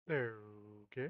Okay.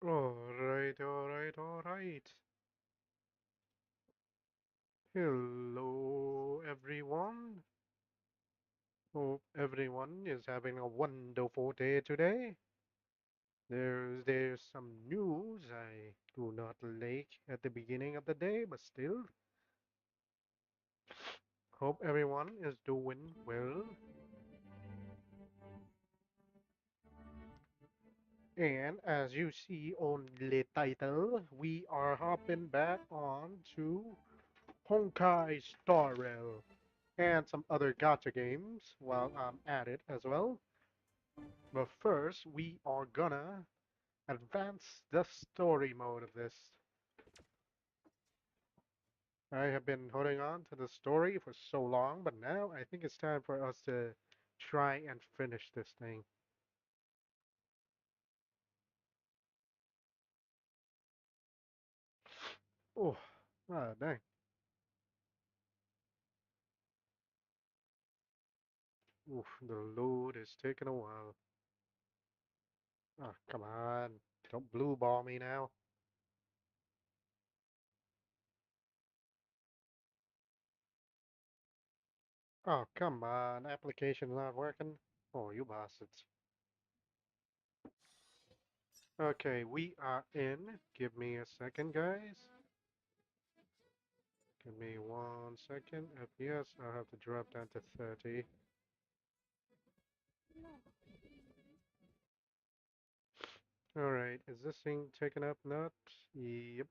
Alright, alright, alright. Hello, everyone. Hope everyone is having a wonderful day today. There's some news I do not like at the beginning of the day, but still, hope everyone is doing well. And as you see on the title, we are hopping back on to Honkai Star Rail and some other gacha games while I'm at it as well. But first, we are gonna advance the story mode of this. I have been holding on to the story for so long, but now I think it's time for us to try and finish this thing. Oh, dang. Oof, the load is taking a while. Oh, come on. Don't blue ball me now. Oh, come on. Application's not working. Oh, you bastards. Okay, we are in. Give me a second, guys. Give me 1 second. FPS, I'll have to drop down to 30. Alright, is this thing taking up nuts? Yep.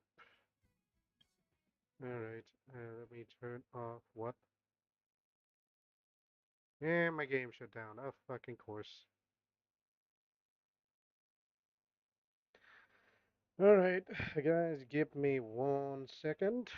Alright, let me turn off what? And my game shut down. Of fucking course. Alright, guys, give me 1 second.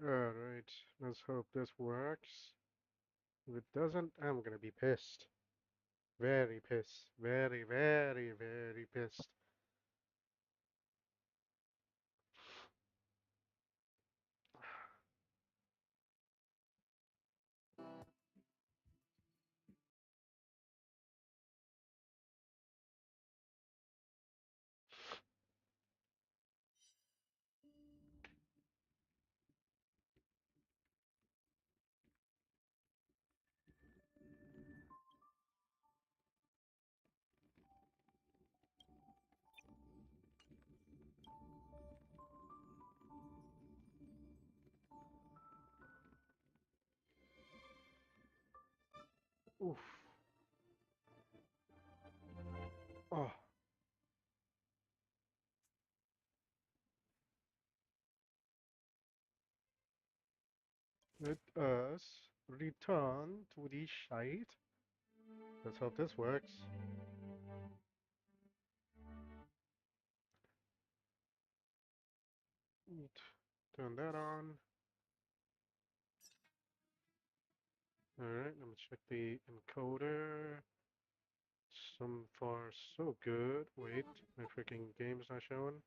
Alright, let's hope this works. If it doesn't, I'm gonna be pissed. Very pissed. Very, very, very pissed. Oof. Let us return to the site. Let's hope this works. Turn that on. Alright, let me check the encoder. So far, so good. Wait, my freaking game's not showing.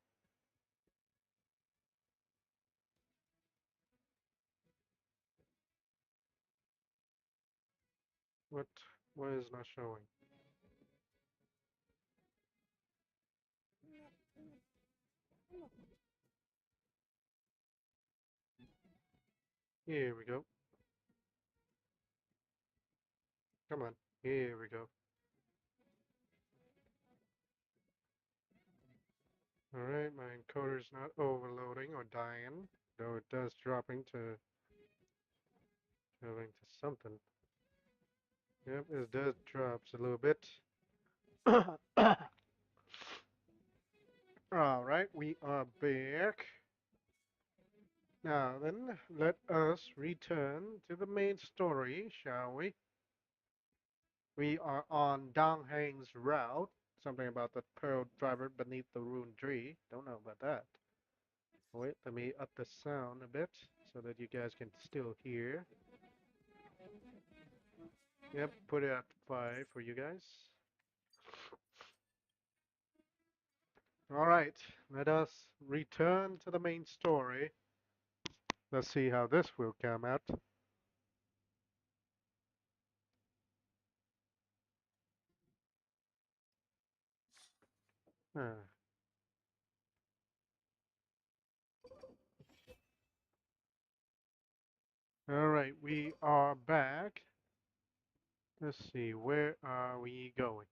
What? Why is not showing? Here we go. Come on. Here we go. Alright, my encoder's not overloading or dying, though it does dropping to going to something. Yep, it does drops a little bit. Alright, we are back. Now then, let us return to the main story, shall we? We are on Dong Hang's route. Something about the pearl driver beneath the ruined tree. Don't know about that. Wait, let me up the sound a bit so that you guys can still hear. Yep, put it at 5 for you guys. Alright, let us return to the main story. Let's see how this will come out. Alright, we are back. Let's see, where are we going?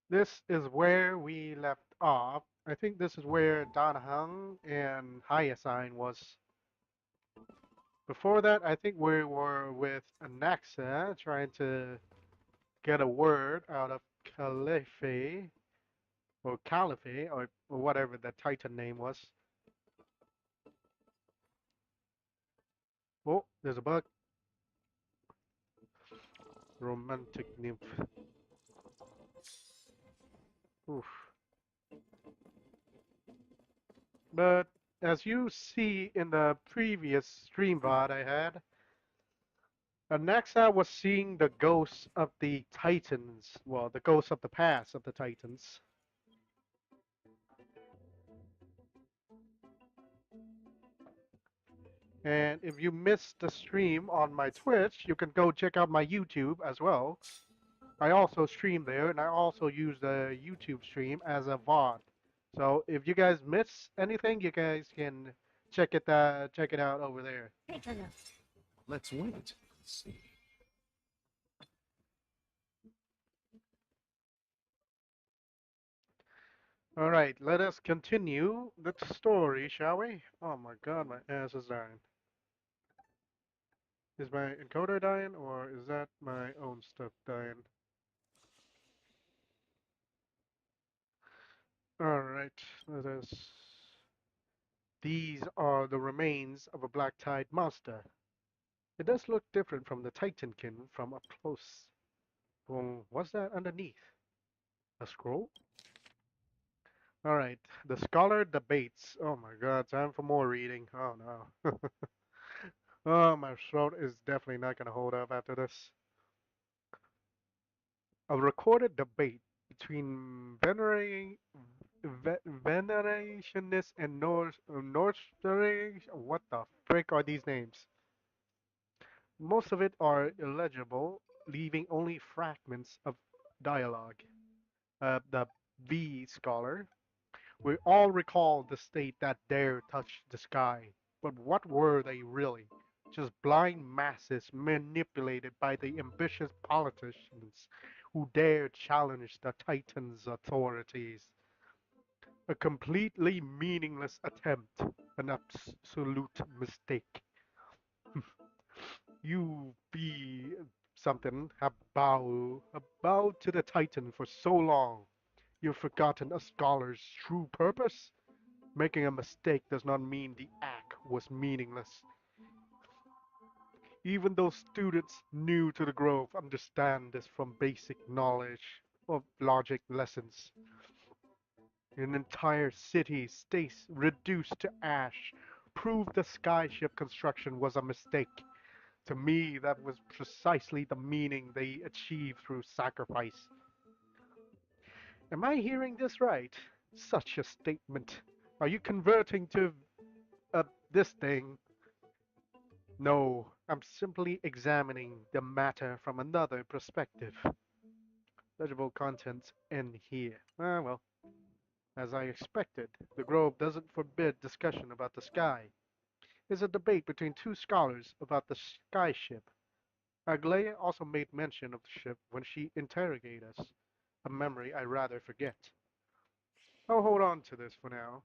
This is where we left off. I think this is where Danheng and Hyacinth was. Before that, I think we were with Anaxa trying to get a word out of Caliphate, or Caliphate, or whatever the Titan name was. Oh, there's a bug. Romantic nymph. Oof. But as you see in the previous stream VOD I had, Anaxa was seeing the ghosts of the Titans. Well, the ghosts of the past of the Titans. And if you missed the stream on my Twitch, you can go check out my YouTube as well. I also stream there, and I also use the YouTube stream as a VOD. So if you guys miss anything, you guys can check it out over there. Let's wait and see. All right, let us continue the story, shall we? Oh my God, my ass is dying. Is my encoder dying, or is that my own stuff dying? All right, let us. These are the remains of a black tide monster. It does look different from the Titankin from up close. Well, what's that underneath? A scroll? Alright, the scholar debates. Oh my god, time for more reading. Oh no. Oh, my throat is definitely not going to hold up after this. A recorded debate between venerationists and Northerians. What the frick are these names? Most of it are illegible, leaving only fragments of dialogue. The V scholar. We all recall the state that dare touch the sky, but what were they really? Just blind masses manipulated by the ambitious politicians who dare challenge the Titan's authorities. A completely meaningless attempt, an absolute mistake. You be something have bowed to the Titan for so long. You've forgotten a scholar's true purpose? Making a mistake does not mean the act was meaningless. Even those students new to the Grove understand this from basic knowledge of logic lessons. An entire city stays reduced to ash proved the skyship construction was a mistake. To me, that was precisely the meaning they achieved through sacrifice. Am I hearing this right? Such a statement. Are you converting to this thing? No, I'm simply examining the matter from another perspective. Legible contents end here. Ah, well, as I expected, the Grove doesn't forbid discussion about the sky. It's a debate between two scholars about the sky ship. Aglaia also made mention of the ship when she interrogated us, a memory I rather forget. I'll hold on to this for now.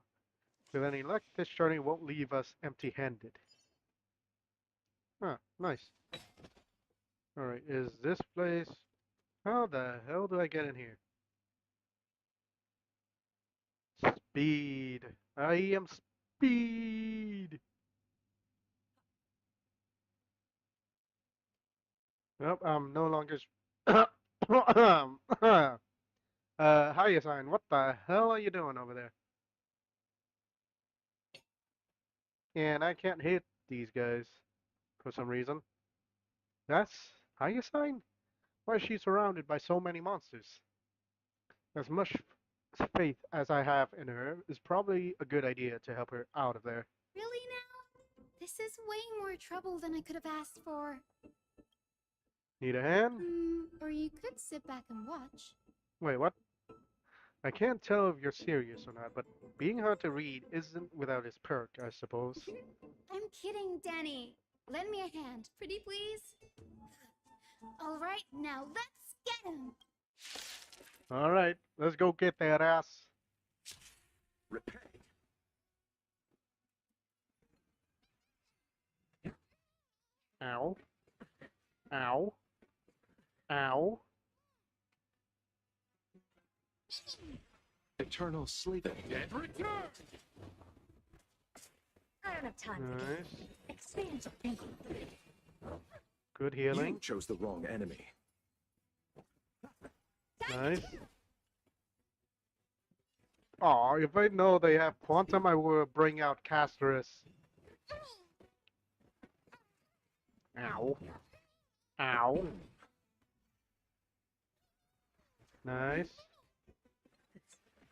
With any luck, this journey won't leave us empty-handed. Huh, nice. Alright, is this place... How the hell do I get in here? Speed. I am speed. Nope, I'm no longer... Hi, sign. What the hell are you doing over there? And I can't hit these guys for some reason. That's Hyacine? Why is she surrounded by so many monsters? As much faith as I have in her is probably a good idea to help her out of there. Really now? This is way more trouble than I could have asked for. Need a hand? Or you could sit back and watch. Wait, what? I can't tell if you're serious or not, but being hard to read isn't without its perk, I suppose. I'm kidding, Danny. Lend me a hand, pretty please. All right, now let's get him. Alright, let's go get that ass. Repay. Ow. Ow. Ow. Eternal sleep. Dead return. I don't have time for Nice. this. Expand your thinking. Good You healing. chose the wrong enemy. Nice. Aw, if I know they have quantum, I will bring out Casterus. Ow. Ow. Nice.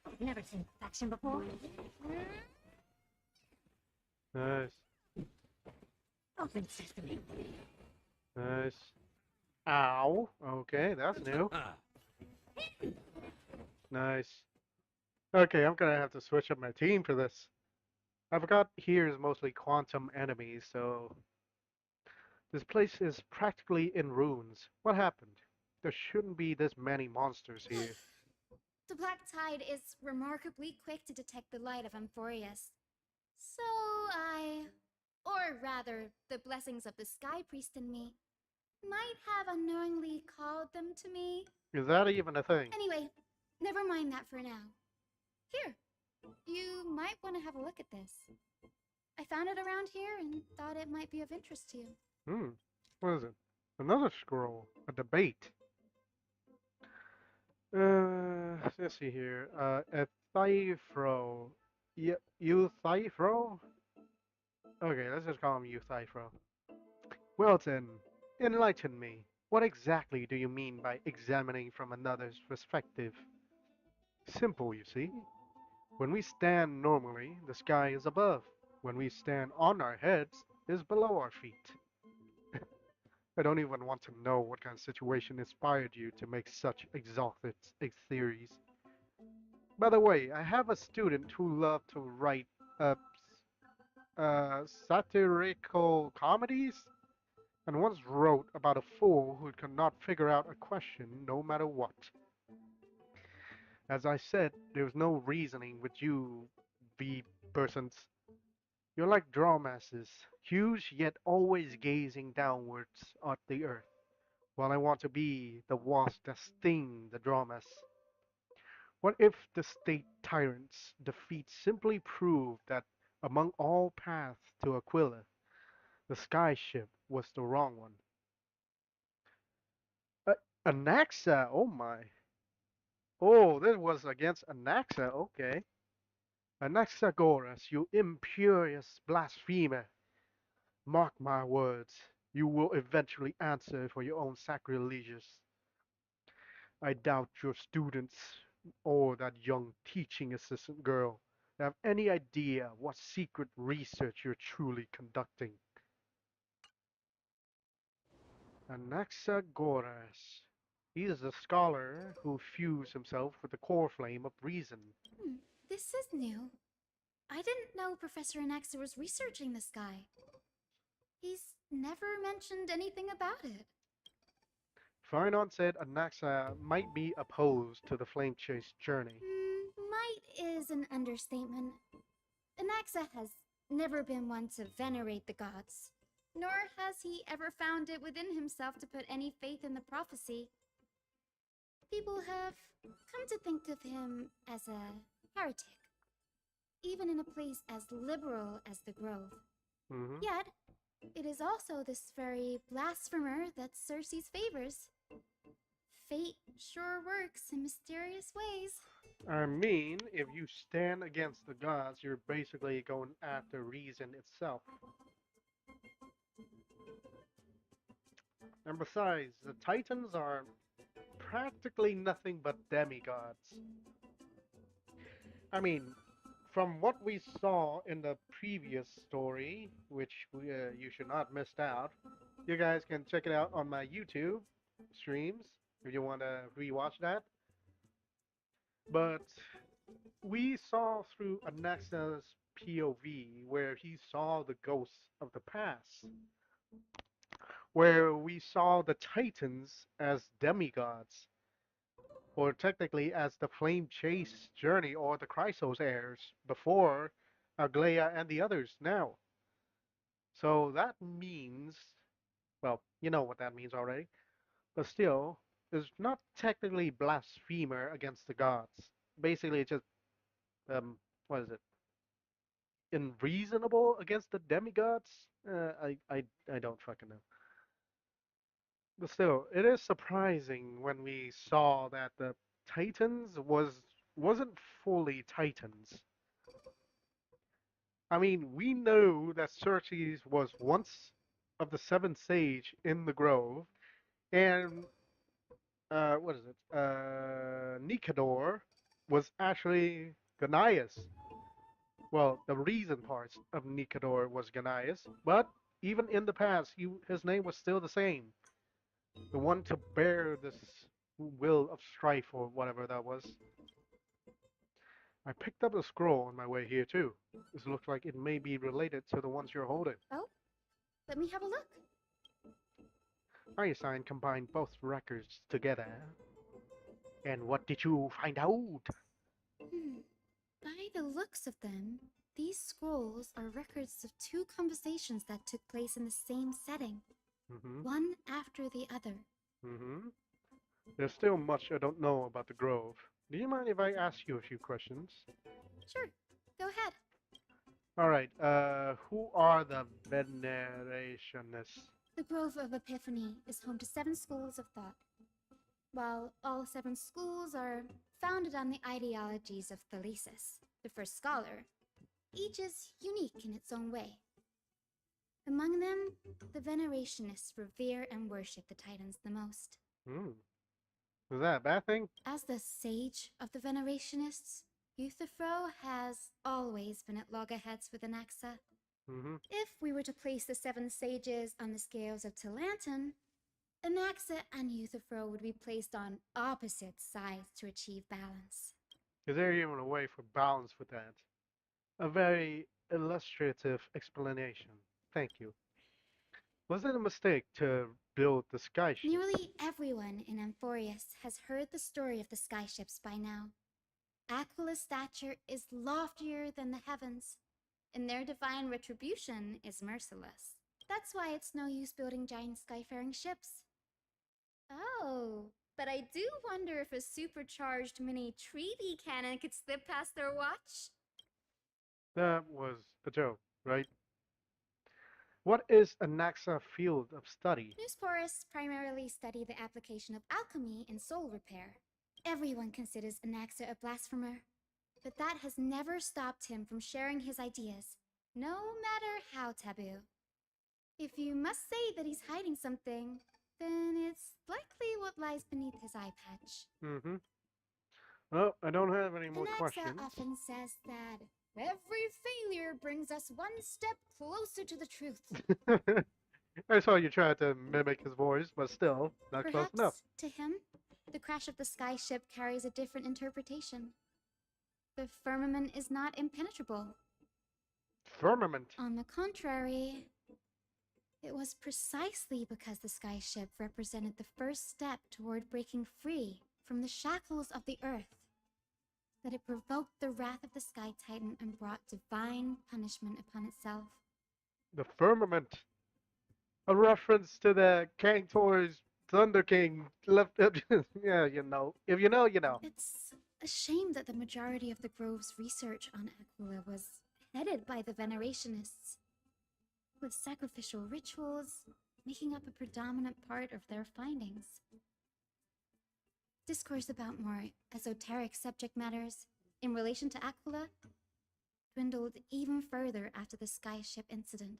I've never seen perfection before. Nice. Open sesame. Nice. Ow. Okay, that's new. Nice. Okay, I'm gonna have to switch up my team for this. I forgot here is mostly quantum enemies, so this place is practically in ruins. What happened? There shouldn't be this many monsters here. The Black Tide is remarkably quick to detect the light of Amphorius. So or rather, the blessings of the Sky Priest in me, might have unknowingly called them to me. Is that even a thing? Anyway, never mind that for now. Here, you might want to have a look at this. I found it around here and thought it might be of interest to you. What is it? Another scroll. A debate. Let's see here. Euthyphro. Euthyphro? Okay, let's just call him Euthyphro. Well then, enlighten me. What exactly do you mean by examining from another's perspective? Simple, you see. When we stand normally, the sky is above. When we stand on our heads, it is below our feet. I don't even want to know what kind of situation inspired you to make such exalted theories. By the way, I have a student who loved to write uh, satirical comedies and once wrote about a fool who could not figure out a question no matter what. As I said, there's no reasoning with you, V persons. You're like drawmasses, huge yet always gazing downwards at the earth, while I want to be the wasp that sting the drawmass. What if the state tyrant's defeat simply proved that among all paths to Aquila, The sky ship was the wrong one. Uh, Anaxa, oh my. Oh, this was against Anaxa, okay. Anaxagoras, you imperious blasphemer. Mark my words, you will eventually answer for your own sacrilegious. I doubt your students or that young teaching assistant girl have any idea what secret research you're truly conducting. Anaxagoras. He is a scholar who fused himself with the core flame of reason. Hmm, this is new. I didn't know Professor Anaxa was researching the sky. He's never mentioned anything about it. Phynon said Anaxa might be opposed to the flame chase journey. Might is an understatement. Anaxa has never been one to venerate the gods, nor has he ever found it within himself to put any faith in the prophecy. People have come to think of him as a heretic, even in a place as liberal as the Grove. Hmm. Yet, it is also this very blasphemer that Circe's favors. Fate sure works in mysterious ways. I mean, if you stand against the gods, you're basically going after reason itself. And besides, the Titans are practically nothing but demigods. I mean, from what we saw in the previous story, which you should not miss out, you guys can check it out on my YouTube streams if you want to rewatch that. But we saw through Anaxa's POV where he saw the ghosts of the past, where we saw the Titans as demigods, or technically as the Flame Chase journey or the Chrysos heirs before Aglaia and the others now. So that means, well, you know what that means already, but still, it's not technically blasphemer against the gods. Basically, it's just, what is it? Unreasonable against the demigods? I don't fucking know. But still, it is surprising when we saw that the Titans wasn't fully Titans. I mean, we know that Xerxes was once of the seven sage in the grove, and what is it? Nicador was actually Gonias. Well, the reason parts of Nicador was Gonias, but even in the past, his name was still the same. The one to bear this will of strife or whatever that was. I picked up a scroll on my way here too. This looks like it may be related to the ones you're holding. Oh, let me have a look. Einstein combined both records together. And what did you find out? Hmm. By the looks of them, these scrolls are records of two conversations that took place in the same setting, Mm-hmm. one after the other. Mm-hmm. There's still much I don't know about the Grove. Do you mind if I ask you a few questions? Sure, go ahead. Alright, who are the Venerationists? The Grove of Epiphany is home to 7 schools of thought. While all 7 schools are founded on the ideologies of Thalesis, the first scholar, each is unique in its own way. Among them, the Venerationists revere and worship the Titans the most. Hmm. Is that a bad thing? As the sage of the Venerationists, Euthyphro has always been at loggerheads with Anaxa. Mm-hmm. If we were to place the 7 sages on the scales of Talanton, Anaxa and Euthyphro would be placed on opposite sides to achieve balance. Is there even a way for balance with that? A very illustrative explanation. Thank you. Was it a mistake to build the skyship? Nearly everyone in Amphorius has heard the story of the skyships by now. Aquila's stature is loftier than the heavens, and their divine retribution is merciless. That's why it's no use building giant skyfaring ships. Oh, but I do wonder if a supercharged mini Treaty cannon could slip past their watch. That was a joke, right? What is a Naxa field of study? Newsporists primarily study the application of alchemy in soul repair. Everyone considers Anaxa a blasphemer, but that has never stopped him from sharing his ideas, no matter how taboo. If you must say that he's hiding something, then it's likely what lies beneath his eye patch. Mm-hmm. Well, I don't have any more Anaxa questions. often says that every failure brings us one step closer to the truth. I saw you try to mimic his voice, but still, not close enough. Perhaps, to him, the crash of the sky ship carries a different interpretation. The firmament is not impenetrable. Firmament. On the contrary, it was precisely because the sky ship represented the first step toward breaking free from the shackles of the earth that it provoked the wrath of the Sky Titan and brought divine punishment upon itself. The firmament. A reference to the Kang Toys Thunder King left. Yeah, you know. If you know, you know. It's a shame that the majority of the Grove's research on Aquila was headed by the Venerationists, with sacrificial rituals making up a predominant part of their findings. Discourse about more esoteric subject matters in relation to Aquila dwindled even further after the skyship incident.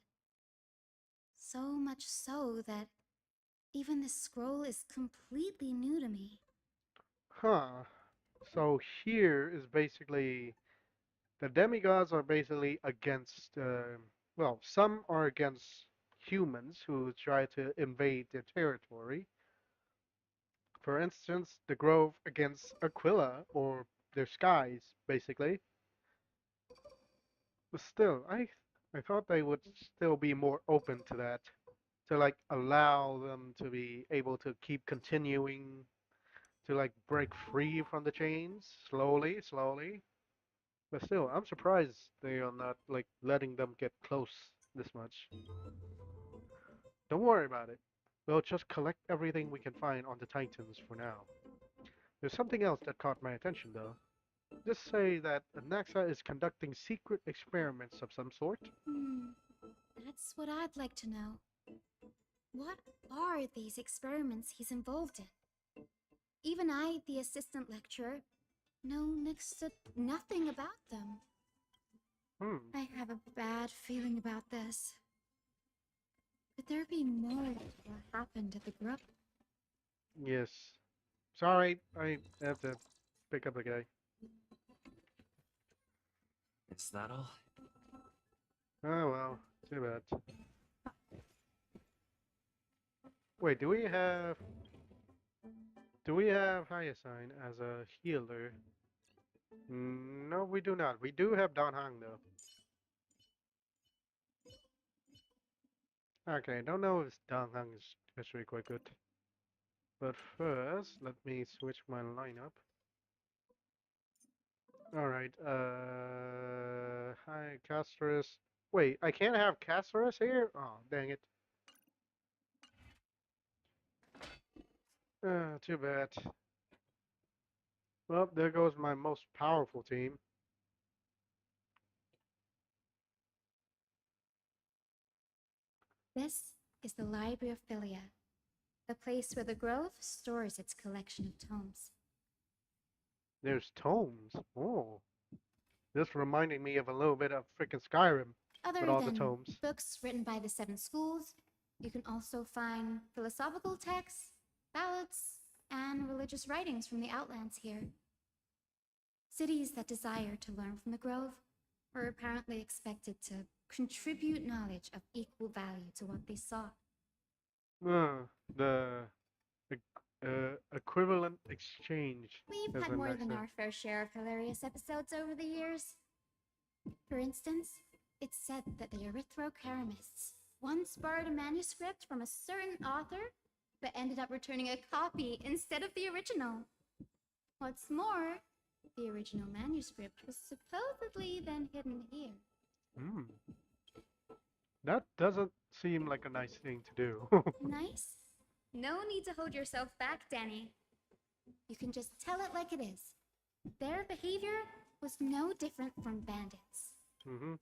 So much so that even this scroll is completely new to me. Huh. So here is basically the demigods are basically against. Well, some are against humans who try to invade their territory. For instance, the Grove against Aquila or their skies, basically. But still, I thought they would still be more open to that, to like allow them to be able to keep continuing to like break free from the chains slowly, slowly. But still, I'm surprised they are not like letting them get close this much. Don't worry about it. We'll just collect everything we can find on the Titans for now. There's something else that caught my attention though. Just say that Naxa is conducting secret experiments of some sort. Hmm, that's what I'd like to know. What are these experiments he's involved in? Even I, the assistant lecturer, know next to nothing about them. Hmm. I have a bad feeling about this. Could there be more to what happened at the group? Yes. Sorry, I have to pick up the guy. Is that all? Oh well, too bad. Wait, do we have Hyacinth as a healer? No, we do not. We do have Don Hang though. Okay, don't know if Don Hang is actually quite good. But first, let me switch my lineup. Alright, hi, Castrus. Wait, I can't have Castrus here? Oh, dang it. Too bad. Well, there goes my most powerful team. This is the Library of Philia, the place where the Grove stores its collection of tomes. There's tomes. Oh, this reminding me of a little bit of freaking Skyrim with Other all the than tomes. books written by the seven schools, you can also find philosophical texts, ballads, and religious writings from the Outlands here. Cities that desire to learn from the Grove are apparently expected to contribute knowledge of equal value to what they sought. The equivalent exchange We've as had an more than accent. our fair share of hilarious episodes over the years. For instance, it's said that the Erythrocheramists once borrowed a manuscript from a certain author, but ended up returning a copy instead of the original. What's more, the original manuscript was supposedly then hidden here. Hmm, that doesn't seem like a nice thing to do. Nice? No need to hold yourself back, Danny. You can just tell it like it is. Their behavior was no different from bandits. hmm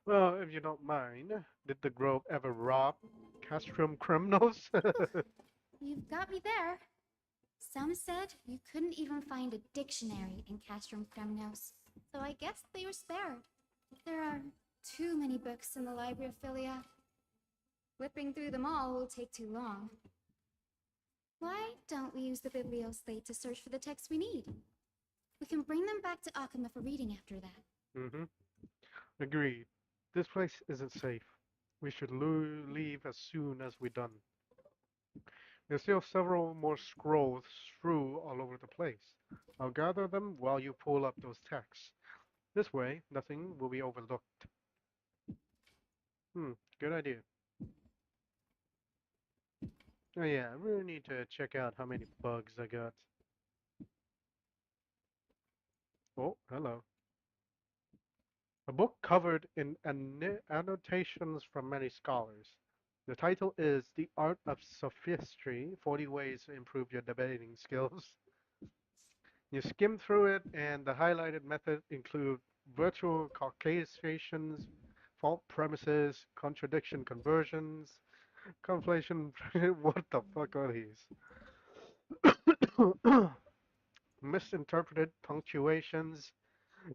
Well, if you don't mind, did the Grove ever rob castrum criminals? You've got me there. Some said you couldn't even find a dictionary in Castrum Kremnos, so I guess they were spared. There are too many books in the Library of Philia. Flipping through them all will take too long. Why don't we use the biblioslate to search for the texts we need? We can bring them back to Akama for reading after that. Mm-hmm. Agreed. This place isn't safe. We should leave as soon as we're done. There's still several more scrolls strewn all over the place. I'll gather them while you pull up those texts. This way, nothing will be overlooked. Hmm, good idea. Oh yeah, I really need to check out how many bugs I got. Oh, hello. A book covered in annotations from many scholars. The title is The Art of Sophistry, 40 Ways to Improve Your Debating Skills. You skim through it, and the highlighted methods include virtual Caucasizations, fault premises, contradiction conversions, conflation. What the fuck are these? Misinterpreted punctuations,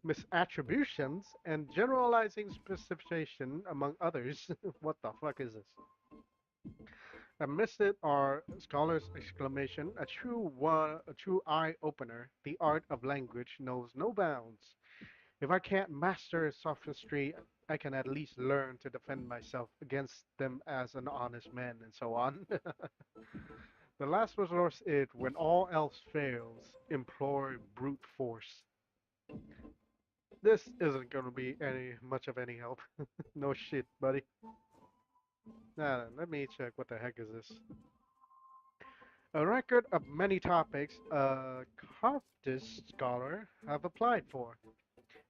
misattributions, and generalizing specification, among others. What the fuck is this? Amidst it are scholars' exclamation, a true eye opener. The art of language knows no bounds. If I can't master sophistry, I can at least learn to defend myself against them as an honest man, and so on. The last resource is when all else fails, employ brute force. This isn't gonna be any much of any help. No shit, buddy. Nah, let me check what the heck is this. A record of many topics a Carptis scholar have applied for,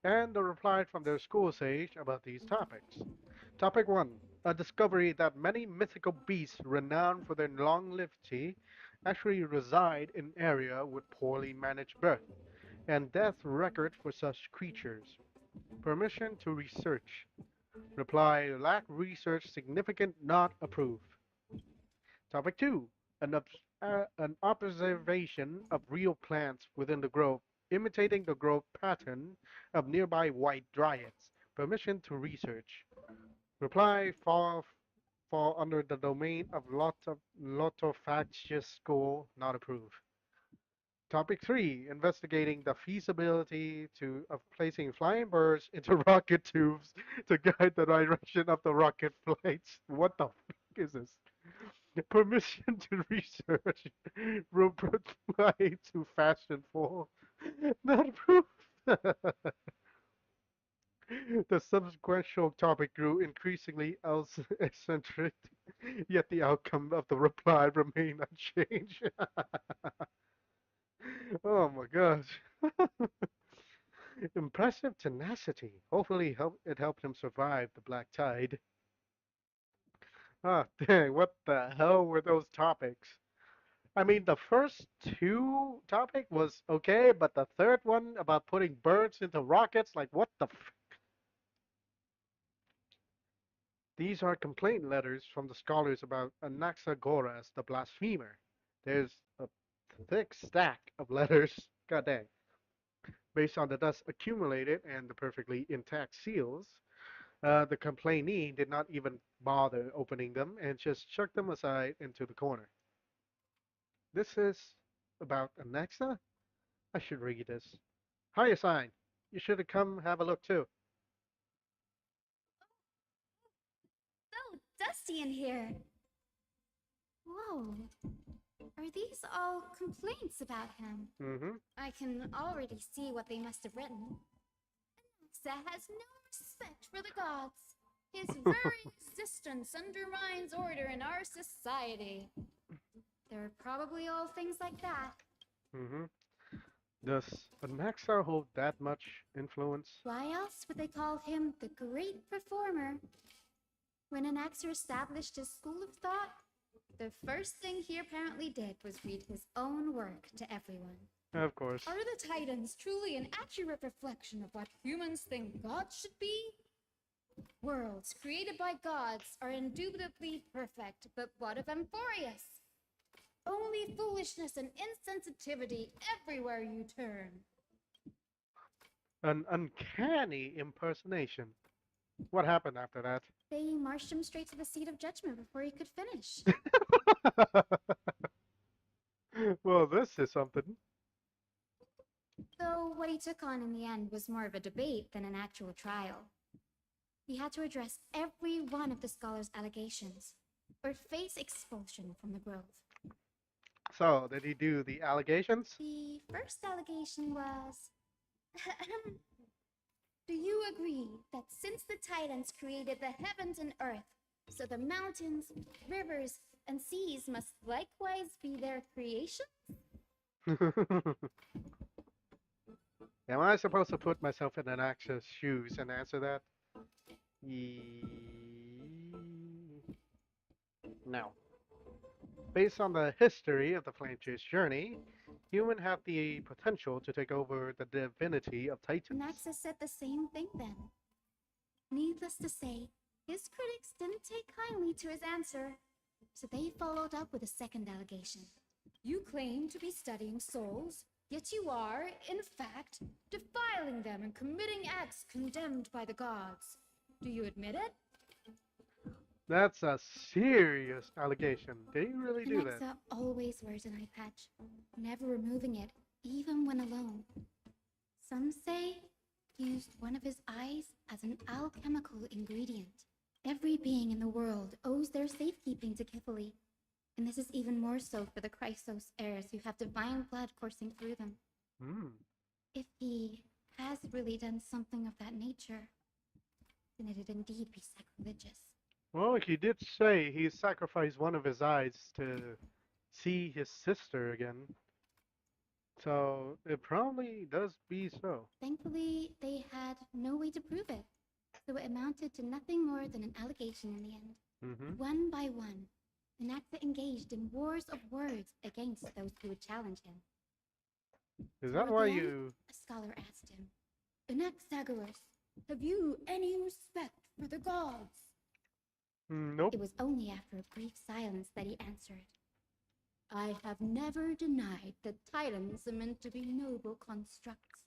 and the reply from their school sage about these topics. Topic 1. A discovery that many mythical beasts renowned for their longevity actually reside in area with poorly managed birth and death record for such creatures. Permission to research. Reply lack research significant not approved. Topic 2. An observation of real plants within the grove, imitating the growth pattern of nearby white dryads. Permission to research. Reply fall under the domain of lotofactious school, not approved. Topic 3. Investigating the feasibility of placing flying birds into rocket tubes to guide the direction of the rocket flights. What the fuck is this? Permission to research. Robot fly to fashion for. Not approved. The subsequent topic grew increasingly eccentric, yet the outcome of the reply remained unchanged. Oh my gosh. Impressive tenacity. Hopefully it helped him survive the black tide. Ah, dang, what the hell were those topics? I mean, the first two topic was okay, but the third one about putting birds into rockets, like what the These are complaint letters from the scholars about Anaxagoras, the blasphemer. There's a thick stack of letters, god dang, based on the dust accumulated and the perfectly intact seals. The complainee did not even bother opening them and just chucked them aside into the corner. This is about Anaxa? I should read this. Hiya sign. You should have come have a look too. So dusty in here. Whoa. Are these all complaints about him? Mm-hmm. I can already see what they must have written. Alexa has no respect for the gods. His very existence undermines order in our society. They're probably all things like that. Mm-hmm. Does Anaxa hold that much influence? Why else would they call him the great performer? When Anaxer established his school of thought, the first thing he apparently did was read his own work to everyone. Of course. Are the Titans truly an accurate reflection of what humans think God should be? Worlds created by gods are indubitably perfect, but what of Amphorius? Only foolishness and insensitivity everywhere you turn. An uncanny impersonation. What happened after that? They marched him straight to the seat of judgment before he could finish. Well, this is something. Though what he took on in the end was more of a debate than an actual trial. He had to address every one of the scholar's allegations, or face expulsion from the grove. So, did he do the allegations? The first allegation was do you agree that since the Titans created the heavens and earth, so the mountains, rivers, and seas must likewise be their creation? Am I supposed to put myself in an actor's shoes and answer that? Ye... No. Based on the history of the Flame Chase journey, human have the potential to take over the divinity of Titans. Naxa said the same thing then. Needless to say, his critics didn't take kindly to his answer, so they followed up with a second allegation. You claim to be studying souls, yet you are, in fact, defiling them and committing acts condemned by the gods. Do you admit it? That's a serious allegation. Did he really do that? Nexa always wears an eye patch, never removing it, even when alone. Some say he used one of his eyes as an alchemical ingredient. Every being in the world owes their safekeeping to Kifili, and this is even more so for the Chrysos heirs who have divine blood coursing through them. Hmm. If he has really done something of that nature, then it'd indeed be sacrilegious. Well, he did say he sacrificed one of his eyes to see his sister again. So it probably does be so. Thankfully, they had no way to prove it, so it amounted to nothing more than an allegation in the end. Mm-hmm. One by one, Anaxa engaged in wars of words against those who would challenge him. Is that Toward why the end, you... a scholar asked him, Anaxagoras, have you any respect for the gods? Nope. It was only after a brief silence that he answered, I have never denied that Titans are meant to be noble constructs.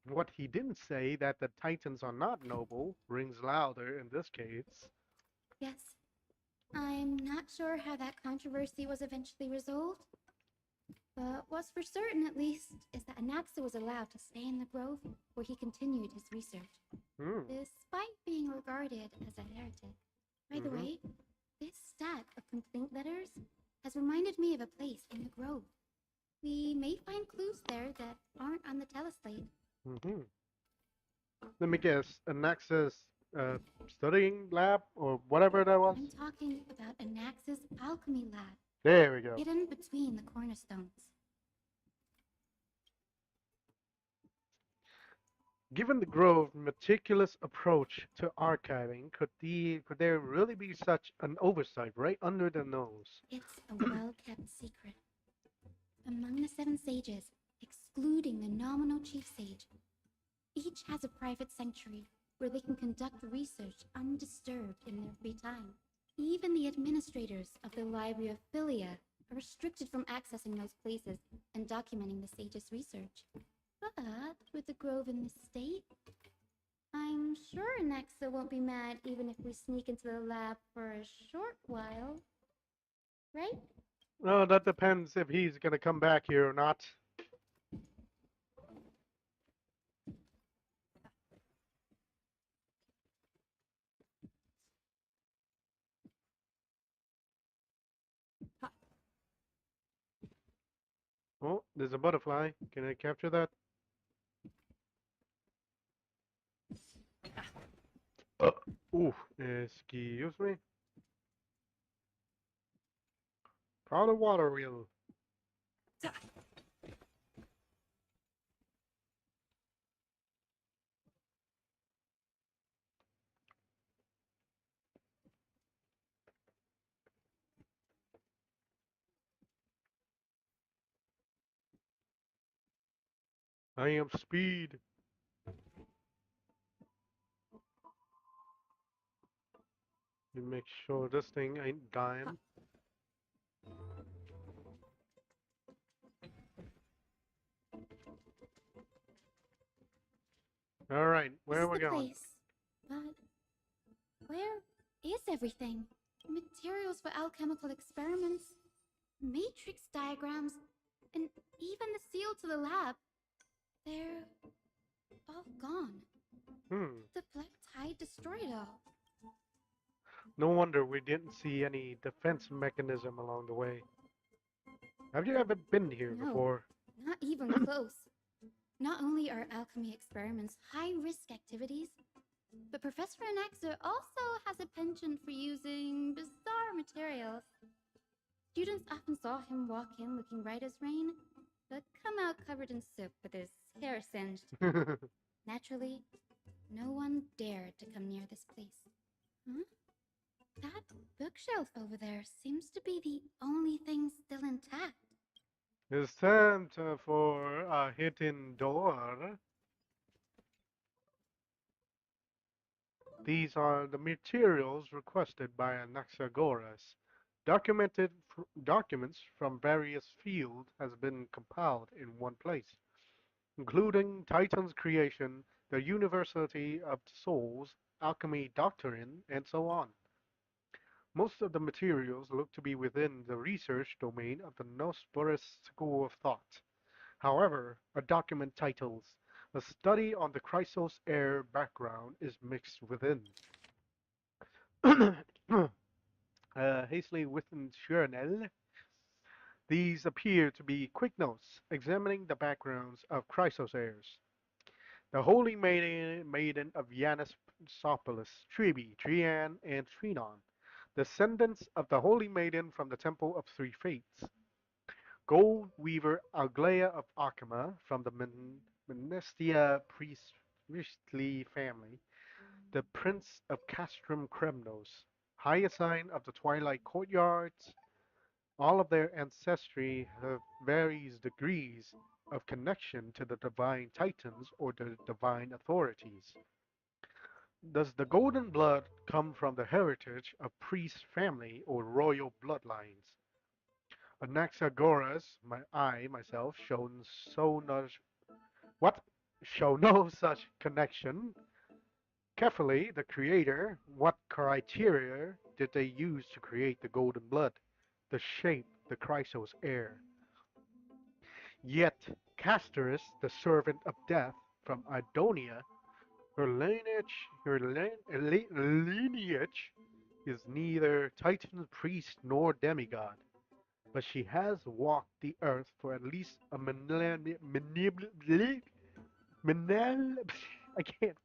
What he didn't say, that the Titans are not noble, rings louder in this case. Yes, I'm not sure how that controversy was eventually resolved, but what's for certain, at least, is that Anaxa was allowed to stay in the grove where he continued his research, despite being regarded as a heretic. By the way, this stack of complaint letters has reminded me of a place in the grove. We may find clues there that aren't on the teleslate. Mm-hmm. Let me guess, Anaxa's studying lab or whatever that was? I'm talking about Anaxa's alchemy lab, There we go. hidden between the cornerstones. Given the Grove's meticulous approach to archiving, could there really be such an oversight right under the nose? It's a well-kept secret. Among the 7 sages, excluding the nominal chief sage, each has a private sanctuary where they can conduct research undisturbed in their free time. Even the administrators of the Library of Philia are restricted from accessing those places and documenting the sage's research. But with the grove in this state, I'm sure Nexa won't be mad even if we sneak into the lab for a short while. Right? Well, that depends if he's gonna come back here or not. Oh, there's a butterfly. Can I capture that? Ooh, excuse me. Powder water wheel. I am speed. You make sure this thing ain't dying. All right, This where is are we the going? place. But where is everything? Materials for alchemical experiments, matrix diagrams, and even the seal to the lab. They're all gone. Hmm. The black tide destroyed it all. No wonder we didn't see any defense mechanism along the way. Have you ever been here No, before? not even close. Not only are alchemy experiments high risk activities, but Professor Anaxa also has a penchant for using bizarre materials. Students often saw him walk in looking right as rain, but come out covered in soot with his hair singed. Naturally, no one dared to come near this place. Huh? That bookshelf over there seems to be the only thing still intact. It's time for a hidden door. These are the materials requested by Anaxagoras. Documents from various fields has been compiled in one place, including Titan's creation, the University of Souls, alchemy doctrine, and so on. Most of the materials look to be within the research domain of the Gnosporus school of thought. However, a document titled "A Study on the Chrysos Air Background" is mixed within. Hastily written journal. These appear to be quick notes examining the backgrounds of Chrysos heirs. The holy maiden of Yanisopoulos, Tribi, Trian, and Trinon, descendants of the holy maiden from the Temple of Three Fates. Gold weaver Aglaia of Akama from the Menestia priestly family, the prince of Castrum Kremnos, Hyacinth of the Twilight Courtyards. All of their ancestry have various degrees of connection to the divine titans or the divine authorities. Does the golden blood come from the heritage of priest family or royal bloodlines? Anaxagoras, myself, what? Show no such connection. Carefully, the creator, what criteria did they use to create the golden blood, the shape, the Chrysos air? Yet Castorus, the servant of death from Idonia, her lineage is neither Titan priest nor demigod, but she has walked the earth for at least a I can't.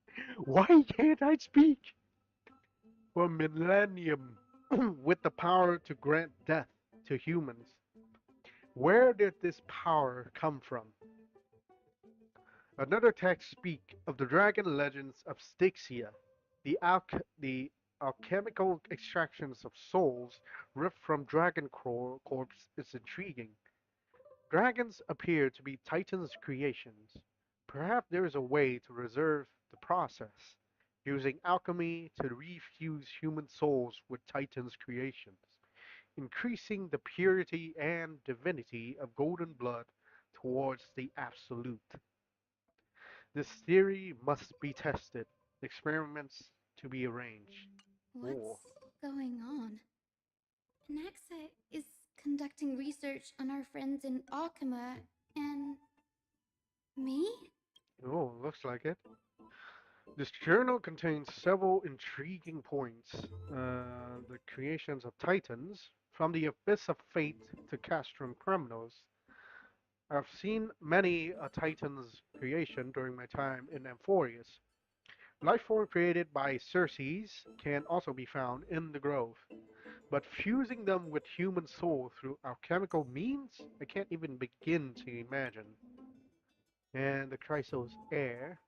Why can't I speak? For a millennium, with the power to grant death to humans. Where did this power come from? Another text speak of the dragon legends of Styxia, the alchemical extractions of souls ripped from dragon corpse is intriguing. Dragons appear to be Titan's creations. Perhaps there is a way to reserve the process, using alchemy to refuse human souls with Titan's creations, increasing the purity and divinity of golden blood towards the absolute. This theory must be tested, experiments to be arranged. Oh, What's going on? Anaxa is conducting research on our friends in Akama and me? oh, looks like it. This journal contains several intriguing points. The creations of titans, from the abyss of fate to castrum criminals. I've seen many a titan's creation during my time in Amphorius. Life form created by Circes can also be found in the grove, but fusing them with human soul through alchemical means, I can't even begin to imagine. And the Chrysos heir.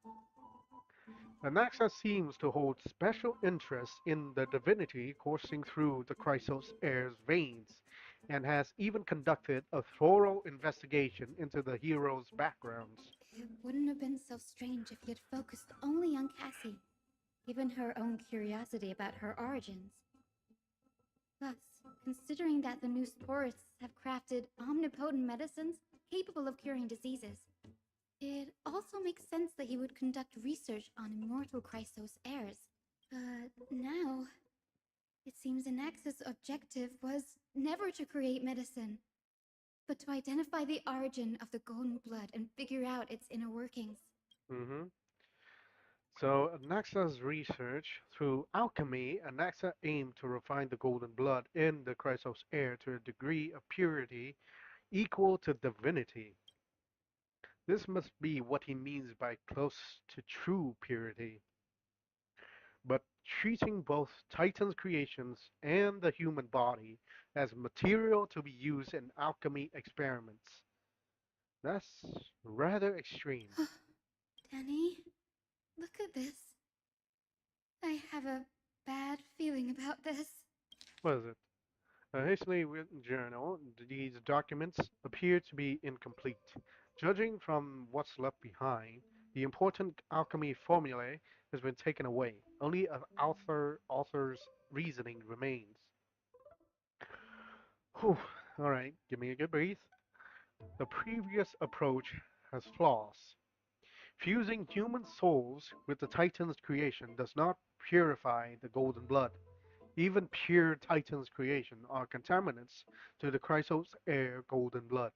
Anaxa seems to hold special interest in the divinity coursing through the Chrysos heir's veins, and has even conducted a thorough investigation into the hero's backgrounds. It wouldn't have been so strange if he had focused only on Cassie, given her own curiosity about her origins. Plus, considering that the new tourists have crafted omnipotent medicines capable of curing diseases, it also makes sense that he would conduct research on immortal Chrysos heirs. But now, it seems Anax's objective was never to create medicine, but to identify the origin of the golden blood and figure out its inner workings. Mm-hmm. So, Anaxa's research through alchemy, Anaxa aimed to refine the golden blood in the Chrysos air to a degree of purity equal to divinity. This must be what he means by close to true purity. But treating both Titan's creations and the human body as material to be used in alchemy experiments. That's rather extreme. Danny, look at this. I have a bad feeling about this. What is it? A hastily written journal, these documents appear to be incomplete. Judging from what's left behind, the important alchemy formulae has been taken away. Only an author's reasoning remains. Whew, alright, give me a good breathe. The previous approach has flaws. Fusing human souls with the Titan's creation does not purify the golden blood. Even pure Titan's creation are contaminants to the Chrysos air golden blood.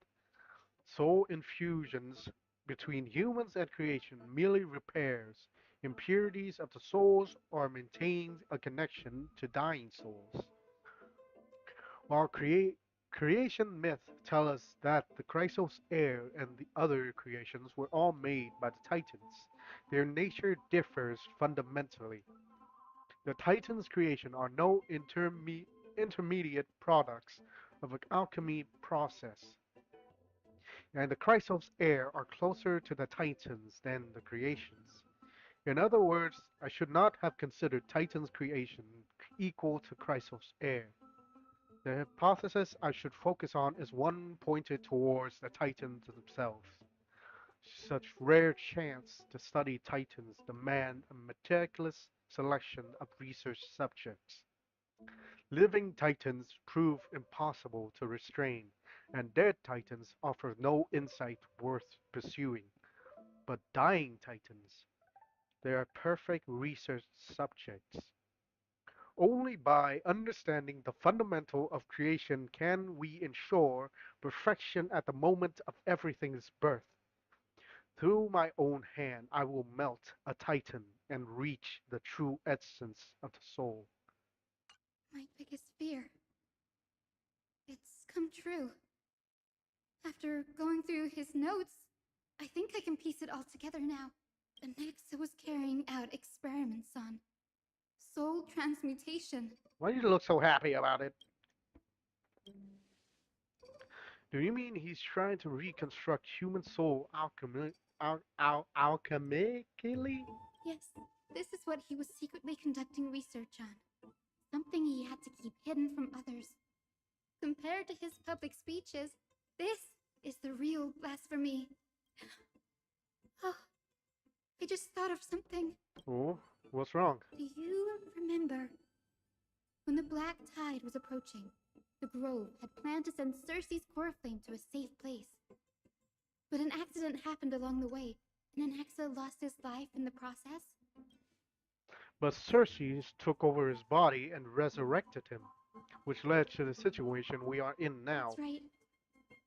Soul infusions between humans and creation merely repairs impurities of the souls or maintains a connection to dying souls. While creation myths tell us that the Chrysos air and the other creations were all made by the Titans, their nature differs fundamentally. The Titans' creation are no intermediate products of an alchemy process, and the Chrysos heir are closer to the Titans than the creations. In other words, I should not have considered Titan's creation equal to Chrysos' heir. The hypothesis I should focus on is one pointed towards the Titans themselves. Such rare chance to study Titans demand a meticulous selection of research subjects. Living Titans prove impossible to restrain, and dead Titans offer no insight worth pursuing. But dying Titans, they are perfect research subjects. Only by understanding the fundamental of creation can we ensure perfection at the moment of everything's birth. Through my own hand I will melt a Titan and reach the true essence of the soul. My biggest fear. It's come true. After going through his notes, I think I can piece it all together now. Anaxa was carrying out experiments on soul transmutation. Why do you look so happy about it? Do you mean he's trying to reconstruct human soul alchemically? Yes, this is what he was secretly conducting research on. Something he had to keep hidden from others. Compared to his public speeches, this is the real blasphemy. Oh, I just thought of something. Oh, what's wrong? Do you remember when the black tide was approaching? The Grove had planned to send Cersei's core flame to a safe place. But an accident happened along the way, and Anaxa lost his life in the process. But Cersei took over his body and resurrected him, which led to the situation we are in now. That's right.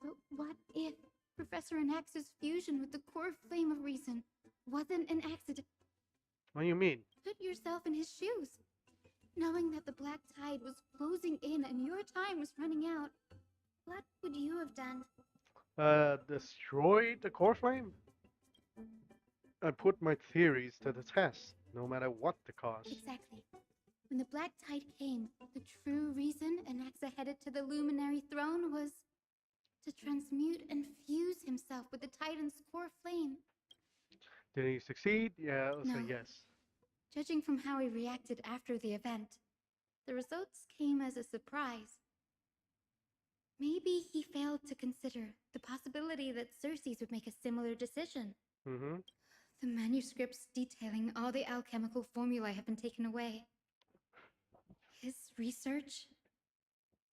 But what if Professor Anaxa's fusion with the core flame of reason wasn't an accident? What do you mean? Put yourself in his shoes. Knowing that the black tide was closing in and your time was running out, what would you have done? Destroyed the core flame? I put my theories to the test, no matter what the cost. Exactly. When the black tide came, the true reason Anaxa headed to the luminary throne was to transmute and fuse himself with the Titan's core flame. Did he succeed? Yeah, I'll say No. yes. Judging from how he reacted after the event, the results came as a surprise. Maybe he failed to consider the possibility that Cersei's would make a similar decision. Mm-hmm. The manuscripts detailing all the alchemical formulae have been taken away. His research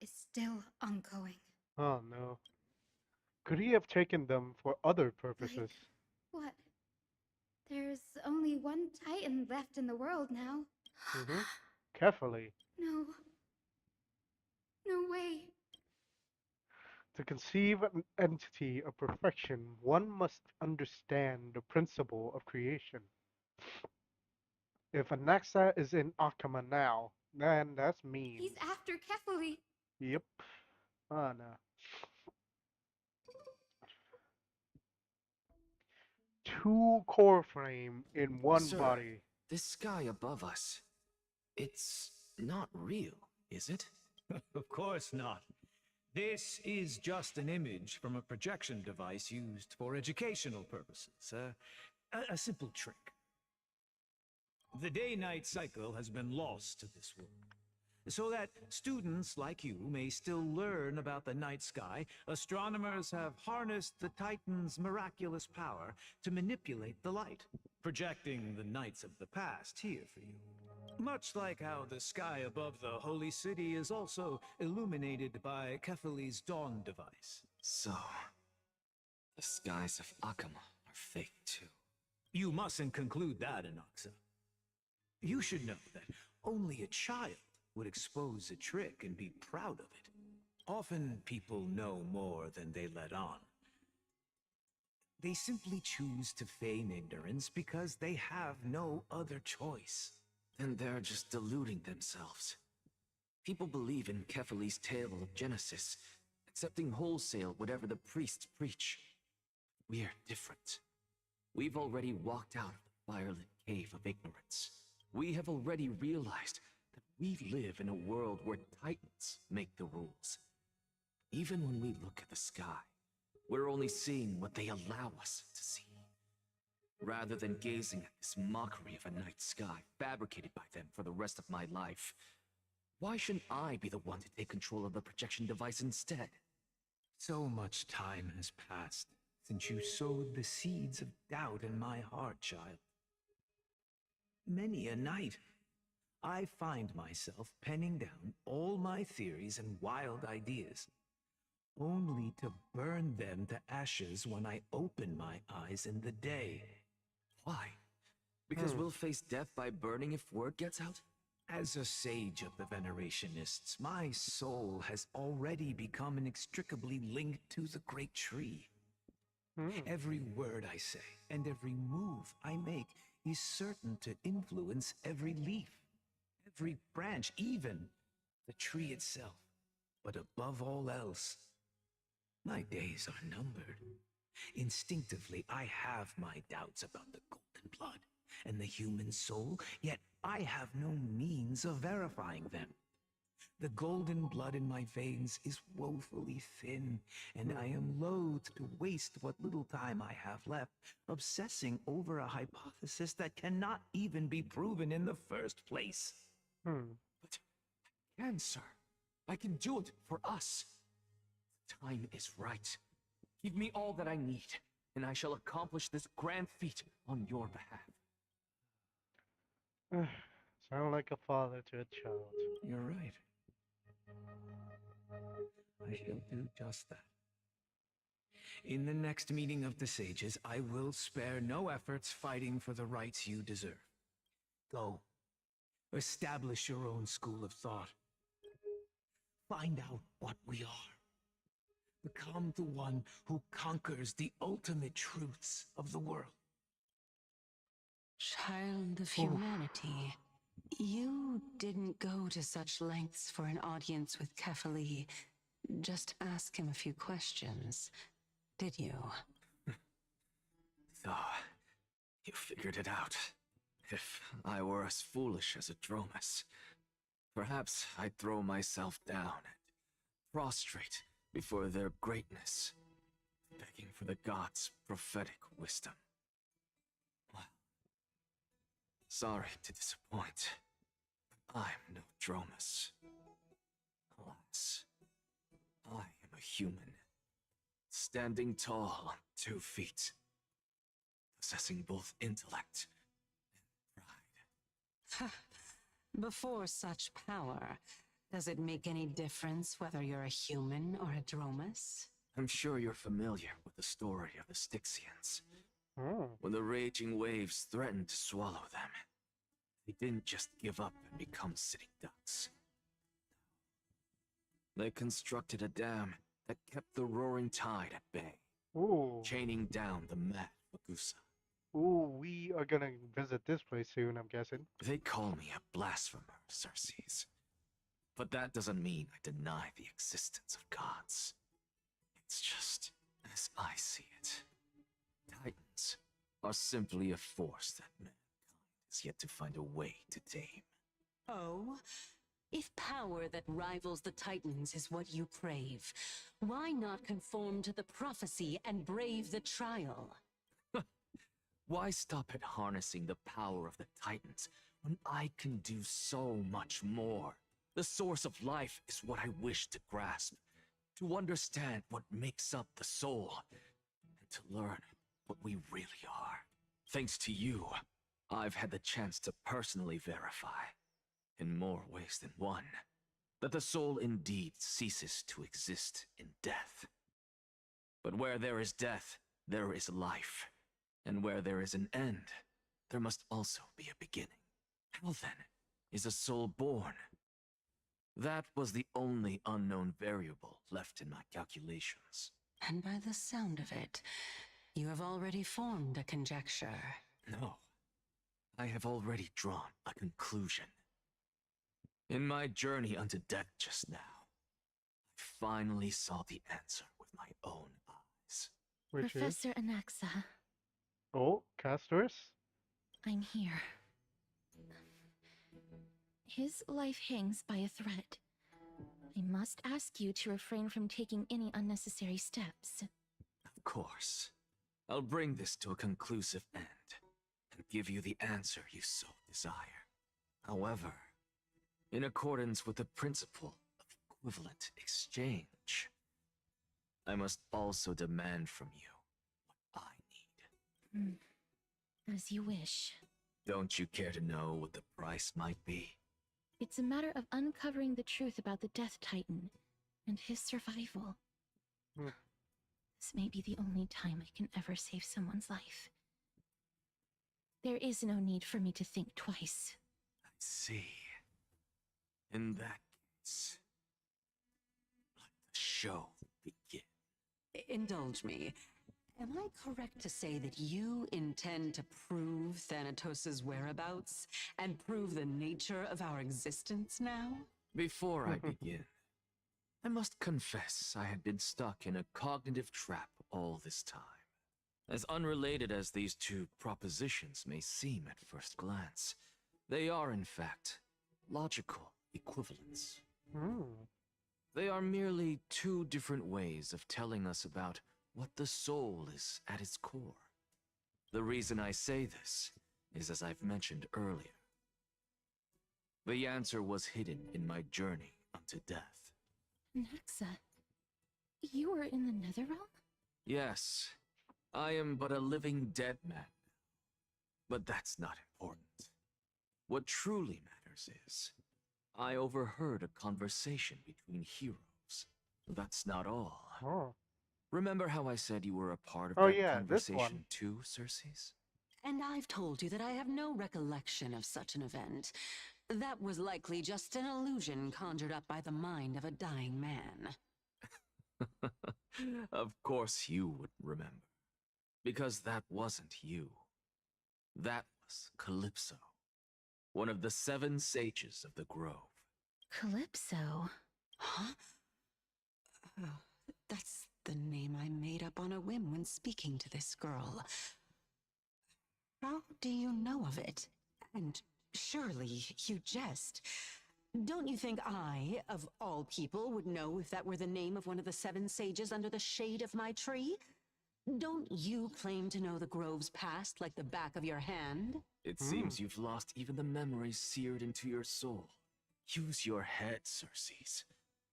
is still ongoing. Oh no. Could he have taken them for other Like, purposes? what? There's only one Titan left in the world now. Mm-hmm. Carefully. No. No way. To conceive an entity of perfection, one must understand the principle of creation. If Anaxa is in Akama now, then that He's means. after Kefali. Yep. Ah, no. Two core frame in one Sir, body. this sky above us, it's not real, is it? Of course not. This is just an image from a projection device used for educational purposes. A simple trick. The day-night cycle has been lost to this world. So that students like you may still learn about the night sky, astronomers have harnessed the Titan's miraculous power to manipulate the light, projecting the nights of the past here for you. Much like how the sky above the holy city is also illuminated by Kefali's dawn device. So, the skies of Akama are fake too. You mustn't conclude that, Inoxa. You should know that only a child would expose a trick and be proud of it. Often people know more than they let on. They simply choose to feign ignorance because they have no other choice. Then they're just deluding themselves. People believe in Kefali's tale of Genesis, accepting wholesale whatever the priests preach. We're different. We've already walked out of the firelit cave of ignorance. We have already realized that we live in a world where Titans make the rules. Even when we look at the sky, we're only seeing what they allow us to see. Rather than gazing at this mockery of a night sky fabricated by them for the rest of my life, why shouldn't I be the one to take control of the projection device instead? So much time has passed since you sowed the seeds of doubt in my heart, child. Many a night, I find myself penning down all my theories and wild ideas, only to burn them to ashes when I open my eyes in the day. Why? Because we'll face death by burning if word gets out? As a sage of the Venerationists, my soul has already become inextricably linked to the great tree. Every word I say and every move I make is certain to influence every leaf, every branch, even the tree itself. But above all else, my days are numbered. Instinctively, I have my doubts about the golden blood and the human soul, yet I have no means of verifying them. The golden blood in my veins is woefully thin, and I am loath to waste what little time I have left obsessing over a hypothesis that cannot even be proven in the first place. Hmm. But I can, sir. I can do it for us. The time is right. Give me all that I need, and I shall accomplish this grand feat on your behalf. Sound like a father to a child. You're right. I shall do just that. In the next meeting of the sages, I will spare no efforts fighting for the rights you deserve. Go. Establish your own school of thought. Find out what we are. Become the one who conquers the ultimate truths of the world. Child of humanity, you didn't go to such lengths for an audience with Kefali. Just ask him a few questions, did you? So, you figured it out. If I were as foolish as a Dromus, perhaps I'd throw myself down and prostrate before their greatness, begging for the gods' prophetic wisdom. Well, sorry to disappoint, but I'm no Dromus. Alas, I am a human, standing tall on 2 feet, possessing both intellect and pride. Before such power, Does it make any difference whether you're a human or a Dromus? I'm sure you're familiar with the story of the Styxians. Hmm. When the raging waves threatened to swallow them, they didn't just give up and become sitting ducks. They constructed a dam that kept the roaring tide at bay, Ooh. chaining down the mad Magusa. Ooh, we are gonna visit this place soon, I'm guessing. They call me a blasphemer, Circes. But that doesn't mean I deny the existence of gods. It's just as I see it. Titans are simply a force that mankind has yet to find a way to tame. Oh? If power that rivals the Titans is what you crave, why not conform to the prophecy and brave the trial? Why stop at harnessing the power of the Titans when I can do so much more? The source of life is what I wish to grasp, to understand what makes up the soul, and to learn what we really are. Thanks to you, I've had the chance to personally verify, in more ways than one, that the soul indeed ceases to exist in death. But where there is death, there is life. And where there is an end, there must also be a beginning. How then is a soul born? That was the only unknown variable left in my calculations. And by the sound of it, you have already formed a conjecture. No, I have already drawn a conclusion. In my journey unto death just now, I finally saw the answer with my own eyes. Which is? Professor Anaxa, Oh, casters? I'm here. His life hangs by a thread. I must ask you to refrain from taking any unnecessary steps. Of course. I'll bring this to a conclusive end and give you the answer you so desire. However, in accordance with the principle of equivalent exchange, I must also demand from you what I need. As you wish. Don't you care to know what the price might be? It's a matter of uncovering the truth about the Death Titan and his survival. Hmm. This may be the only time I can ever save someone's life. There is no need for me to think twice. I see. In that case, let the show begin. Indulge me. Am I correct to say that you intend to prove Thanatos' whereabouts and prove the nature of our existence now? Before I begin, I must confess I had been stuck in a cognitive trap all this time. As unrelated as these two propositions may seem at first glance, they are in fact logical equivalents. They are merely two different ways of telling us about what the soul is at its core. The reason I say this is, as I've mentioned earlier, the answer was hidden in my journey unto death. Naxa, you were in the Netherrealm? Yes, I am but a living dead man. But that's not important. What truly matters is, I overheard a conversation between heroes. That's not all. Oh. Remember how I said you were a part of Oh, that yeah, this one. conversation too, Circes? And I've told you that I have no recollection of such an event. That was likely just an illusion conjured up by the mind of a dying man. Of course you would remember. Because that wasn't you. That was Calypso, one of the 7 sages of the Grove. Calypso? Huh? Oh, that's the name I made up on a whim when speaking to this girl. How do you know of it? And surely you jest. Don't you think I, of all people, would know if that were the name of one of the 7 sages under the shade of my tree? Don't you claim to know the Grove's past like the back of your hand? It seems you've lost even the memories seared into your soul. Use your head, Circes.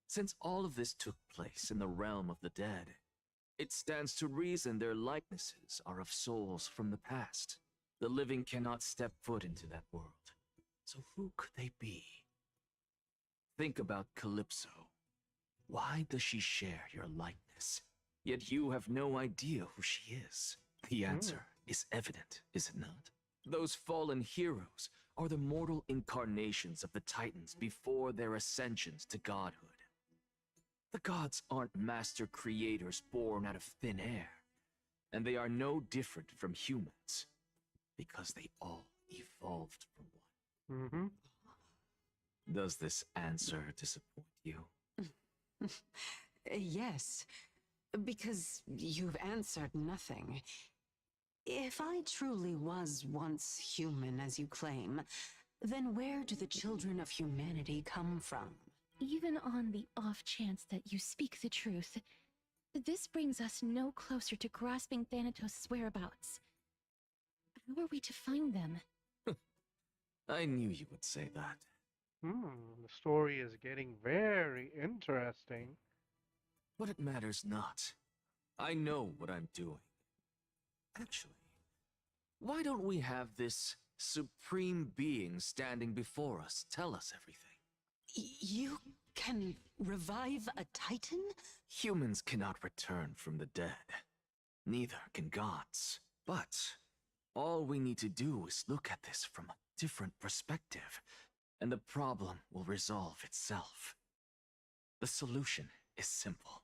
Since all of this took place in the realm of the dead, it stands to reason their likenesses are of souls from the past. The living cannot step foot into that world. So who could they be? Think about Calypso. Why does she share your likeness? Yet you have no idea who she is. The answer is evident, is it not? Those fallen heroes are the mortal incarnations of the Titans before their ascensions to godhood. The gods aren't master creators born out of thin air, and they are no different from humans, because they all evolved from one. Mm-hmm. Does this answer disappoint you? Yes, because you've answered nothing. If I truly was once human, as you claim, then where do the children of humanity come from? Even on the off chance that you speak the truth, this brings us no closer to grasping Thanatos' whereabouts. How are we to find them? I knew you would say that. The story is getting very interesting. But it matters not. I know what I'm doing. Actually, why don't we have this supreme being standing before us tell us everything? You can revive a Titan? Humans cannot return from the dead. Neither can gods. But all we need to do is look at this from a different perspective, and the problem will resolve itself. The solution is simple.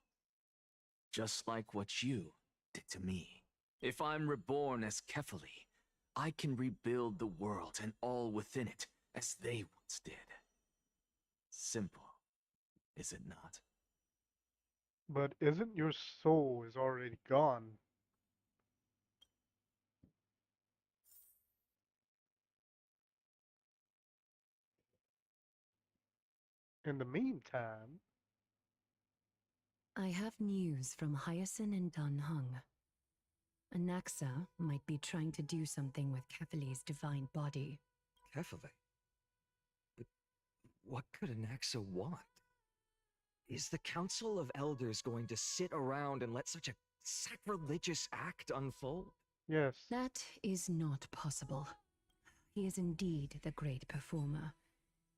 Just like what you did to me. If I'm reborn as Kefali, I can rebuild the world and all within it as they once did. Simple, is it not? But isn't your soul is already gone? In the meantime, I have news from Hyacinth and Dan Heng. Anaxa might be trying to do something with Kefali's divine body. Kefali? But what could Anaxa want? Is the Council of Elders going to sit around and let such a sacrilegious act unfold? yes. That is not possible. He is indeed the great performer,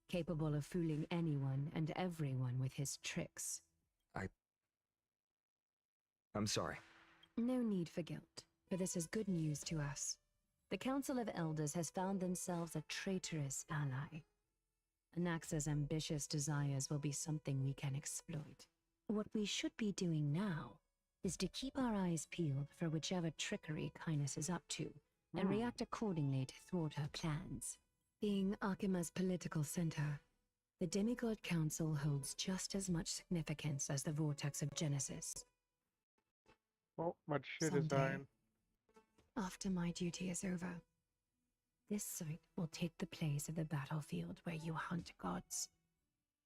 capable of fooling anyone and everyone with his tricks. I'm sorry. No need for guilt, for this is good news to us. The Council of Elders has found themselves a traitorous ally. Anaxa's ambitious desires will be something we can exploit. What we should be doing now is to keep our eyes peeled for whichever trickery Kindness is up to, and react accordingly to thwart her plans. Being Akima's political center, the Demigod Council holds just as much significance as the Vortex of Genesis. Oh, my shit is Someday, dying. after my duty is over, this site will take the place of the battlefield where you hunt gods.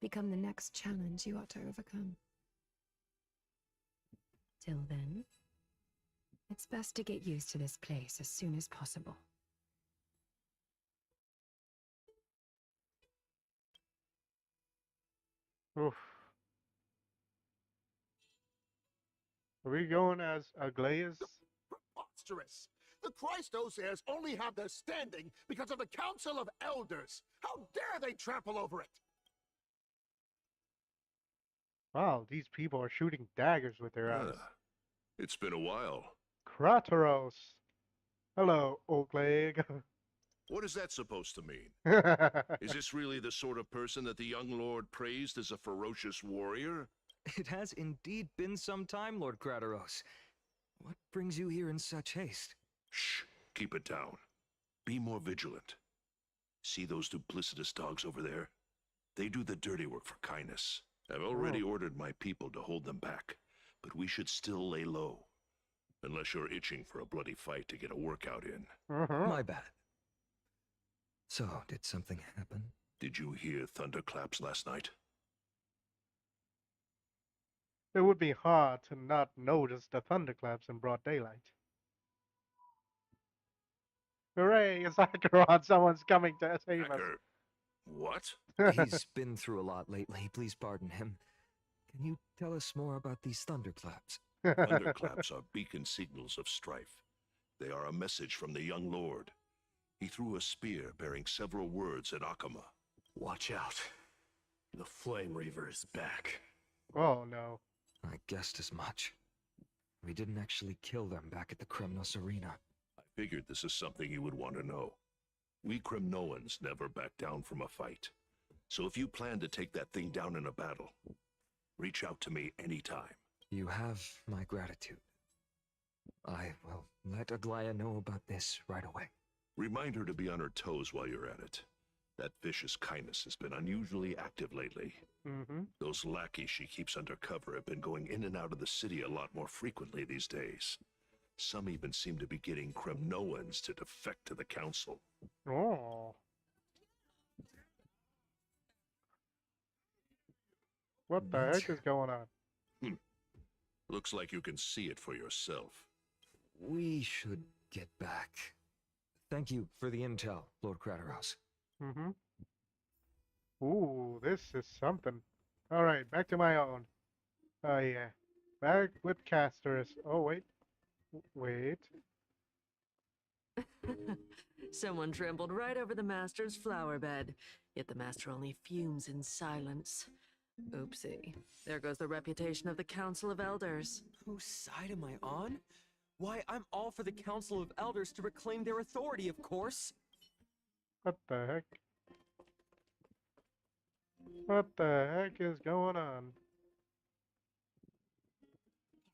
Become the next challenge you ought to overcome. Till then, it's best to get used to this place as soon as possible. Oof. Are we going as Aglaeus? Preposterous! The Christosairs only have their standing because of the Council of Elders! How dare they trample over it! Wow, these people are shooting daggers with their eyes. It's been a while. Krataros. Hello, Oakleg. What is that supposed to mean? Is this really the sort of person that the young lord praised as a ferocious warrior? It has indeed been some time, Lord Krataros. What brings you here in such haste? Shh, keep it down. Be more vigilant. See those duplicitous dogs over there? They do the dirty work for Kindness. I've already ordered my people to hold them back, but we should still lay low. Unless you're itching for a bloody fight to get a workout in. My bad. So, did something happen? Did you hear thunderclaps last night? It would be hard to not notice the thunderclaps in broad daylight. Hooray, it's Acheron, someone's coming to save us. Hacker. What? He's been through a lot lately, please pardon him. Can you tell us more about these thunderclaps? Thunderclaps are beacon signals of strife. They are a message from the young lord. He threw a spear bearing several words at Akama. Watch out. The Flame Reaver is back. Oh no. I guessed as much. We didn't actually kill them back at the Kremnos Arena. I figured this is something you would want to know. We Kremnoans never back down from a fight. So if you plan to take that thing down in a battle, reach out to me anytime. You have my gratitude. I will let Aglaya know about this right away. Remind her to be on her toes while you're at it. That vicious kindness has been unusually active lately. Those lackeys she keeps under cover have been going in and out of the city a lot more frequently these days. Some even seem to be getting Kremnoans to defect to the council. Oh. What the heck is going on? Looks like you can see it for yourself. We should get back. Thank you for the intel, Lord Craterhouse. Ooh, this is something. Alright, back to my own. Oh yeah. Back with Casterus. Oh wait. Wait. Someone trampled right over the Master's flower bed, yet the Master only fumes in silence. Oopsie. There goes the reputation of the Council of Elders. Whose side am I on? Why, I'm all for the Council of Elders to reclaim their authority, of course. What the heck? What the heck is going on?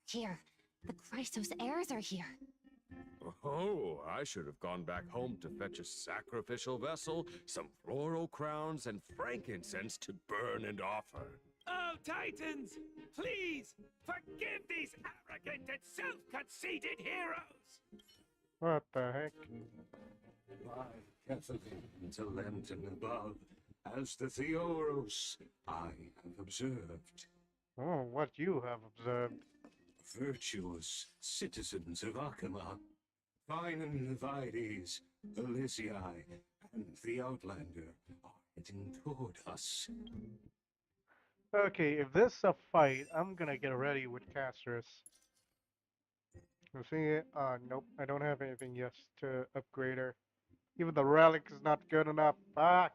Here, the Chrysos heirs are here. Oh, I should have gone back home to fetch a sacrificial vessel, some floral crowns, and frankincense to burn and offer. Oh, Titans! Please, forgive these arrogant and self-conceited heroes! What the heck? By Catherine to Lenten above, as the Theoros I have observed. Oh, what you have observed. Virtuous citizens of Akama, fine Vides, Elysiae, and the Outlander are heading toward us. Okay, if this is a fight, I'm gonna get ready with Casterus. You see it? Nope, I don't have anything yet to upgrade her. Even the relic is not good enough. Fuck!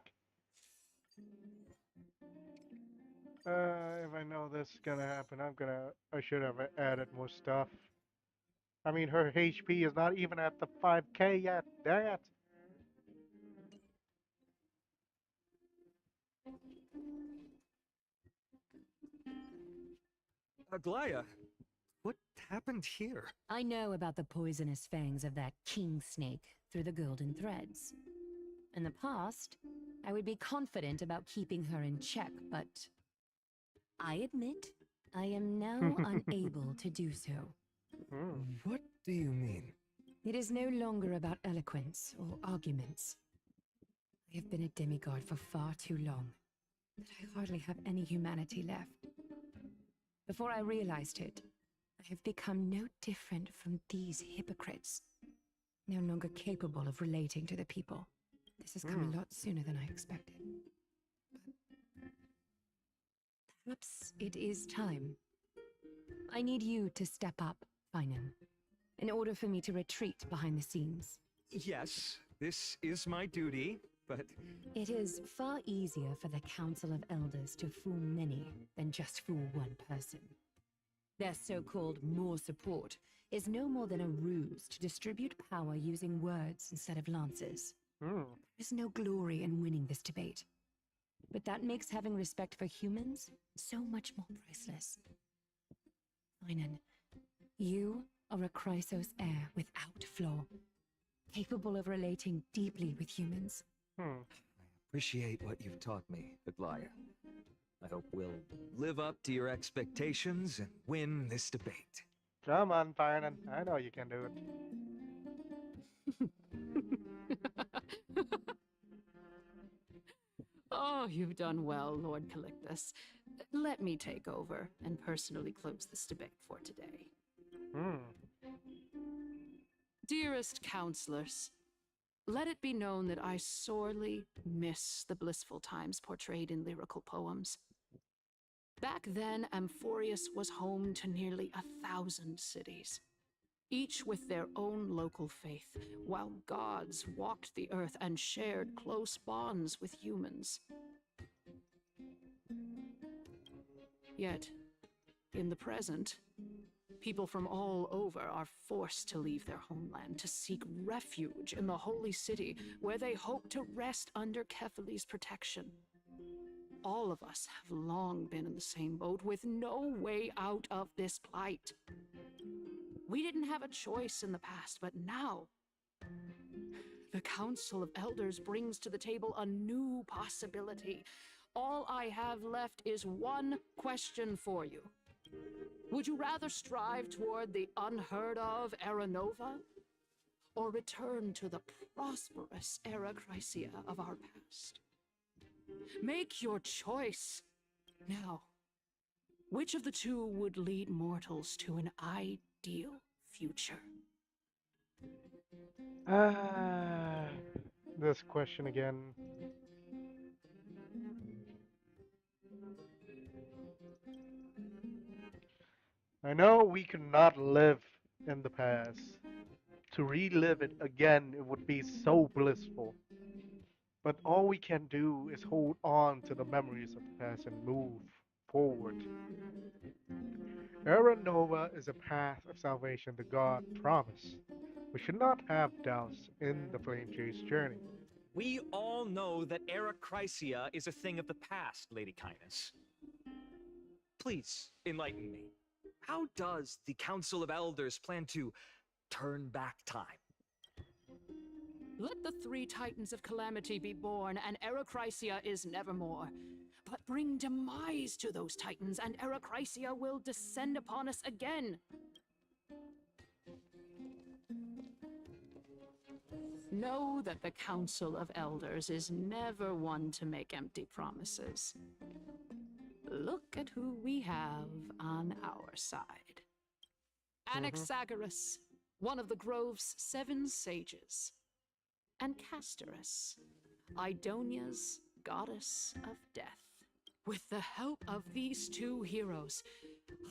If I know this is gonna happen, I should have added more stuff. I mean, her HP is not even at the 5k yet. Dang it! Aglaya, what happened here? I know about the poisonous fangs of that king snake through the golden threads. In the past, I would be confident about keeping her in check, but I admit I am now unable to do so. What do you mean? It is no longer about eloquence or arguments. I have been a demigod for far too long, that I hardly have any humanity left. Before I realized it, I have become no different from these hypocrites, no longer capable of relating to the people. This has come a lot sooner than I expected. But perhaps it is time. I need you to step up, Finan, in order for me to retreat behind the scenes. Yes, this is my duty, but... It is far easier for the Council of Elders to fool many than just fool one person. Their so-called more support is no more than a ruse to distribute power using words instead of lances. There's no glory in winning this debate. But that makes having respect for humans so much more priceless. Finan, you are a Chrysos heir without flaw, capable of relating deeply with humans. I appreciate what you've taught me, Aglaya. I hope we'll live up to your expectations and win this debate. Come on, Finan. I know you can do it. Oh, you've done well, Lord Calictus. Let me take over and personally close this debate for today. Dearest counselors, let it be known that I sorely miss the blissful times portrayed in lyrical poems. Back then, Amphorius was home to nearly 1,000 cities, each with their own local faith, while gods walked the earth and shared close bonds with humans. Yet, in the present, people from all over are forced to leave their homeland to seek refuge in the holy city where they hope to rest under Kefali's protection. All of us have long been in the same boat with no way out of this plight. We didn't have a choice in the past, but now the Council of Elders brings to the table a new possibility. All I have left is one question for you. Would you rather strive toward the unheard of Era Nova, or return to the prosperous Era Chrysia of our past? Make your choice. Now, which of the two would lead mortals to an ideal future? Ah, this question again. I know we could not live in the past. To relive it again, it would be so blissful. But all we can do is hold on to the memories of the past and move forward. Era Nova is a path of salvation the God promised. We should not have doubts in the Flame Chase journey. We all know that Era Chrysia is a thing of the past, Lady Kindness. Please, enlighten me. How does the Council of Elders plan to turn back time? Let the three Titans of Calamity be born, and Era Chrysia is nevermore. But bring demise to those Titans, and Era Chrysia will descend upon us again. Know that the Council of Elders is never one to make empty promises. Look at who we have on our side. Anaxagoras, one of the Grove's 7 sages. And Castorus, Idonia's goddess of death. With the help of these two heroes,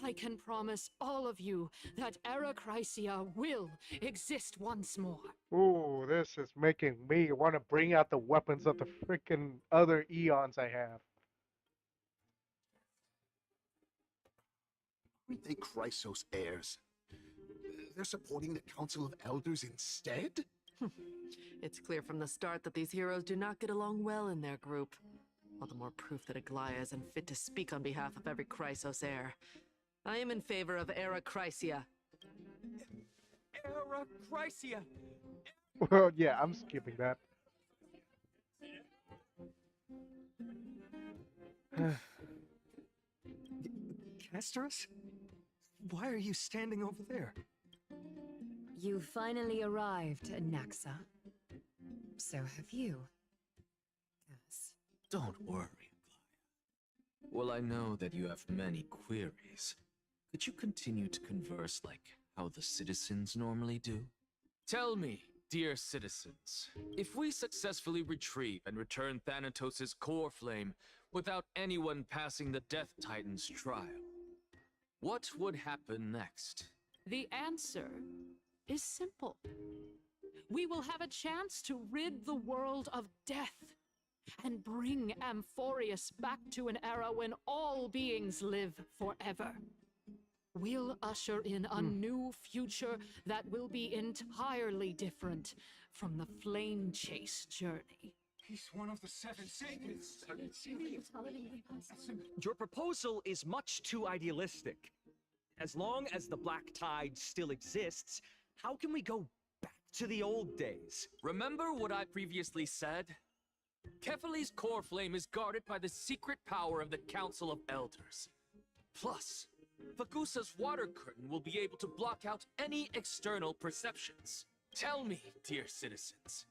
I can promise all of you that Era Chrysia will exist once more. Ooh, this is making me want to bring out the weapons of the freaking other eons I have. Aren't they Chrysos heirs? They're supporting the Council of Elders instead? It's clear from the start that these heroes do not get along well in their group. All the more proof that Aglaya is unfit to speak on behalf of every Chrysos heir. I am in favor of Era Chrysia. Era Chrysia! Well, yeah, I'm skipping that. Castorus? Why are you standing over there? You finally arrived, Naxa. So have you. Yes. Don't worry, Aglaya. Well, I know that you have many queries. Could you continue to converse like how the citizens normally do? Tell me, dear citizens, if we successfully retrieve and return Thanatos' core flame without anyone passing the Death Titan's trial, what would happen next? The answer is simple. We will have a chance to rid the world of death and bring Amphorius back to an era when all beings live forever. We'll usher in a new future that will be entirely different from the Flame Chase journey. He's one of the 7 sages. Your proposal is much too idealistic. As long as the Black Tide still exists, how can we go back to the old days? Remember what I previously said? Kefali's core flame is guarded by the secret power of the Council of Elders. Plus, Fagusa's water curtain will be able to block out any external perceptions. Tell me, dear citizens,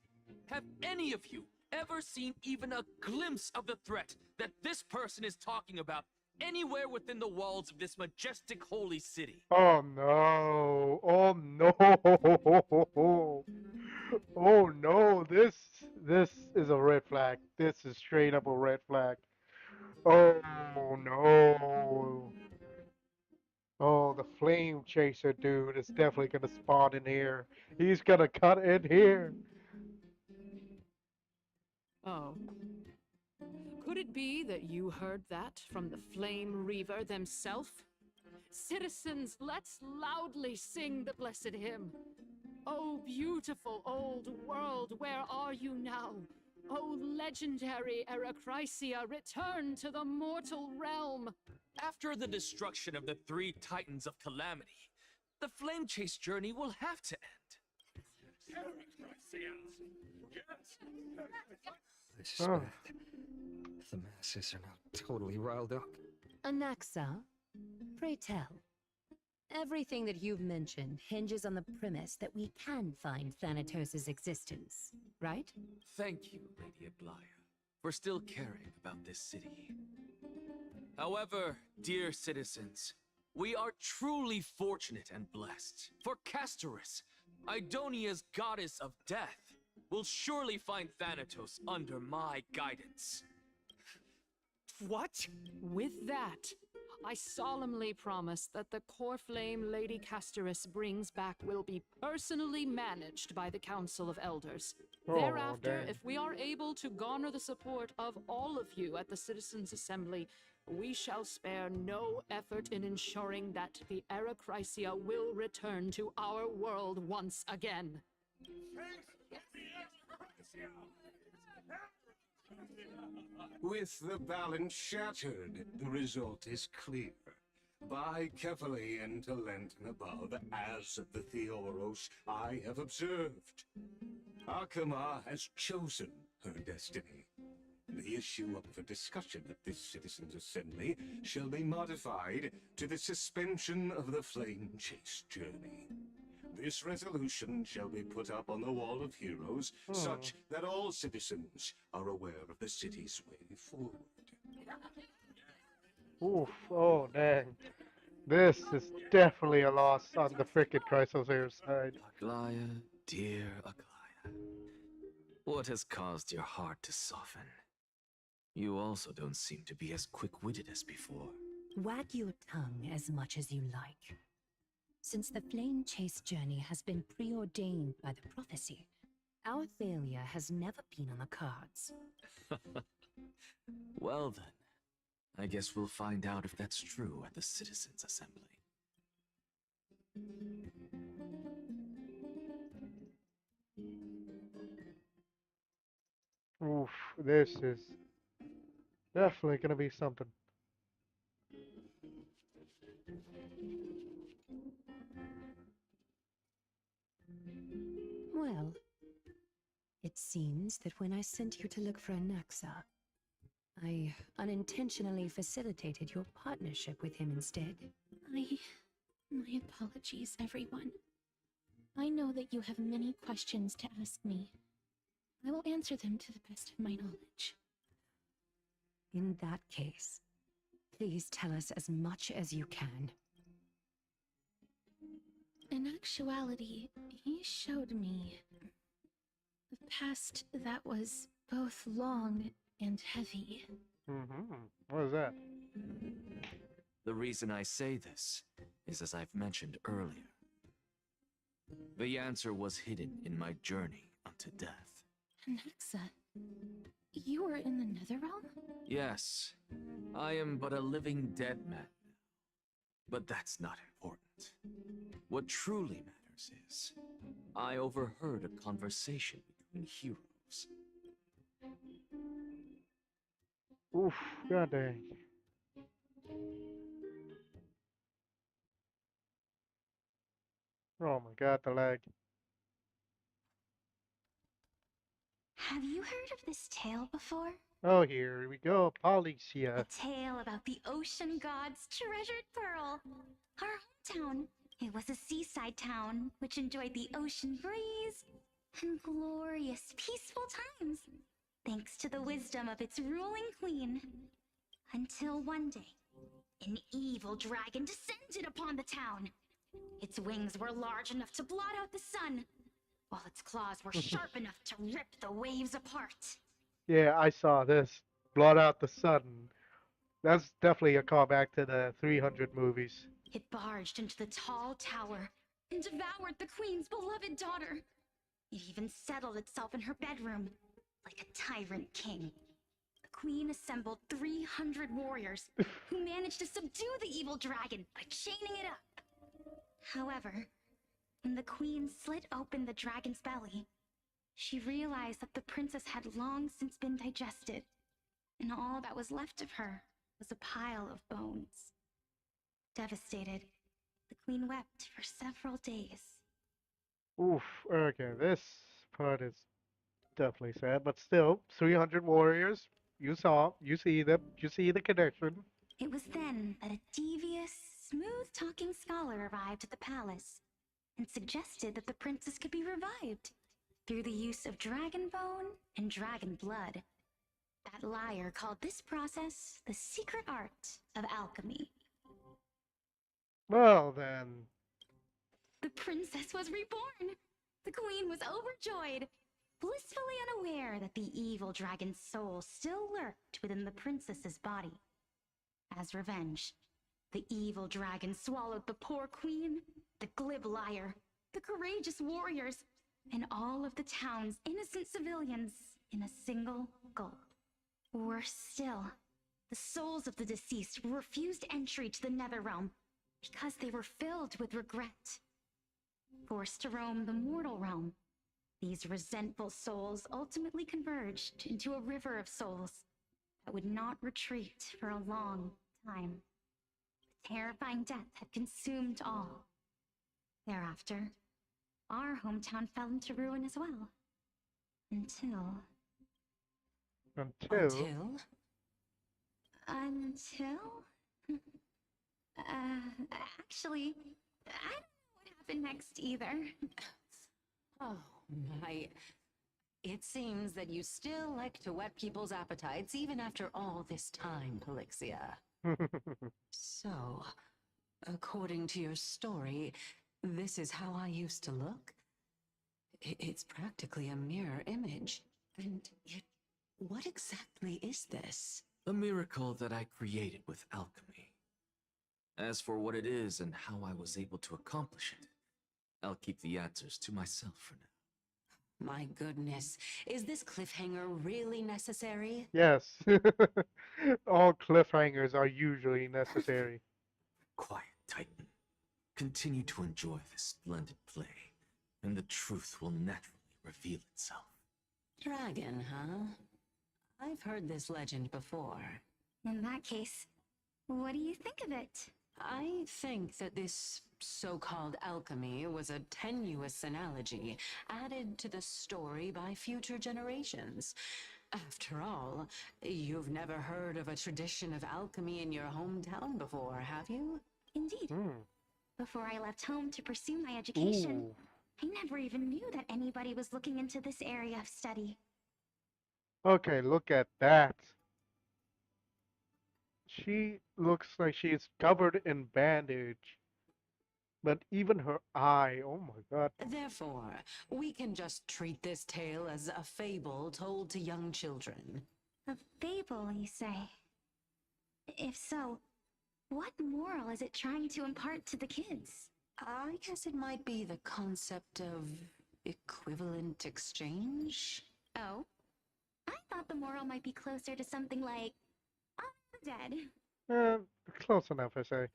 have any of you ever seen even a glimpse of the threat that this person is talking about anywhere within the walls of this majestic holy city? Oh no! Oh no! Oh no! This is a red flag. This is straight up a red flag. Oh no! Oh, the flame chaser dude is definitely gonna spawn in here. He's gonna cut in here. Oh. Could it be that you heard that from the Flame Reaver themselves? Citizens, let's loudly sing the blessed hymn. Oh, beautiful old world, where are you now? Oh, legendary Erachrysia, return to the mortal realm! After the destruction of the 3 Titans of Calamity, the Flame Chase journey will have to end. I suspect the masses are now totally riled up. Anaxa, pray tell. Everything that you've mentioned hinges on the premise that we can find Thanatos' existence, right? Thank you, Lady Aglaya, for still caring about this city. However, dear citizens, we are truly fortunate and blessed. For Castorus, Idonia's goddess of death, will surely find Thanatos under my guidance. What? With that, I solemnly promise that the core flame Lady Castorus brings back will be personally managed by the Council of Elders. Thereafter, dang. if we are able to garner the support of all of you at the Citizens' Assembly, we shall spare no effort in ensuring that the Erachrysia will return to our world once again. With the balance shattered, the result is clear. Buy carefully into Lent and above, as the Theoros I have observed. Akama has chosen her destiny. The issue up for discussion at this Citizens' Assembly shall be modified to the suspension of the Flame Chase journey. This resolution shall be put up on the Wall of Heroes, such that all citizens are aware of the city's way forward. Oof, oh dang. This is definitely a loss on the frickin' Chrysosaur side. Aglaya, dear Aglaya, what has caused your heart to soften? You also don't seem to be as quick-witted as before. Wag your tongue as much as you like. Since the Flame Chase journey has been preordained by the prophecy, our failure has never been on the cards. Well then, I guess we'll find out if that's true at the Citizens' Assembly. Oof, this is definitely gonna be something. Well, it seems that when I sent you to look for Anaxa, I unintentionally facilitated your partnership with him instead. My apologies, everyone. I know that you have many questions to ask me. I will answer them to the best of my knowledge. In that case, please tell us as much as you can. In actuality, he showed me a past that was both long and heavy. What is that? The reason I say this is as I've mentioned earlier. The answer was hidden in my journey unto death. Anaxa, you were in the Netherrealm? Yes, I am but a living dead man now. But that's not important. What truly matters is, I overheard a conversation between heroes. Oof, god dang. Oh my god, the lag. Have you heard of this tale before? Oh, here we go, Polycia. A tale about the ocean god's treasured pearl. Our hometown. It was a seaside town which enjoyed the ocean breeze and glorious, peaceful times, thanks to the wisdom of its ruling queen. Until one day, an evil dragon descended upon the town. Its wings were large enough to blot out the sun, while its claws were sharp enough to rip the waves apart. Yeah, I saw this. Blot out the sun. That's definitely a callback to the 300 movies. It barged into the tall tower and devoured the queen's beloved daughter. It even settled itself in her bedroom, like a tyrant king. The queen assembled 300 warriors who managed to subdue the evil dragon by chaining it up. However, when the queen slit open the dragon's belly, she realized that the princess had long since been digested, and all that was left of her was a pile of bones. Devastated, the queen wept for several days. Oof. Okay, this part is definitely sad, but still, 300 warriors. You see them, you see the connection. It was then that a devious, smooth-talking scholar arrived at the palace and suggested that the princess could be revived through the use of dragon bone and dragon blood. That liar called this process the secret art of alchemy. Well then. The princess was reborn. The queen was overjoyed, blissfully unaware that the evil dragon's soul still lurked within the princess's body. As revenge, the evil dragon swallowed the poor queen, the glib liar, the courageous warriors, and all of the town's innocent civilians in a single gulp. Worse still, the souls of the deceased refused entry to the Netherrealm because they were filled with regret. Forced to roam the mortal realm, these resentful souls ultimately converged into a river of souls that would not retreat for a long time. The terrifying death had consumed all. Thereafter, our hometown fell into ruin as well. Until... Until? Actually, I don't know what happened next either. Oh, my. It seems that you still like to whet people's appetites even after all this time, Pelixia. So, according to your story, this is how I used to look? It's practically a mirror image. And yet, what exactly is this? A miracle that I created with alchemy. As for what it is and how I was able to accomplish it, I'll keep the answers to myself for now. My goodness, is this cliffhanger really necessary? Yes. All cliffhangers are usually necessary. Quiet, Titan. Continue to enjoy this splendid play, and the truth will naturally reveal itself. Dragon, huh? I've heard this legend before. In that case, what do you think of it? I think that this so-called alchemy was a tenuous analogy added to the story by future generations. After all, you've never heard of a tradition of alchemy in your hometown before, have you? Indeed. Before I left home to pursue my education, I never even knew that anybody was looking into this area of study. Okay, look at that. She looks like she's covered in bandage. But even her eye, oh my god. Therefore, we can just treat this tale as a fable told to young children. A fable, you say? If so, what moral is it trying to impart to the kids? I guess it might be the concept of equivalent exchange? Oh? I thought the moral might be closer to something like, I'm dead. Close enough, I say.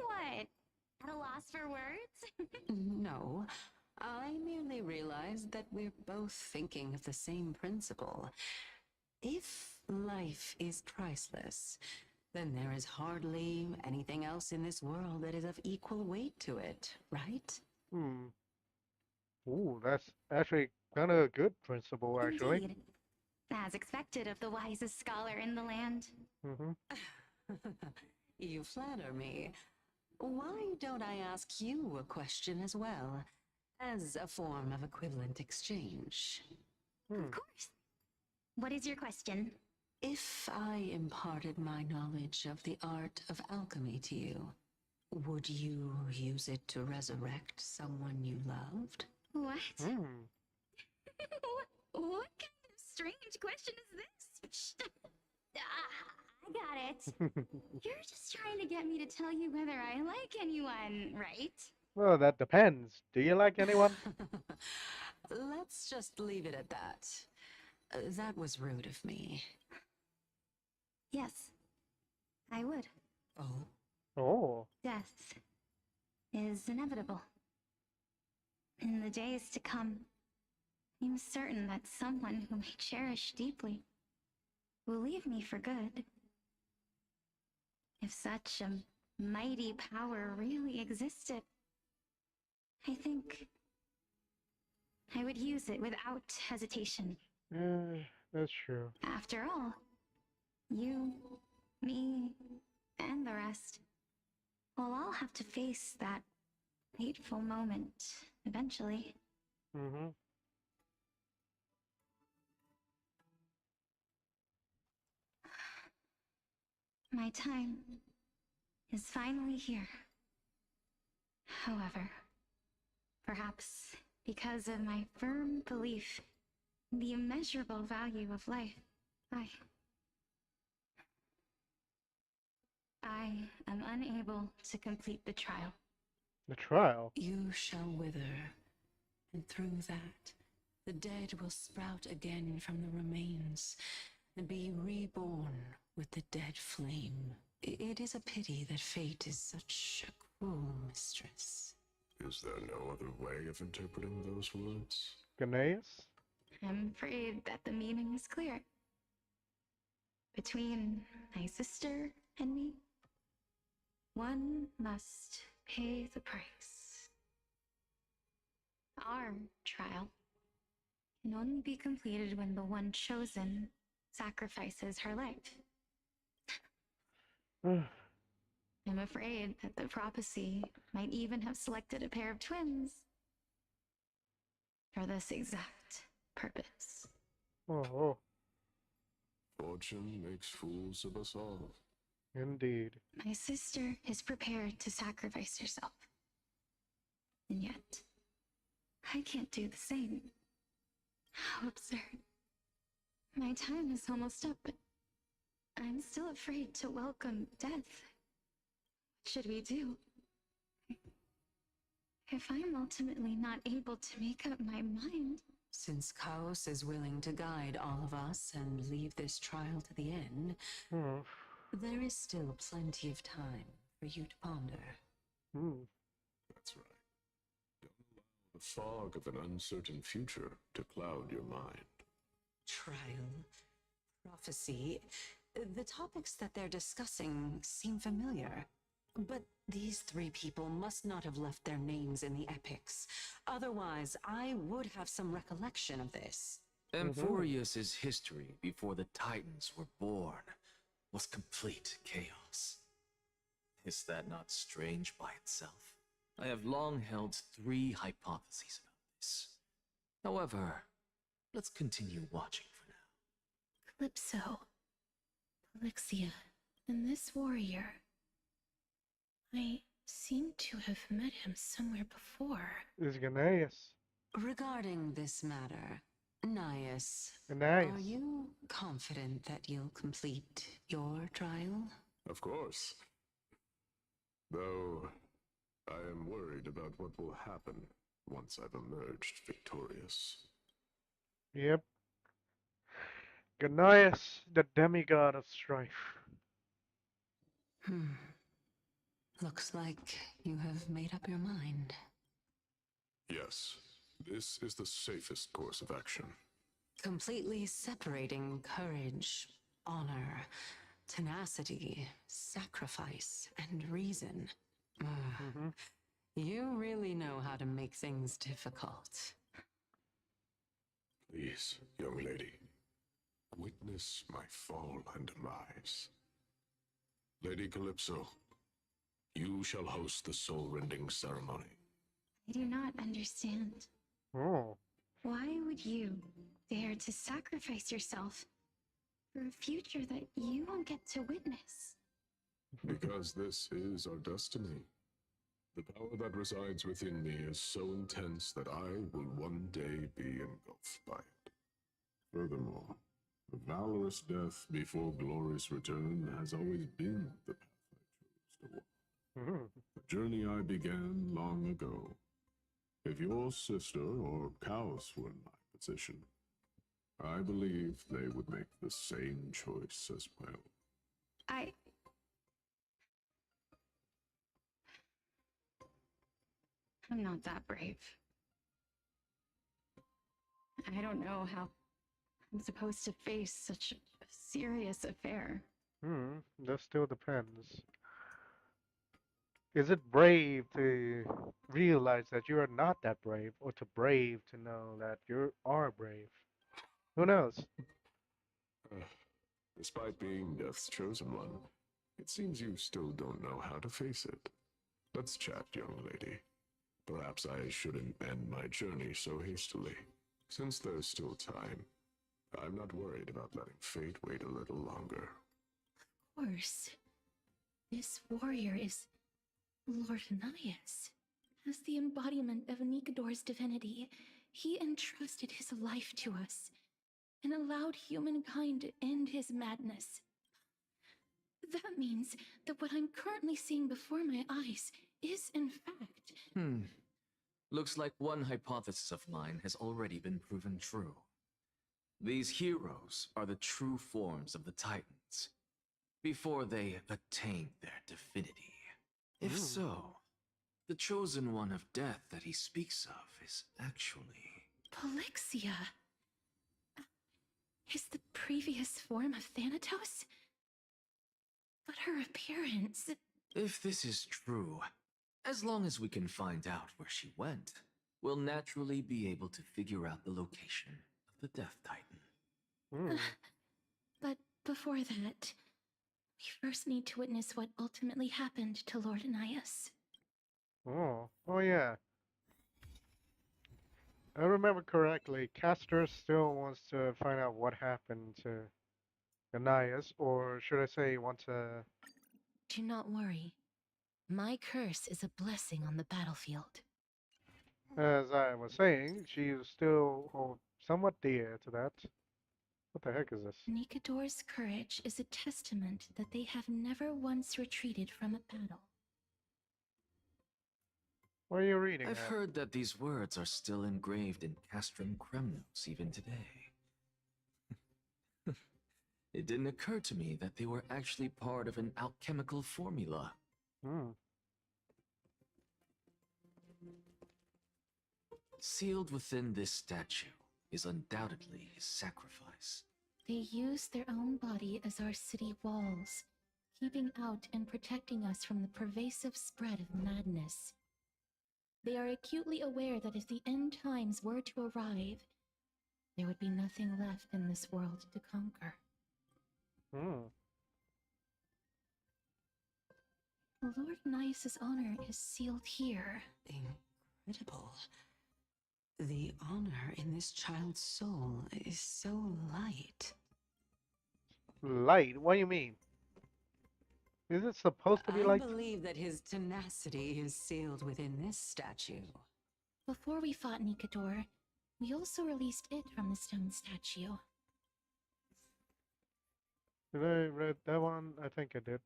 What? At a loss for words? No. I merely realized that we're both thinking of the same principle. If life is priceless, then there is hardly anything else in this world that is of equal weight to it, right? Ooh, that's actually kind of a good principle, actually. Indeed. As expected of the wisest scholar in the land. You flatter me. Why don't I ask you a question as well, as a form of equivalent exchange? Of course. What is your question? If I imparted my knowledge of the art of alchemy to you, would you use it to resurrect someone you loved? What? What kind of strange question is this? I got it. You're just trying to get me to tell you whether I like anyone, right? Well, that depends. Do you like anyone? Let's just leave it at that. That was rude of me. Yes, I would. Oh? Oh. Death is inevitable. In the days to come, I'm certain that someone whom I cherish deeply will leave me for good. If such a mighty power really existed, I think I would use it without hesitation. That's true. After all, you, me, and the rest will all have to face that fateful moment eventually. Mm-hmm. My time is finally here. However, perhaps because of my firm belief in the immeasurable value of life, I am unable to complete the trial. The trial? You shall wither, and through that, the dead will sprout again from the remains, and be reborn with the dead flame. It is a pity that fate is such a cruel mistress. Is there no other way of interpreting those words? Gnaeus? I'm afraid that the meaning is clear. Between my sister and me, one must pay the price. Our trial can only be completed when the one chosen sacrifices her life. I'm afraid that the prophecy might even have selected a pair of twins for this exact purpose. Oh. Fortune makes fools of us all. Indeed. My sister is prepared to sacrifice herself. And yet, I can't do the same. How absurd. My time is almost up, but I'm still afraid to welcome death. What should we do? If I'm ultimately not able to make up my mind... Since Chaos is willing to guide all of us and leave this trial to the end, there is still plenty of time for you to ponder. That's right. Don't allow the fog of an uncertain future to cloud your mind. Trial, prophecy, the topics that they're discussing seem familiar. But these three people must not have left their names in the epics. Otherwise, I would have some recollection of this. Amphorius's history before the Titans were born was complete chaos. Is that not strange by itself? I have long held three hypotheses about this. However, let's continue watching for now. Calypso, Elixia, and this warrior. I seem to have met him somewhere before. This is Gnaeus. Regarding this matter, Gnaeus, Gnaeus, are you confident that you'll complete your trial? Of course. Though, I am worried about what will happen once I've emerged victorious. Yep. Gnaeus, the demigod of strife. Looks like you have made up your mind. Yes, this is the safest course of action. Completely separating courage, honor, tenacity, sacrifice, and reason. You really know how to make things difficult. Please, young lady, witness my fall and demise. Lady Calypso, you shall host the soul-rending ceremony. I do not understand. Why would you dare to sacrifice yourself for a future that you won't get to witness? Because this is our destiny. The power that resides within me is so intense that I will one day be engulfed by it. Furthermore, the valorous death before glorious return has always been the path I chose to walk. A journey I began long ago. If your sister or Chaos were in my position, I believe they would make the same choice as well. I'm not that brave. I don't know how I'm supposed to face such a serious affair. That still depends. Is it brave to realize that you are not that brave, or to brave to know that you are brave? Who knows? Despite being Death's chosen one, it seems you still don't know how to face it. Let's chat, young lady. Perhaps I shouldn't end my journey so hastily. Since there's still time, I'm not worried about letting fate wait a little longer. Of course. This warrior is Lord Anaias. As the embodiment of Nikador's divinity, he entrusted his life to us and allowed humankind to end his madness. That means that what I'm currently seeing before my eyes is, in fact... Looks like one hypothesis of mine has already been proven true. These heroes are the true forms of the Titans, before they attain their divinity. If so, the chosen one of death that he speaks of is actually... Polixia! Is the previous form of Thanatos? But her appearance... If this is true, as long as we can find out where she went, we'll naturally be able to figure out the location of the Death Titan. But before that, we first need to witness what ultimately happened to Lord Anaias. Oh yeah. I remember correctly, Castor still wants to find out what happened to Anaias, or should I say, wants to... Do not worry. My curse is a blessing on the battlefield. As I was saying, she's still somewhat dear to that. What the heck is this? Nikador's courage is a testament that they have never once retreated from a battle. What are you reading? I've heard that these words are still engraved in Castrum Kremnos even today. It didn't occur to me that they were actually part of an alchemical formula. Sealed within this statue is undoubtedly his sacrifice. They use their own body as our city walls, keeping out and protecting us from the pervasive spread of madness. They are acutely aware that if the end times were to arrive, there would be nothing left in this world to conquer. Lord Anaias' honor is sealed here. Incredible. The honor in this child's soul is so light. Light? What do you mean? Is it supposed to be light? I believe that his tenacity is sealed within this statue. Before we fought Nikador, we also released it from the stone statue. Did I read that one? I think I did.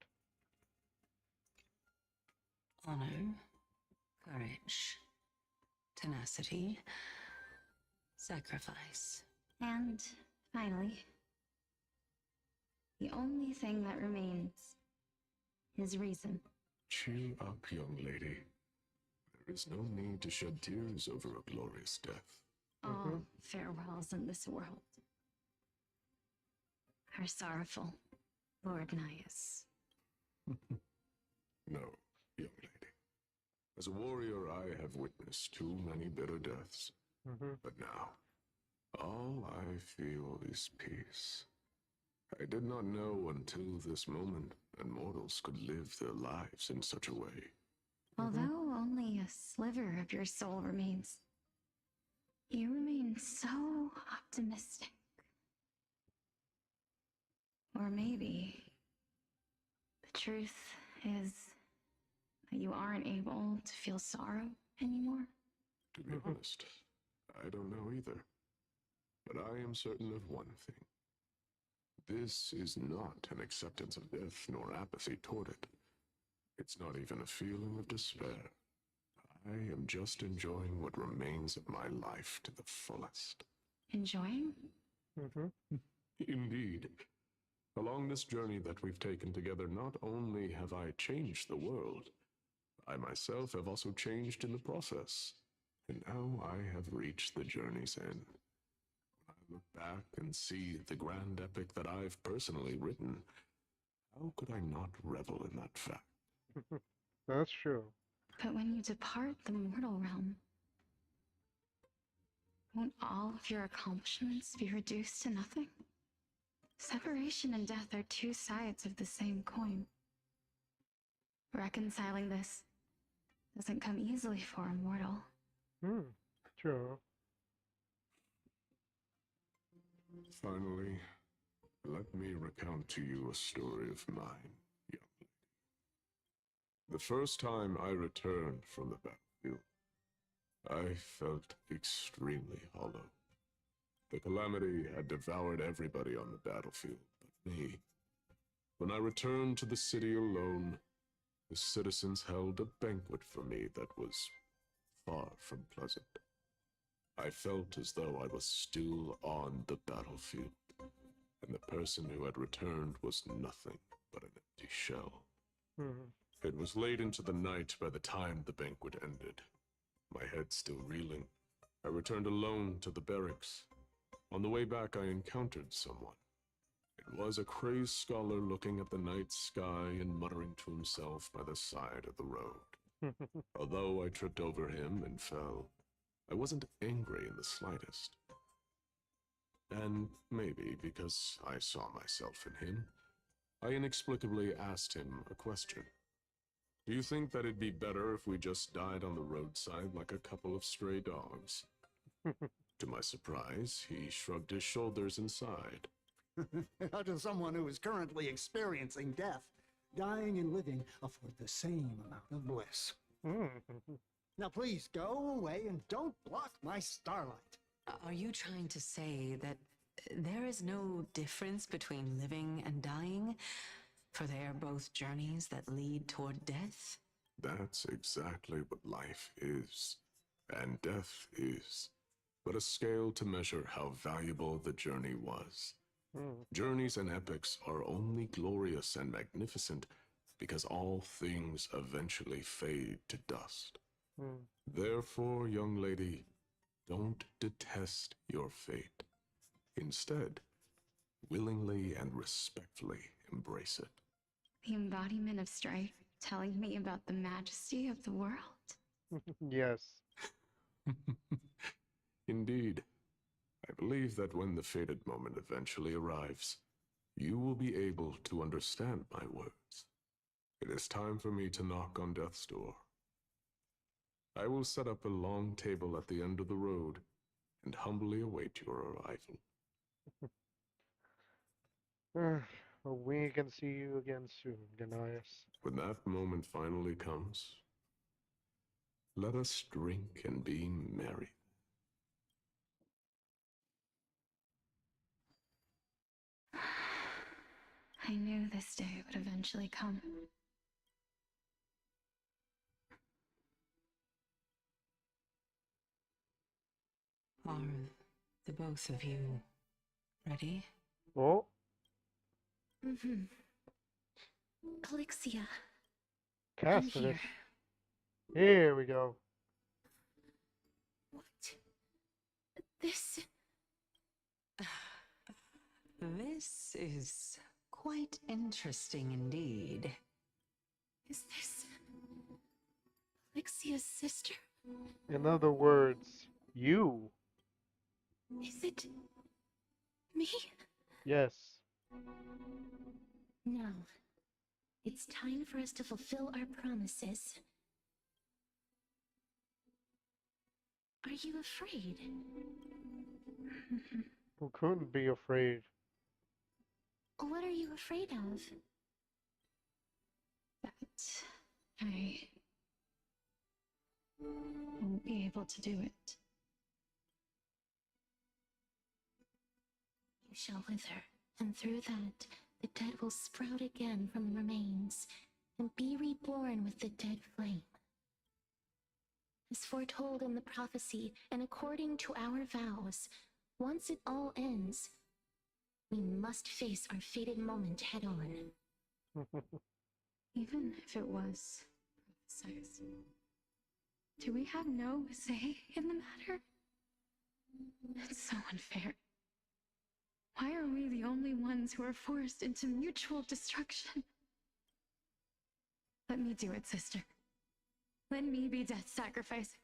Honor, courage, tenacity, sacrifice. And finally, the only thing that remains is reason. Cheer up, young lady. There is no need to shed tears over a glorious death. All farewells in this world are sorrowful, Lord Anaias. No, young lady. As a warrior, I have witnessed too many bitter deaths. But now, all I feel is peace. I did not know until this moment that mortals could live their lives in such a way. Although only a sliver of your soul remains, you remain so optimistic. Or maybe the truth is that you aren't able to feel sorrow anymore. To be honest, I don't know either. But I am certain of one thing. This is not an acceptance of death nor apathy toward it. It's not even a feeling of despair. I am just enjoying what remains of my life to the fullest. Enjoying? Indeed. Along this journey that we've taken together, not only have I changed the world, I myself have also changed in the process. And now I have reached the journey's end. When I look back and see the grand epic that I've personally written, how could I not revel in that fact? That's true. But when you depart the mortal realm, won't all of your accomplishments be reduced to nothing? Separation and death are two sides of the same coin. Reconciling this doesn't come easily for a mortal. True. Finally, let me recount to you a story of mine, young lady. The first time I returned from the battlefield, I felt extremely hollow. The calamity had devoured everybody on the battlefield but me. When I returned to the city alone, the citizens held a banquet for me that was far from pleasant. I felt as though I was still on the battlefield, and the person who had returned was nothing but an empty shell. It was late into the night by the time the banquet ended. My head still reeling, I returned alone to the barracks. On the way back, I encountered someone. It was a crazed scholar looking at the night sky and muttering to himself by the side of the road. Although I tripped over him and fell, I wasn't angry in the slightest. And maybe because I saw myself in him, I inexplicably asked him a question. Do you think that it'd be better if we just died on the roadside like a couple of stray dogs? To my surprise, he shrugged his shoulders and sighed. How does someone who is currently experiencing death, dying and living, afford the same amount of bliss? Now please go away and don't block my starlight. Are you trying to say that there is no difference between living and dying? For they are both journeys that lead toward death? That's exactly what life is, and death is, but a scale to measure how valuable the journey was. Journeys and epics are only glorious and magnificent because all things eventually fade to dust. Therefore, young lady, don't detest your fate. Instead, willingly and respectfully embrace it. The embodiment of strife telling me about the majesty of the world? Yes. Indeed. I believe that when the fated moment eventually arrives, you will be able to understand my words. It is time for me to knock on death's door. I will set up a long table at the end of the road and humbly await your arrival. We can see you again soon, Ganias. When that moment finally comes, let us drink and be merry. I knew this day would eventually come. Are the both of you ready? Oh. Calixia. Cassidy. Here we go. What? This... This is quite interesting indeed. Is this... Calixia's sister? In other words, you. Is it... me? Yes. Now, it's time for us to fulfill our promises. Are you afraid? Who couldn't be afraid? What are you afraid of? That I won't be able to do it. You shall wither, and through that, the dead will sprout again from remains, and be reborn with the dead flame. As foretold in the prophecy, and according to our vows, once it all ends, We must face our fated moment head on. Even if it was prophesized. Do we have no say in the matter? It's so unfair. Why are we the only ones who are forced into mutual destruction? Let me do it, sister. Let me be death's sacrifice.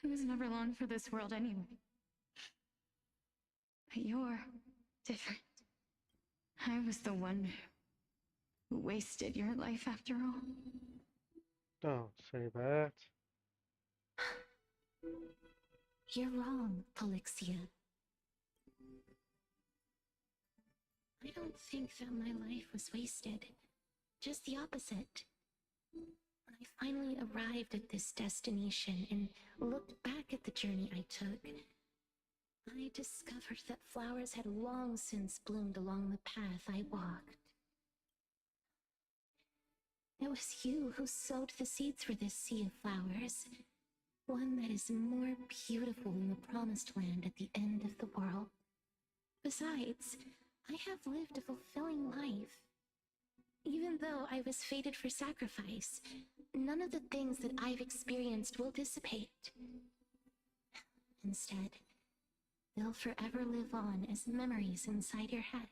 I was never long for this world anyway. But you're different. I was the one who wasted your life after all. Don't say that. You're wrong, Polixia. I don't think that my life was wasted. Just the opposite. When I finally arrived at this destination and looked back at the journey I took, I discovered that flowers had long since bloomed along the path I walked. It was you who sowed the seeds for this sea of flowers, one that is more beautiful than the promised land at the end of the world. Besides, I have lived a fulfilling life. Even though I was fated for sacrifice, none of the things that I've experienced will dissipate. Instead, they'll forever live on as memories inside your head.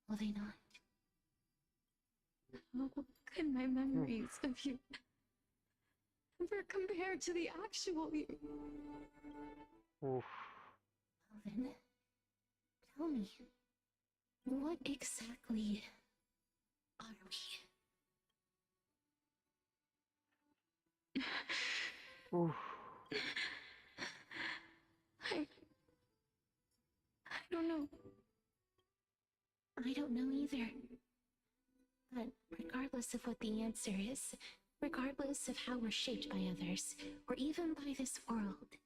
Will they not? How can my memories of you ever compare to the actual you? Oof. Well then, tell me, what exactly are we? Oof. I don't know. I don't know either. But regardless of what the answer is, regardless of how we're shaped by others, or even by this world,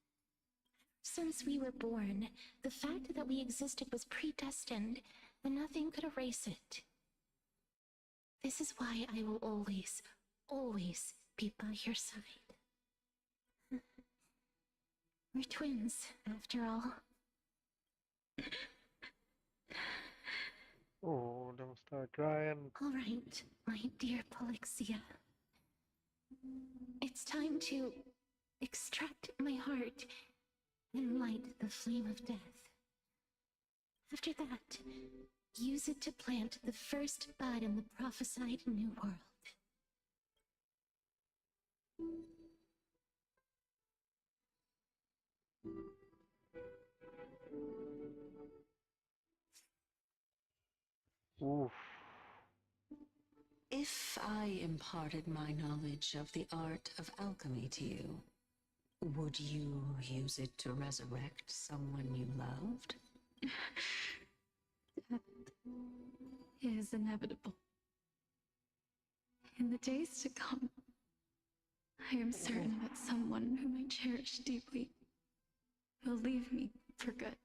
since we were born, the fact that we existed was predestined, and nothing could erase it. This is why I will always, always be by your side. We're twins, after all. Oh, don't start crying. All right, my dear Polixia. It's time to extract my heart and light the flame of death. After that, use it to plant the first bud in the prophesied new world. Oof. If I imparted my knowledge of the art of alchemy to you, would you use it to resurrect someone you loved? Death is inevitable. In the days to come, I am certain that someone whom I cherish deeply will leave me for good.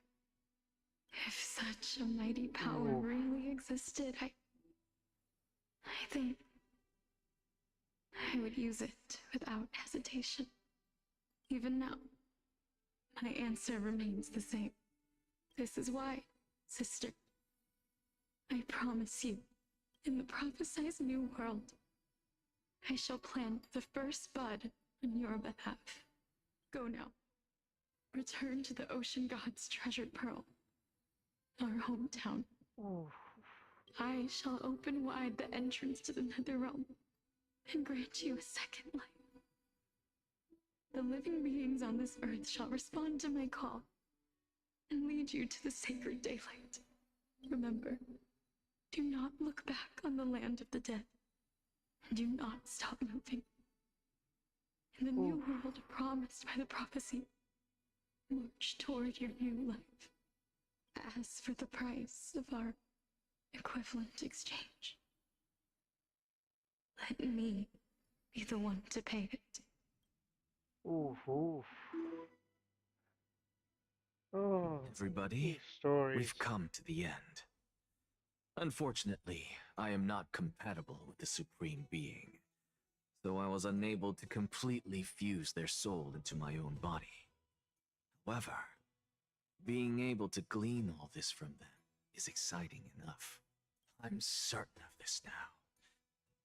If such a mighty power really existed, I think I would use it without hesitation. Even now, my answer remains the same. This is why, sister, I promise you, in the prophesied new world, I shall plant the first bud on your behalf. Go now. Return to the ocean god's treasured pearl, our hometown. I shall open wide the entrance to the nether realm and grant you a second life. The living beings on this earth shall respond to my call and lead you to the sacred daylight. Remember, do not look back on the land of the dead. Do not stop moving. In the new world promised by the prophecy, march toward your new life. Ask for the price of our equivalent exchange. Let me be the one to pay it. Oof, oof. Oh, Everybody, we've come to the end. Unfortunately, I am not compatible with the Supreme Being, so I was unable to completely fuse their soul into my own body. However, Being able to glean all this from them is exciting enough. I'm certain of this now.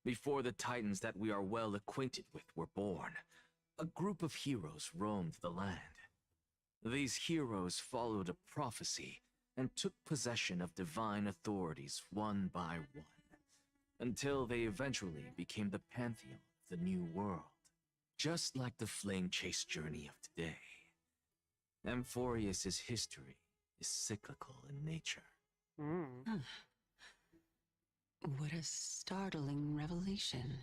Before the Titans that we are well acquainted with were born, a group of heroes roamed the land. These heroes followed a prophecy and took possession of divine authorities one by one, until they eventually became the pantheon of the New World. Just like the flame chase journey of today, Amphorius's history is cyclical in nature. Huh. What a startling revelation.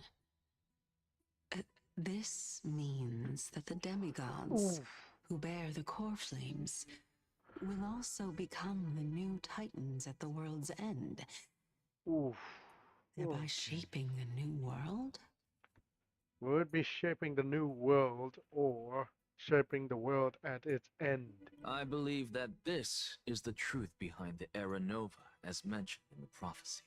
This means that the demigods, who bear the core flames, will also become the new titans at the world's end, thereby shaping a new world? Would be shaping the new world or shaping the world at its end. I believe that this is the truth behind the Era Nova, as mentioned in the prophecy.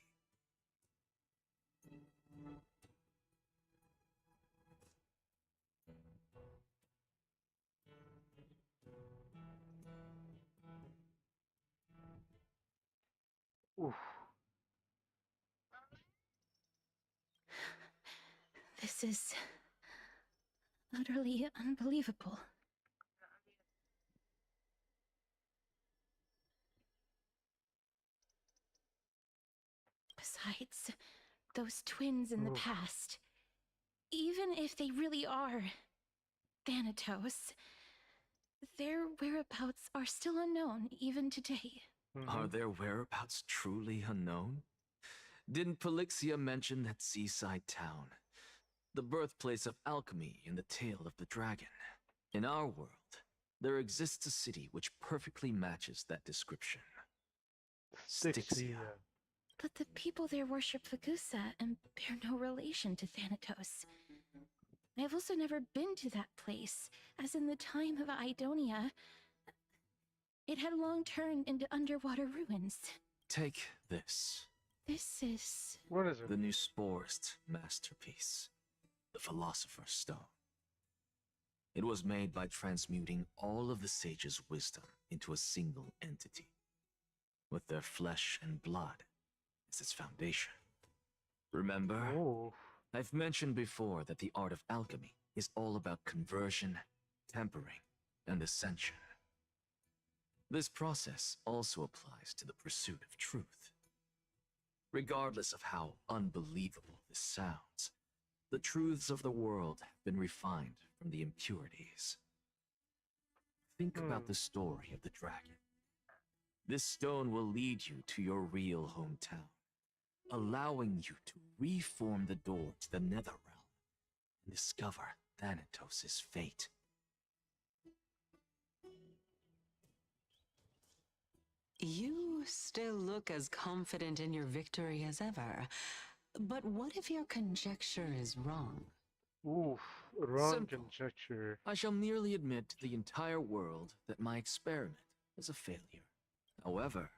Oof. This is utterly unbelievable. Besides, those twins in the past, even if they really are Thanatos, their whereabouts are still unknown even today. Are their whereabouts truly unknown? Didn't Polixia mention that seaside town, the birthplace of alchemy in the tale of the dragon? In our world, there exists a city which perfectly matches that description. Styxia. But the people there worship Vagusa and bear no relation to Thanatos. I have also never been to that place, as in the time of Idonia, it had long turned into underwater ruins. Take this. This is... What is it? The new Sporist masterpiece, the Philosopher's Stone. It was made by transmuting all of the sages' wisdom into a single entity, with their flesh and blood as its foundation. Remember? I've mentioned before that the art of alchemy is all about conversion, tempering, and ascension. This process also applies to the pursuit of truth. Regardless of how unbelievable this sounds, the truths of the world have been refined from the impurities. Think about the story of the dragon. This stone will lead you to your real hometown, allowing you to reform the door to the Netherrealm and discover Thanatos' fate. You still look as confident in your victory as ever. But what if your conjecture is wrong? Wrong conjecture. I shall merely admit to the entire world that my experiment is a failure. However,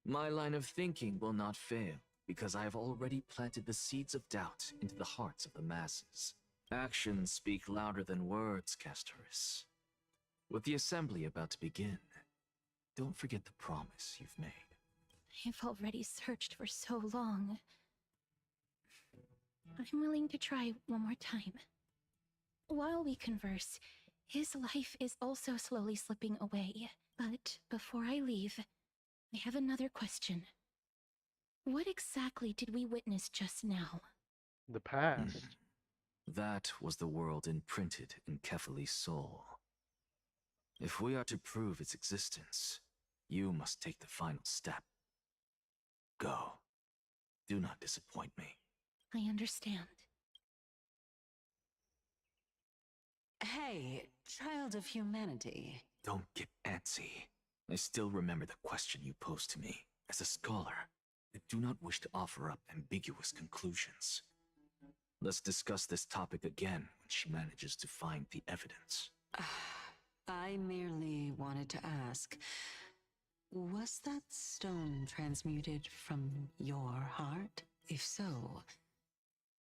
my line of thinking will not fail, because I have already planted the seeds of doubt into the hearts of the masses. Actions speak louder than words, Castoris. With the assembly about to begin, don't forget the promise you've made. I've already searched for so long. I'm willing to try one more time. While we converse, his life is also slowly slipping away. But before I leave, I have another question. What exactly did we witness just now? The past. That was the world imprinted in Kefali's soul. If we are to prove its existence, you must take the final step. Go. Do not disappoint me. I understand. Hey, child of humanity. Don't get antsy. I still remember the question you posed to me. As a scholar, I do not wish to offer up ambiguous conclusions. Let's discuss this topic again when she manages to find the evidence. I merely wanted to ask, was that stone transmuted from your heart? If so,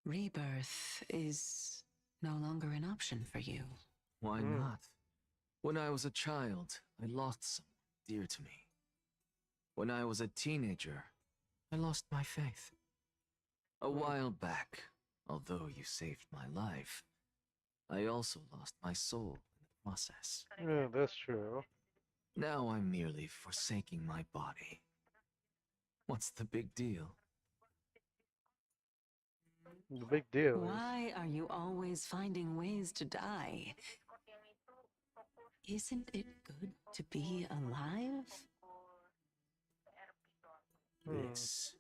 rebirth is no longer an option for you. Why not? When I was a child, I lost someone dear to me. When I was a teenager, I lost my faith. A while back, although you saved my life, I also lost my soul in the process. Yeah, that's true. Now I'm merely forsaking my body. What's the big deal? The big deal is... Why are you always finding ways to die? Isn't it good to be alive? This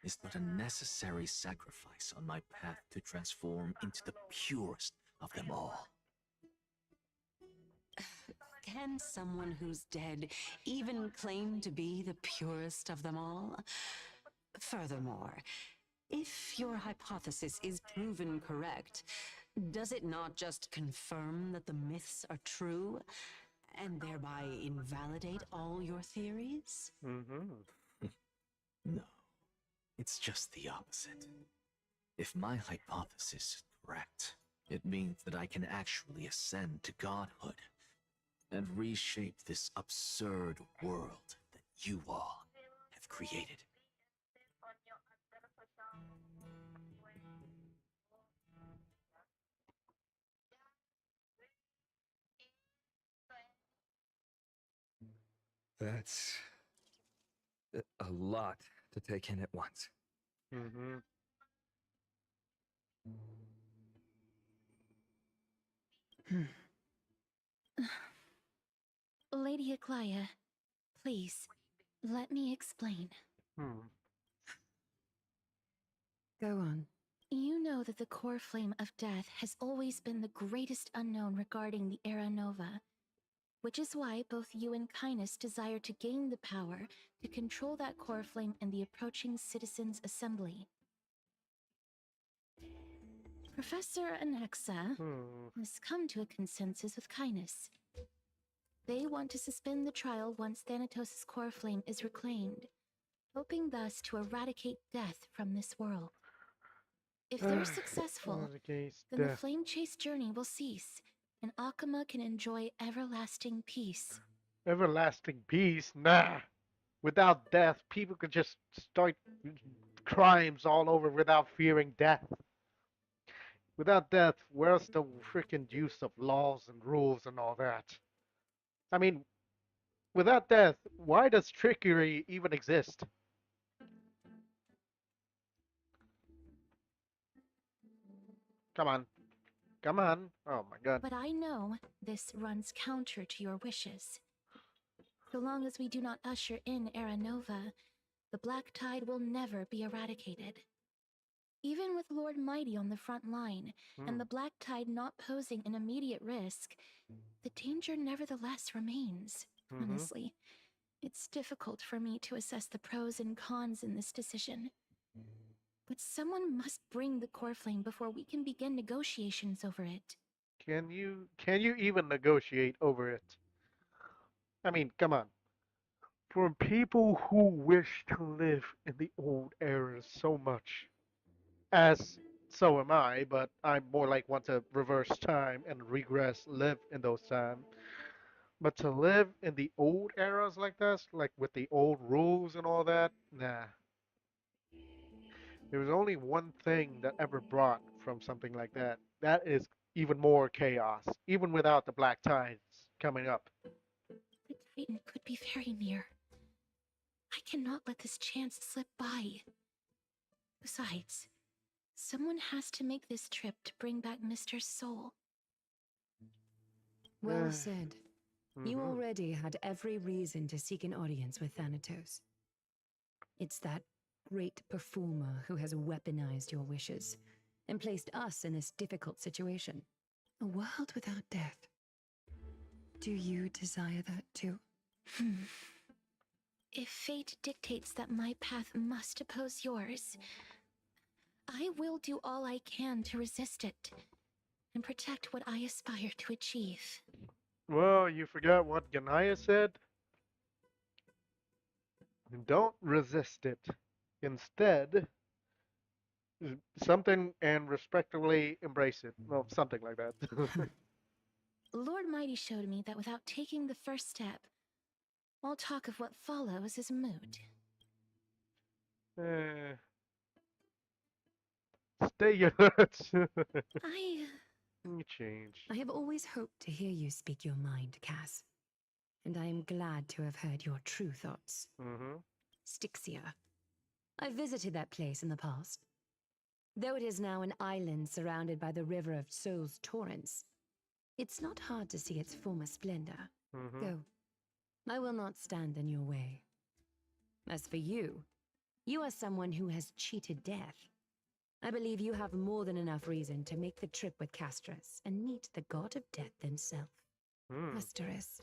is but a necessary sacrifice on my path to transform into the purest of them all. Can someone who's dead even claim to be the purest of them all? Furthermore, if your hypothesis is proven correct, does it not just confirm that the myths are true, and thereby invalidate all your theories? No, it's just the opposite. If my hypothesis is correct, it means that I can actually ascend to godhood and reshape this absurd world that you all have created. That's a lot to take in at once. Lady Aglaia, please, let me explain. Go on. You know that the core flame of death has always been the greatest unknown regarding the Era Nova, which is why both you and Kindness desire to gain the power to control that core flame in the approaching Citizens' Assembly. Professor Anaxa has come to a consensus with Kindness. They want to suspend the trial once Thanatos' core flame is reclaimed, hoping thus to eradicate death from this world. If they're successful, then the flame chase journey will cease, and Akama can enjoy everlasting peace. Everlasting peace? Nah. Without death, people could just start crimes all over without fearing death. Without death, where's the freaking use of laws and rules and all that? I mean, without death, why does trickery even exist? Come on. Come on. Oh my god. But I know this runs counter to your wishes. So long as we do not usher in Era Nova, the Black Tide will never be eradicated. Even with Lord Mighty on the front line, and the Black Tide not posing an immediate risk, the danger nevertheless remains. Honestly, it's difficult for me to assess the pros and cons in this decision. But someone must bring the core flame before we can begin negotiations over it. Can you even negotiate over it? I mean, come on. For people who wish to live in the old eras so much, as so am I, but I more like want to reverse time and regress, live in those times. But to live in the old eras like this, like with the old rules and all that, nah. There was only one thing that ever brought from something like that. That is even more chaos, even without the black tides coming up. The Titan could be very near. I cannot let this chance slip by. Besides, someone has to make this trip to bring back Mr. Soul. Well said. You already had every reason to seek an audience with Thanatos. It's that great performer who has weaponized your wishes and placed us in this difficult situation. A world without death. Do you desire that too? If fate dictates that my path must oppose yours, I will do all I can to resist it and protect what I aspire to achieve. Well, you forgot what Ganaya said? Don't resist it. Instead, something and respectfully embrace it. Well, something like that. Lord Mighty showed me that without taking the first step, All talk of what follows is moot. Stay alert. I change. I have always hoped to hear you speak your mind, Cass. And I am glad to have heard your true thoughts. Styxia. I visited that place in the past. Though it is now an island surrounded by the river of Souls torrents, it's not hard to see its former splendor. Go. I will not stand in your way. As for you, you are someone who has cheated death. I believe you have more than enough reason to make the trip with Castras and meet the god of death himself. Asteris,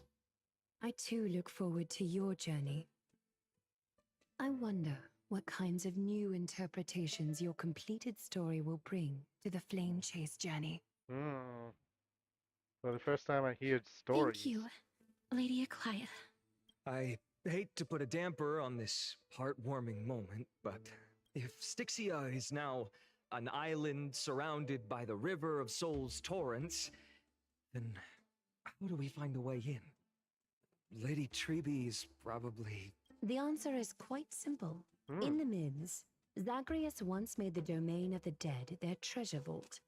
I too look forward to your journey. I wonder what kinds of new interpretations your completed story will bring to the Flame Chase journey. For the first time I hear stories. Thank you, Lady Aglaia. I hate to put a damper on this heartwarming moment, but if Styxia is now an island surrounded by the river of Souls torrents, then how do we find a way in? Lady Treby is probably... The answer is quite simple. In the myths, Zagreus once made the domain of the dead their treasure vault.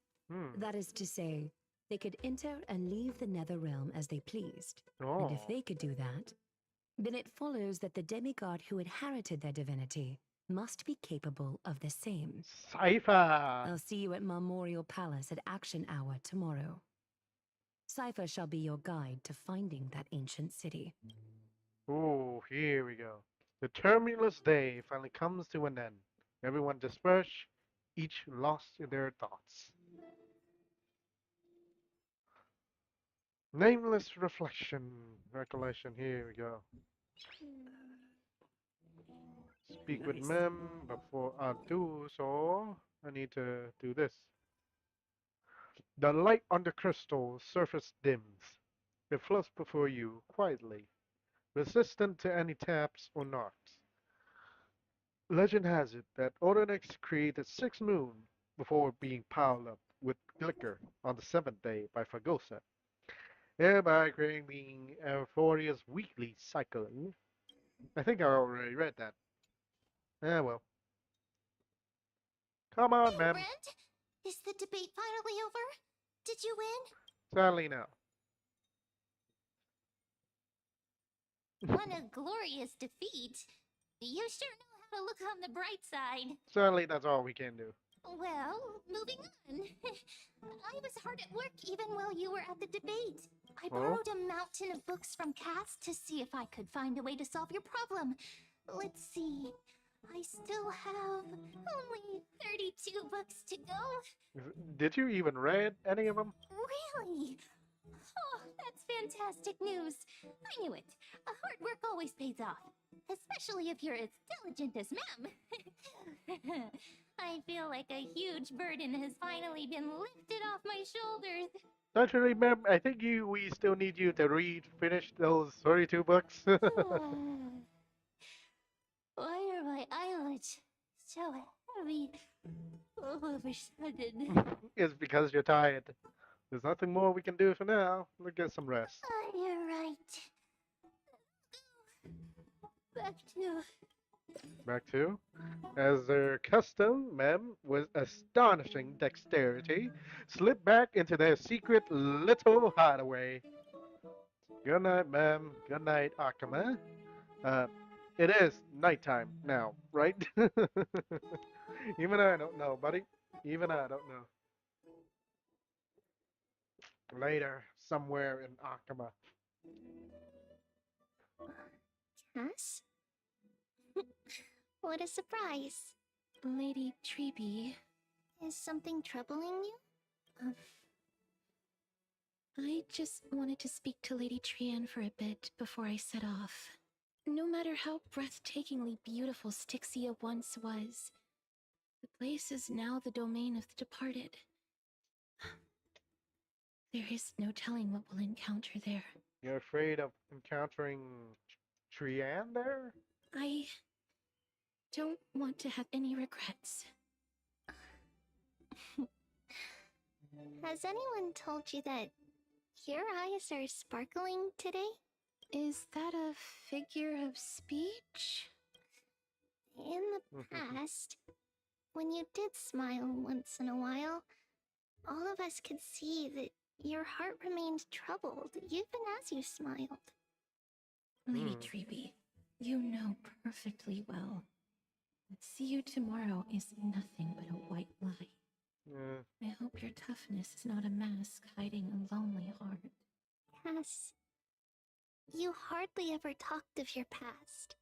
That is to say, they could enter and leave the nether realm as they pleased. And if they could do that, then it follows that the demigod who inherited their divinity must be capable of the same. Cypher! I'll see you at Memorial Palace at Action Hour tomorrow. Cypher shall be your guide to finding that ancient city. Oh, here we go. The tumultuous day finally comes to an end. Everyone disperse, each lost in their thoughts. Nameless recollection, here we go. Speak with Mem. Before I do so, I need to do this. The light on the crystal surface dims. It floats before you, quietly, resistant to any taps or knocks. Legend has it that Oronix created 6 moons before being piled up with glicker on the 7th day by Fagosa, thereby creating Euphoria's weekly cycling. I think I already read that. Yeah, well. Come on, ma'am. Brent, is the debate finally over? Did you win? Sadly, no. What a glorious defeat. You sure know how to look on the bright side. Sadly, that's all we can do. Well, moving on. I was hard at work even while you were at the debate. I borrowed a mountain of books from Cass to see if I could find a way to solve your problem. Let's see. I still have only 32 books to go. Did you even read any of them? Really? Oh, that's fantastic news. I knew it. Hard work always pays off. Especially if you're as diligent as Mem. I feel like a huge burden has finally been lifted off my shoulders. Actually, ma'am, I think we still need you to finish those 32 books. Why are my eyelids so heavy all of a sudden? It's because you're tired. There's nothing more we can do for now. We'll get some rest. You're right. Back to? As their custom, ma'am, with astonishing dexterity, slipped back into their secret little hideaway. Good night, ma'am. Good night, Akama. It is nighttime now, right? Even I don't know, buddy. Even I don't know. Later, somewhere in Akama. Cass? What a surprise. Lady Treby. Is something troubling you? I just wanted to speak to Lady Trian for a bit before I set off. No matter how breathtakingly beautiful Styxia once was, the place is now the domain of the departed. There is no telling what we'll encounter there. You're afraid of encountering Trian there? I don't want to have any regrets. Has anyone told you that your eyes are sparkling today? Is that a figure of speech? In the past, when you did smile once in a while, all of us could see that your heart remained troubled even as you smiled. Lady Treeby, you know perfectly well that see you tomorrow is nothing but a white lie. I hope your toughness is not a mask hiding a lonely heart. Cass, you hardly ever talked of your past.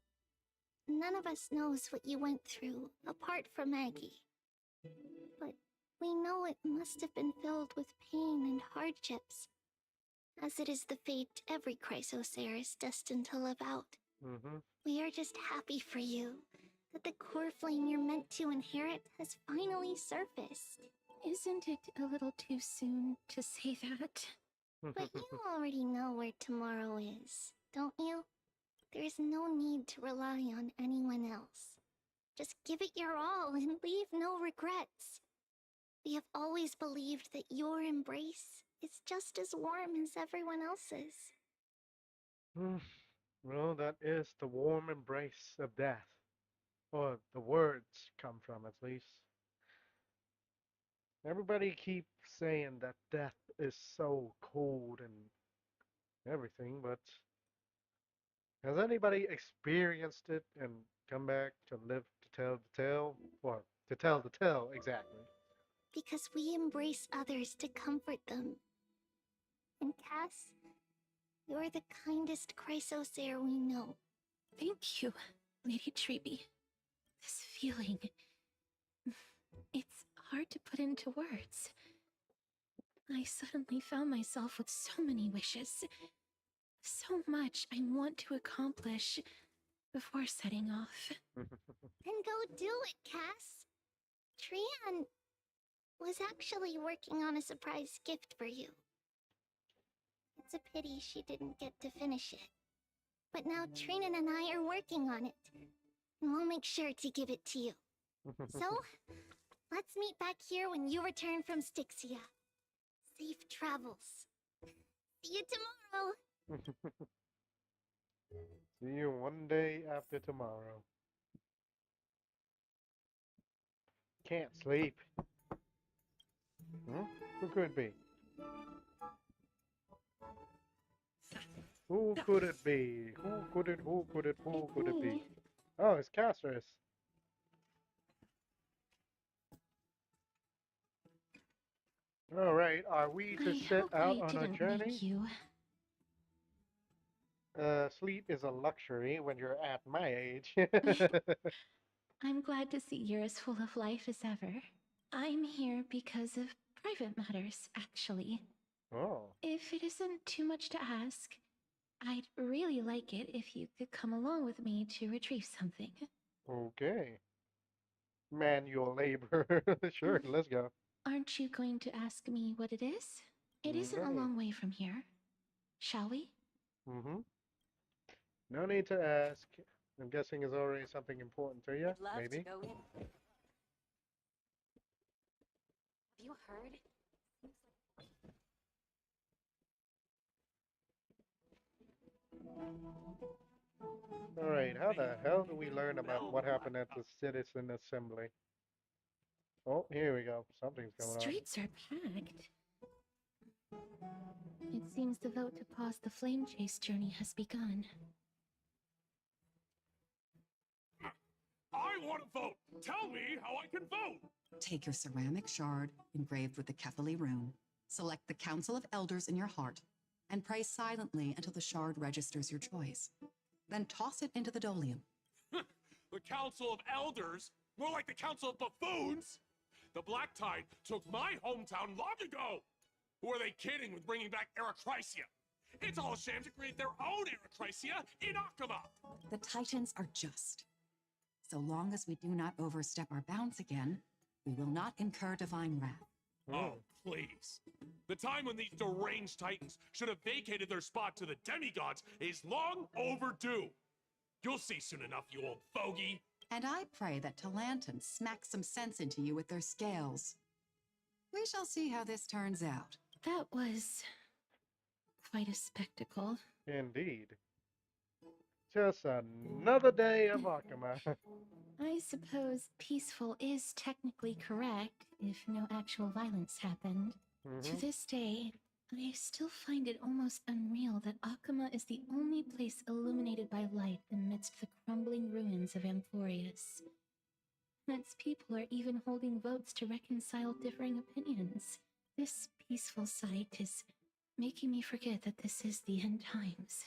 None of us knows what you went through, apart from Maggie. But we know it must have been filled with pain and hardships, as it is the fate every Chrysosaur is destined to live out. We are just happy for you that the core flame you're meant to inherit has finally surfaced. Isn't it a little too soon to say that? But you already know where tomorrow is, don't you? There is no need to rely on anyone else. Just give it your all and leave no regrets. We have always believed that your embrace is just as warm as everyone else's. Well, that is the warm embrace of death. Or the words come from, at least. Everybody keeps saying that death is so cold and everything, but has anybody experienced it and come back to live to tell the tale? Or to tell the tale, exactly. Because we embrace others to comfort them. And Cass, you're the kindest Chrysosaur we know. Thank you, Lady Treeby. This feeling... it's hard to put into words. I suddenly found myself with so many wishes. So much I want to accomplish before setting off. Then go do it, Cass. Trian was actually working on a surprise gift for you. It's a pity she didn't get to finish it. But now Trinan and I are working on it. And we'll make sure to give it to you. So, let's meet back here when you return from Styxia. Safe travels. See you tomorrow. See you one day after tomorrow. Can't sleep. Who could it be? Who could it be? Who could it be? Oh, it's Castrus. Alright, are we to set out on a journey? Sleep is a luxury when you're at my age. I'm glad to see you're as full of life as ever. I'm here because of private matters, actually. Oh. If it isn't too much to ask, I'd really like it if you could come along with me to retrieve something. Okay. Manual labor. Sure, let's go. Aren't you going to ask me what it is? It isn't a long way from here. Shall we? No need to ask. I'm guessing it's already something important to you. I'd love Maybe. to go in. Have you heard? Alright, how the hell do we learn about what happened at the Citizen Assembly? Oh, here we go. Something's going on. Streets are packed. It seems the vote to pause the flame chase journey has begun. I want to vote! Tell me how I can vote! Take your ceramic shard engraved with the Kefali rune, select the Council of Elders in your heart, and pray silently until the shard registers your choice. Then toss it into the Dolium. The Council of Elders? More like the Council of Buffoons! The Black Tide took my hometown long ago! Who are they kidding with bringing back Eracrysia? It's all a sham to create their own Eracrysia in Akama! The Titans are just. So long as we do not overstep our bounds again, we will not incur divine wrath. Oh, please. The time when these deranged Titans should have vacated their spot to the demigods is long overdue. You'll see soon enough, you old fogey. And I pray that Talanton smacks some sense into you with their scales. We shall see how this turns out. That was quite a spectacle. Indeed. just another day of Akama. I suppose peaceful is technically correct if no actual violence happened. To this day, I still find it almost unreal that Akama is the only place illuminated by light amidst the crumbling ruins of Amphorius. Its people are even holding votes to reconcile differing opinions. This peaceful sight is making me forget that this is the end times.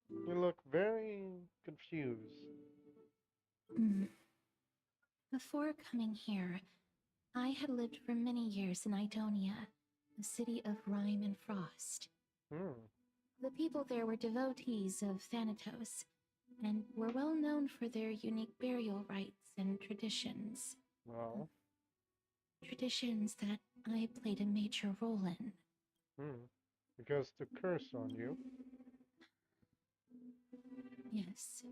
You look very confused. Before coming here, I had lived for many years in Idonia, a city of rime and frost. The people there were devotees of Thanatos, and were well known for their unique burial rites and traditions. Well. Traditions that I played a major role in. Because the curse on you. Yes.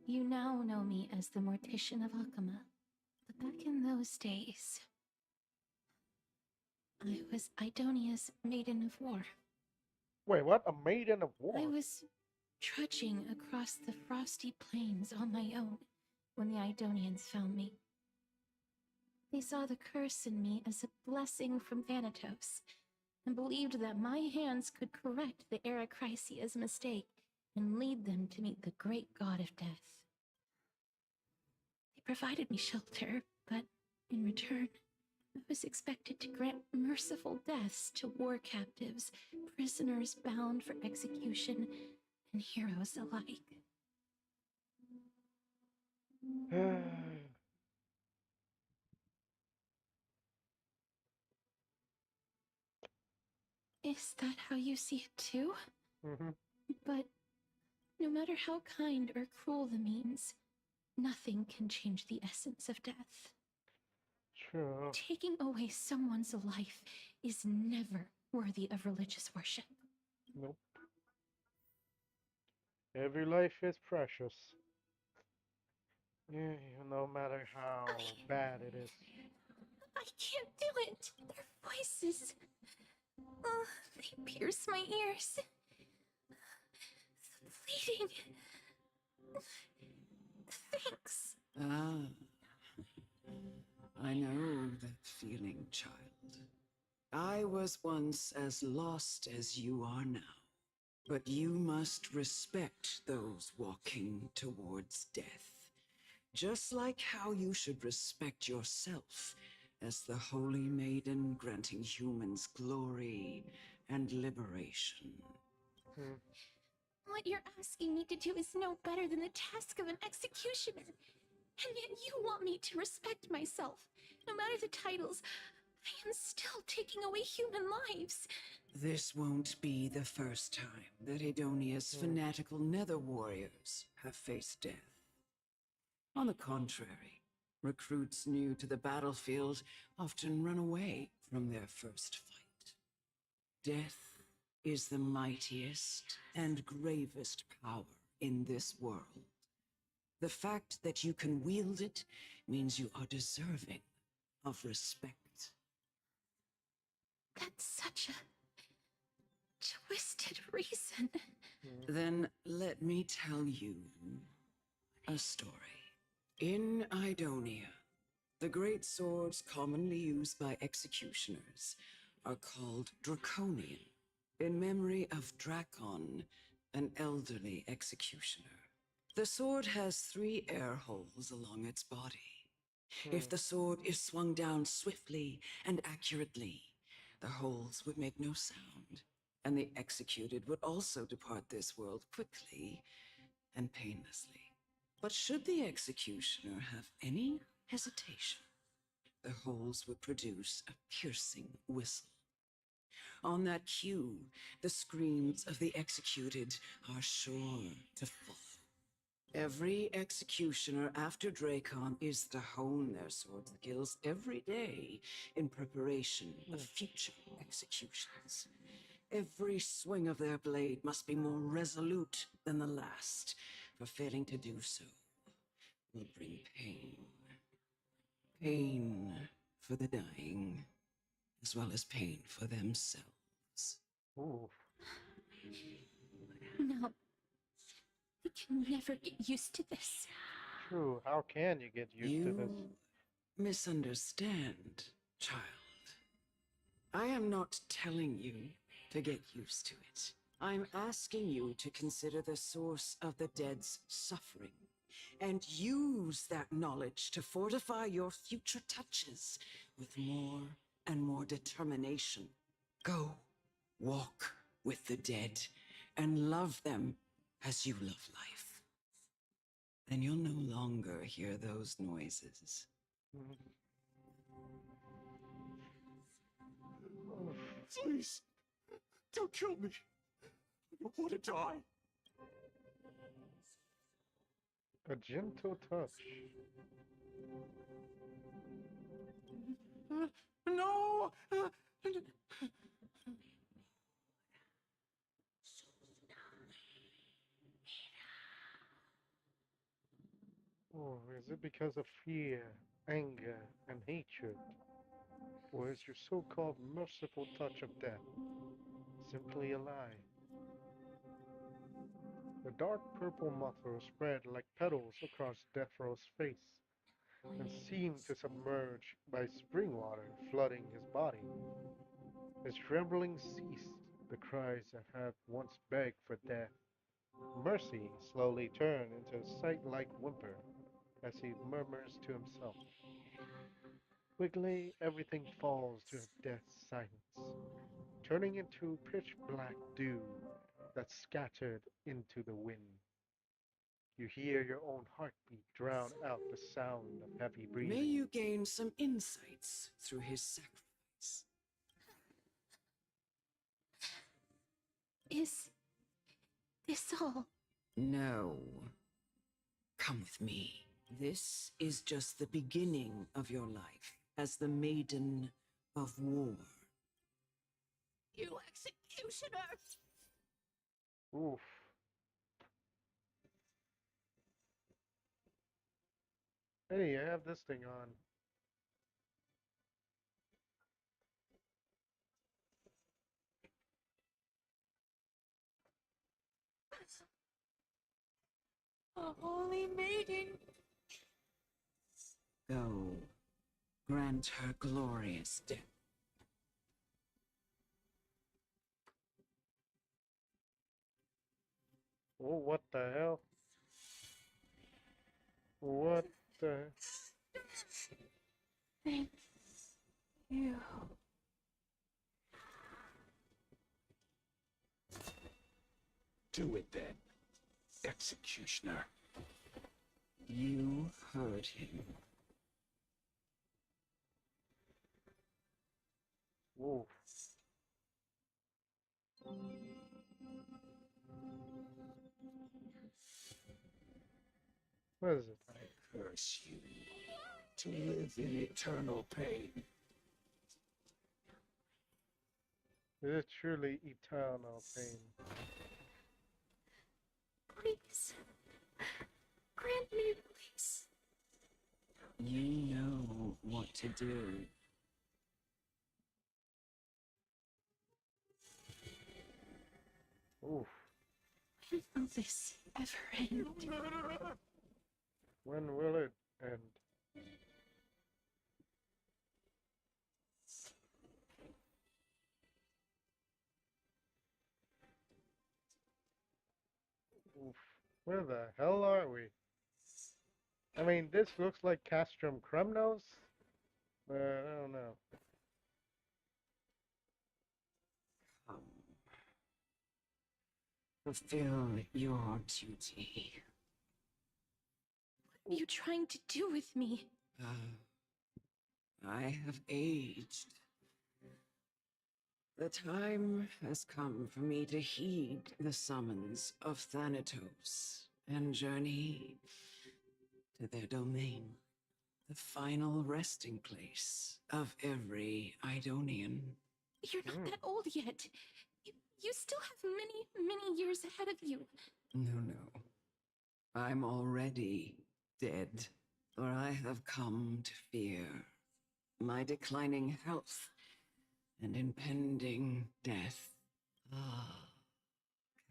You now know me as the Mortician of Akama, but back in those days, I was Idonia's Maiden of War. Wait, what? A Maiden of War? I was trudging across the frosty plains on my own when the Idonians found me. They saw the curse in me as a blessing from Thanatos, and believed that my hands could correct the Eracrisia's mistake and lead them to meet the great god of death. They provided me shelter, but in return, I was expected to grant merciful deaths to war captives, prisoners bound for execution, and heroes alike. Is that how you see it too? But no matter how kind or cruel the means, nothing can change the essence of death. True. Taking away someone's life is never worthy of religious worship. Nope. Every life is precious. Yeah, no matter how bad it is. I can't do it! Their voices... they pierce my ears. The bleeding... Thanks. Ah, I know that feeling, child. I was once as lost as you are now. But you must respect those walking towards death. Just like how you should respect yourself as the Holy Maiden granting humans glory and liberation. What you're asking me to do is no better than the task of an executioner. And yet you want me to respect myself. No matter the titles, I am still taking away human lives. This won't be the first time that Edonia's fanatical nether warriors have faced death. On the contrary, recruits new to the battlefield often run away from their first fight. Death is the mightiest and gravest power in this world. The fact that you can wield it means you are deserving of respect. That's such a twisted reason. Then let me tell you a story. In Idonia, the great swords commonly used by executioners are called Draconian, in memory of Dracon, an elderly executioner. The sword has 3 air holes along its body. If the sword is swung down swiftly and accurately, the holes would make no sound, and the executed would also depart this world quickly and painlessly. But should the executioner have any hesitation, the holes would produce a piercing whistle. On that cue, the screams of the executed are sure to follow. Every executioner after Dracon is to hone their sword skills every day in preparation of future executions. Every swing of their blade must be more resolute than the last, for failing to do so will bring pain. Pain for the dying, as well as pain for themselves. Oof. No. We can never get used to this. True. How can you get used to this? You misunderstand, child. I am not telling you to get used to it. I'm asking you to consider the source of the dead's suffering and use that knowledge to fortify your future touches with more and more determination. Go, walk with the dead and love them as you love life. Then you'll no longer hear those noises. Please, don't kill me. I don't want to die. A gentle touch. No! Oh, is it because of fear, anger, and hatred? Or is your so-called merciful touch of death simply a lie? The dark purple muffler spread like petals across Death Row's face and seemed to submerge by spring water flooding his body. His trembling ceased, the cries that had once begged for death. Mercy slowly turned into a sight-like whimper as he murmurs to himself. Quickly, everything falls to a death silence, turning into pitch black dew that's scattered into the wind. You hear your own heartbeat drown out the sound of heavy May breathing. you gain some insights through his sacrifice. Is this all? No. Come with me. This is just the beginning of your life as the Maiden of War. You executioner! Oof. Hey, I have this thing on. A holy maiden. Go. Grant her glorious death. Oh, what the hell? What the? Thank you. Do it then, executioner. You heard him. Oof. What is it? I curse you to live in eternal pain. Is it truly eternal pain? Please. Grant me release. You know what to do. Oof. When will this ever end? When will it end? Oof. Where the hell are we? I mean, this looks like Castrum Kremnos, but I don't know. Fulfill your duty. What are you trying to do with me? I have aged. The time has come for me to heed the summons of Thanatos and journey to their domain, the final resting place of every Idonian. You're not that old yet. You still have many years ahead of you. No. I'm already dead, for I have come to fear my declining health and impending death Ah,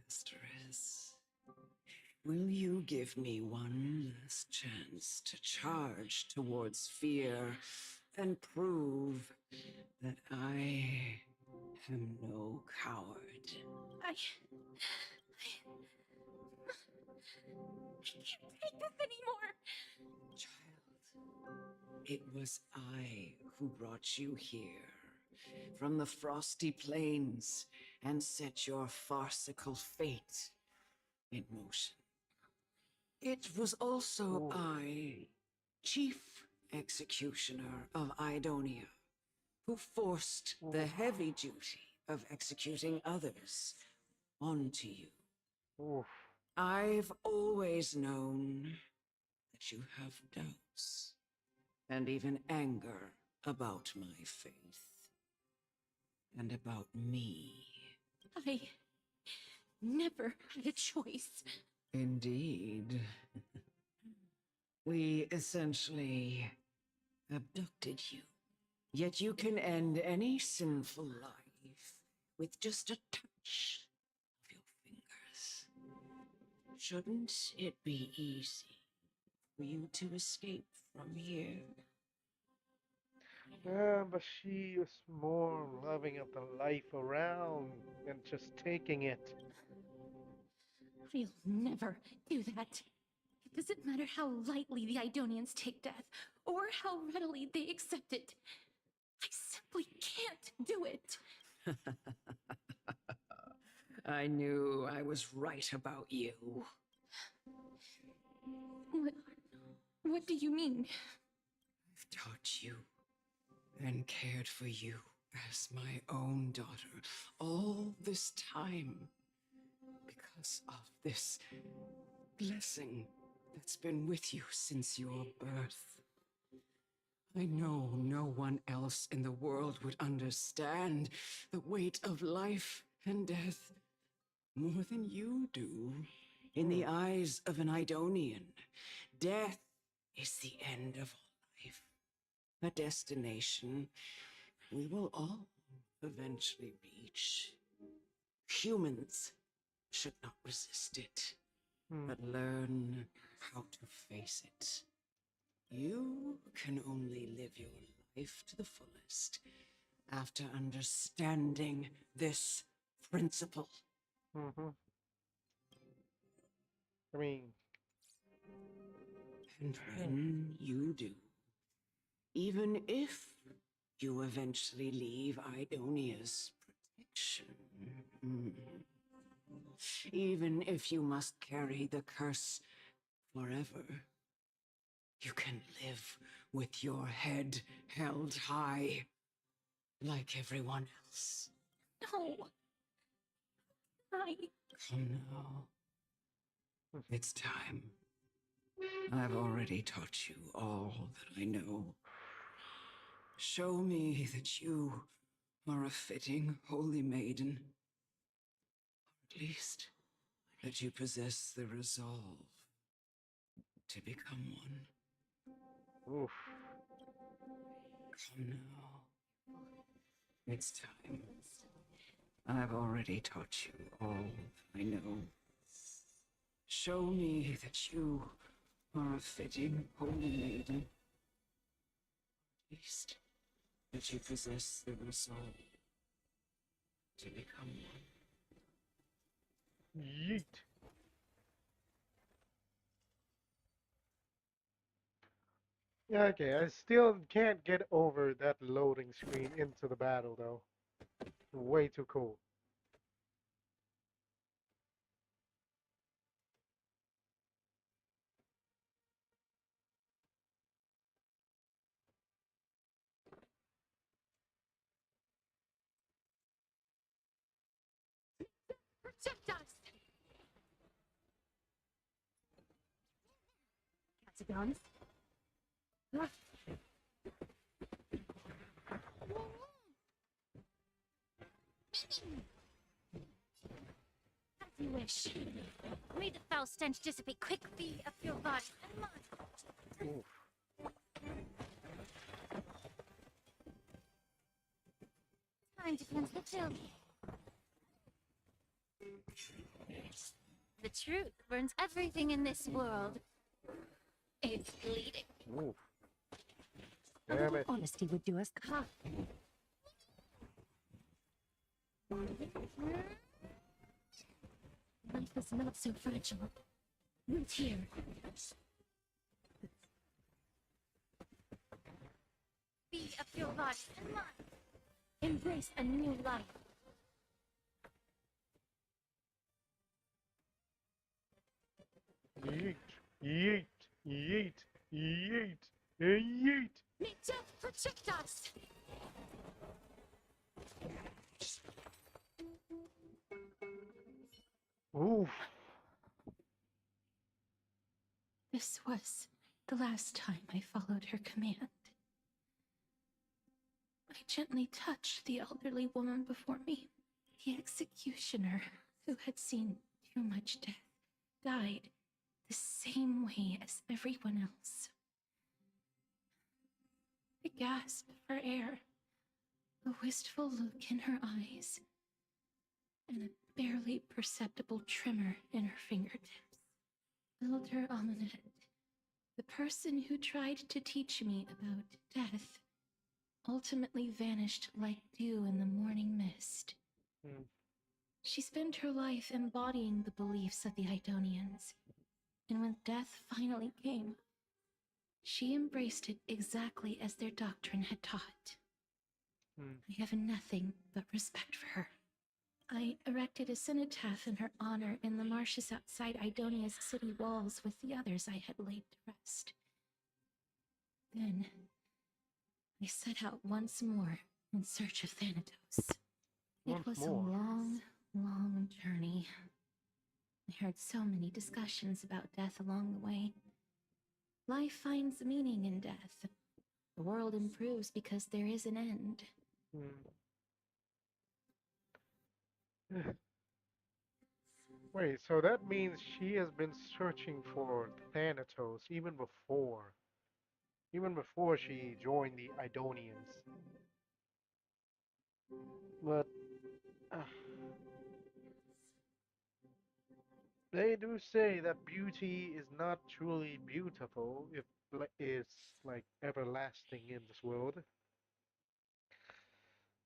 Casteress. Will you give me one last chance to charge towards fear and prove that I am no coward? I can't take this anymore! It was I who brought you here from the frosty plains and set your farcical fate in motion. It was also I, Chief Executioner of Idonia, who forced the heavy duty of executing others onto you. I've always known that you have doubts and even anger about my faith and about me. I never had a choice. Indeed. We essentially abducted you. Yet you can end any sinful life with just a touch of your fingers. Shouldn't it be easy for you to escape from here? Yeah, but she is more loving of the life around than just taking it. I'll never do that. It doesn't matter how lightly the Idonians take death, or how readily they accept it. I simply can't do it. I knew I was right about you. What do you mean? I've taught you and cared for you as my own daughter all this time because of this blessing that's been with you since your birth. I know no one else in the world would understand the weight of life and death more than you do. In the eyes of an Idonian, death is the end of life, a destination we will all eventually reach. Humans should not resist it, but learn how to face it. You can only live your life to the fullest after understanding this principle. I mean... And when you do, even if you eventually leave Idonia's protection, even if you must carry the curse forever, you can live with your head held high, like everyone else. No. Come now. It's time. I've already taught you all that I know. Show me that you are a fitting holy maiden. Or at least that you possess the resolve to become one. Oof. Come now. It's time. I've already taught you all that I know. Show me that you are a fitting holy maiden. At least that you possess the resolve to become one. Yeet. Yeah, okay, I still can't get over that loading screen into the battle, though. Way too cool. Protect us! Catagons? As you wish. May the foul stench dissipate quickly of your body and mind. Time to cleanse the filth. The truth burns everything in this world. It's bleeding. Ooh. A Damn little it. honesty would do us good. Life is not so fragile. Root here. Be of your body and mind. Embrace a new life. Yeet, yeet, yeet, yeet, yeet. May death protect us! Oof. This was the last time I followed her command. I gently touched the elderly woman before me. The executioner, who had seen too much death, died the same way as everyone else. I gasped for air, a wistful look in her eyes, and a barely perceptible tremor in her fingertips. Elder Amunet, the person who tried to teach me about death, ultimately vanished like dew in the morning mist. She spent her life embodying the beliefs of the Idonians, and when death finally came, she embraced it exactly as their doctrine had taught. I have nothing but respect for her. I erected a cenotaph in her honor in the marshes outside Idonia's city walls with the others I had laid to rest. Then, I set out once more in search of Thanatos. It was a long, long journey. I heard so many discussions about death along the way. Life finds meaning in death. The world improves because there is an end. Wait, so that means she has been searching for Thanatos even before she joined the Idonians. But they do say that beauty is not truly beautiful if it's like everlasting in this world.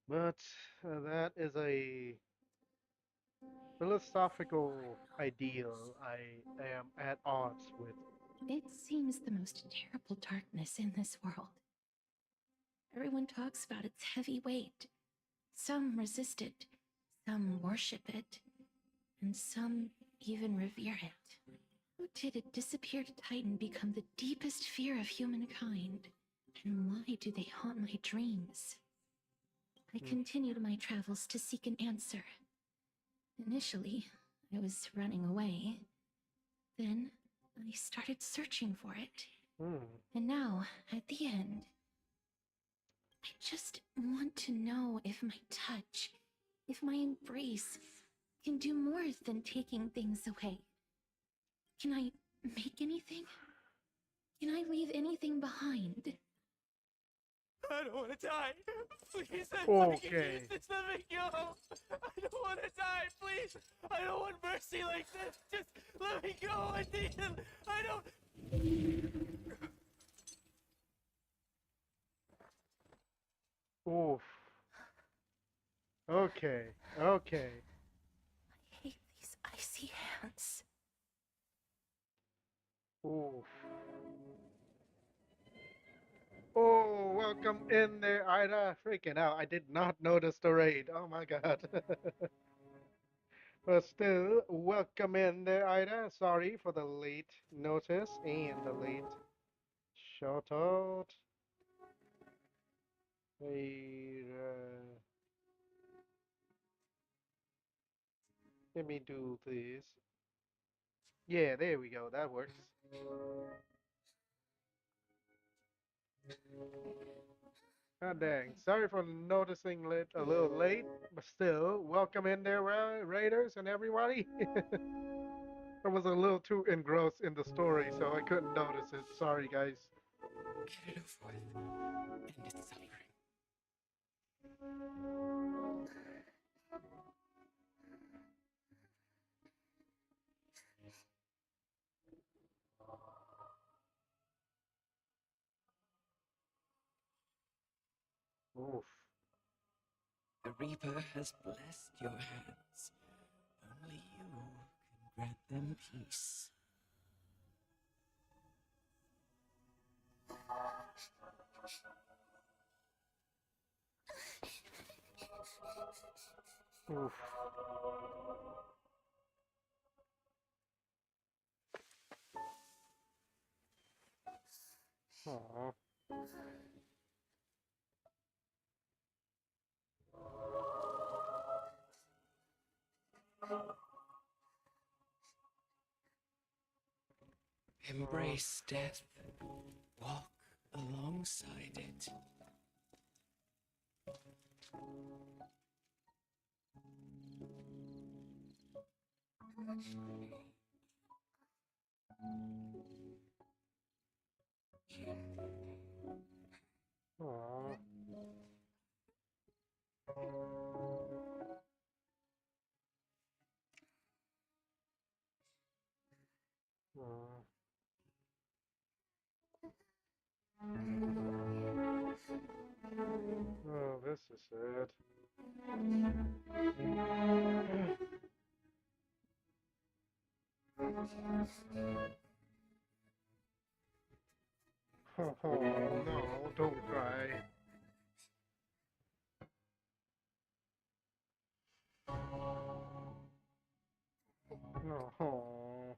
But that is a philosophical ideal I am at odds with. It seems the most terrible darkness in this world. Everyone talks about its heavy weight. Some resist it, some worship it, and some even revere it. How did a disappeared titan become the deepest fear of humankind? And why do they haunt my dreams? I continued my travels to seek an answer. Initially, I was running away. Then, I started searching for it. And now, at the end, I just want to know if my touch, if my embrace, can do more than taking things away. Can I make anything? Can I leave anything behind? I don't want to die. Please, Okay. just let me go. I don't want to die, please. I don't want mercy like this. Just let me go, Athena. I don't. Oof. Okay, okay. I hate these icy hands. Oof. Oh, welcome in there, Ida. Freaking out. I did not notice the raid. Oh my god. But still, welcome in there, Ida. Sorry for the late notice and the late shout out. Wait, let me do this. Yeah, there we go. That works. God dang. Sorry for noticing it a little late, but still, welcome in there, Raiders and everybody. I was a little too engrossed in the story, so I couldn't notice it. Sorry, guys. Get it over with. End its suffering. Reaper has blessed your hands. Only you can grant them peace. Oof. Aww. Embrace death. Walk alongside it. Aww. Aww. Oh, this is sad. Oh, no, don't cry. No. Oh.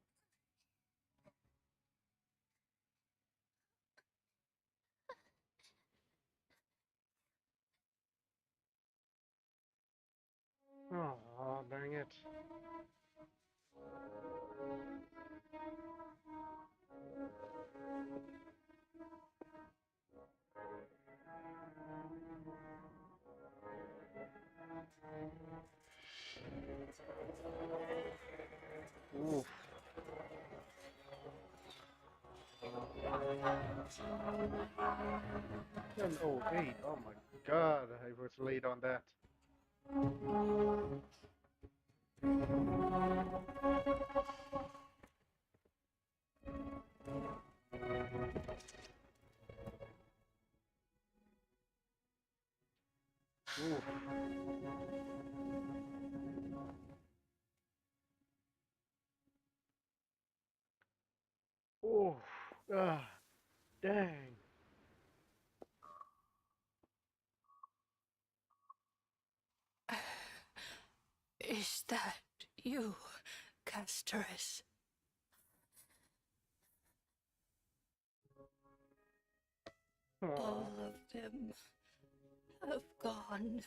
Oh, dang it. Oof. 10:08. Oh my god, I was late on that. Oof. Oof. Ah, dang. Is that you, Castorus? All of them have gone,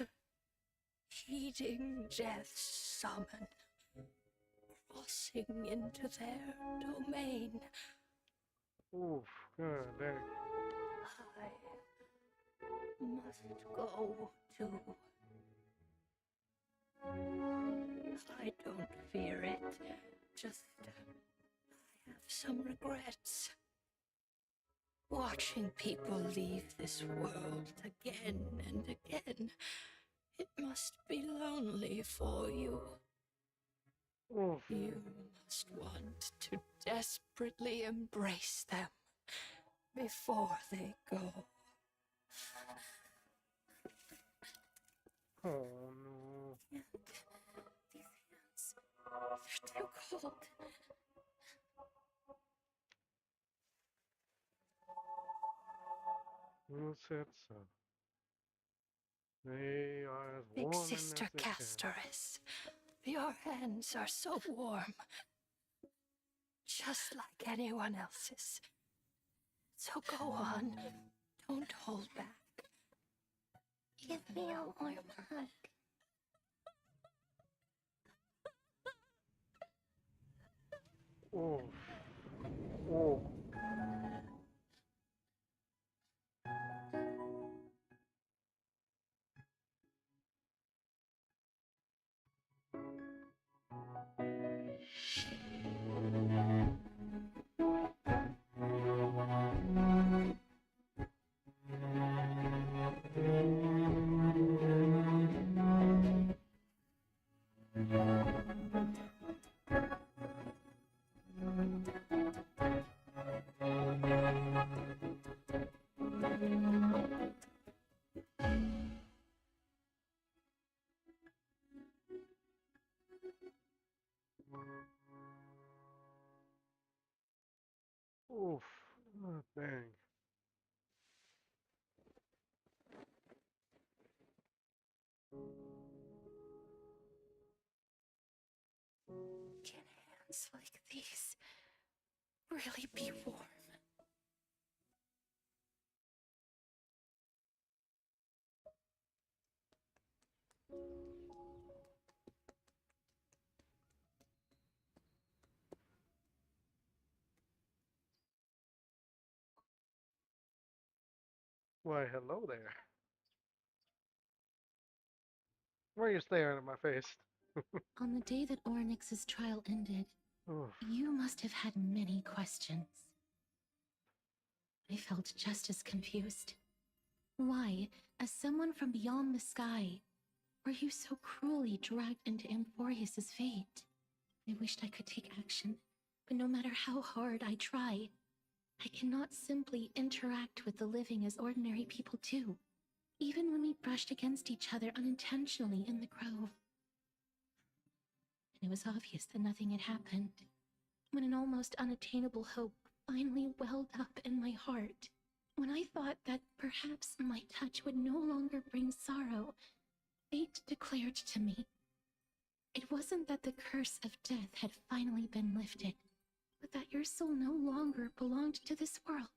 heeding death's summon, crossing into their domain. Oof. God, dang. I must go too. I don't fear it, just I have some regrets. Watching people leave this world again and again, it must be lonely for you. Oof. You must want to desperately embrace them before they go. Oh no. And these hands, they're too cold. Who said so? They are as Big warm Sister as they can. Castorus, your hands are so warm. Just like anyone else's. So go on. Don't hold back. Give me a warm hug. Oof. Oof. Oh, dang. Can hands like these really be warm? Why, hello there. Why are you staring at my face? On the day that Ornyx's trial ended, Oof. you must have had many questions. I felt just as confused. Why, as someone from beyond the sky, were you so cruelly dragged into Amphorius's fate? I wished I could take action, but no matter how hard I try, I cannot simply interact with the living as ordinary people do, even when we brushed against each other unintentionally in the grove. And it was obvious that nothing had happened, when an almost unattainable hope finally welled up in my heart. When I thought that perhaps my touch would no longer bring sorrow, fate declared to me, it wasn't that the curse of death had finally been lifted, but that your soul no longer belonged to this world.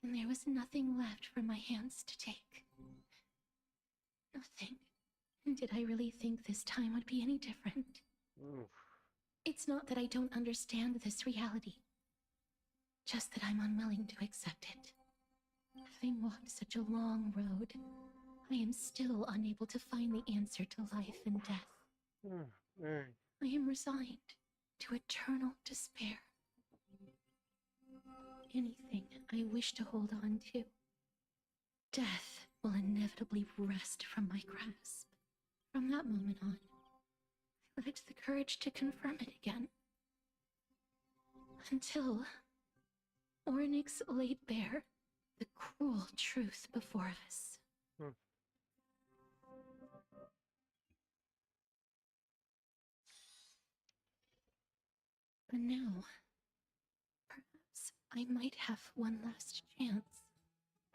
And there was nothing left for my hands to take. Nothing. Did I really think this time would be any different? Oof. It's not that I don't understand this reality, just that I'm unwilling to accept it. Having walked such a long road, I am still unable to find the answer to life and death. Dang. I am resigned to eternal despair. Anything I wish to hold on to, death will inevitably wrest from my grasp. From that moment on, I lacked the courage to confirm it again. Until Ornyx laid bare the cruel truth before us. But now, perhaps I might have one last chance.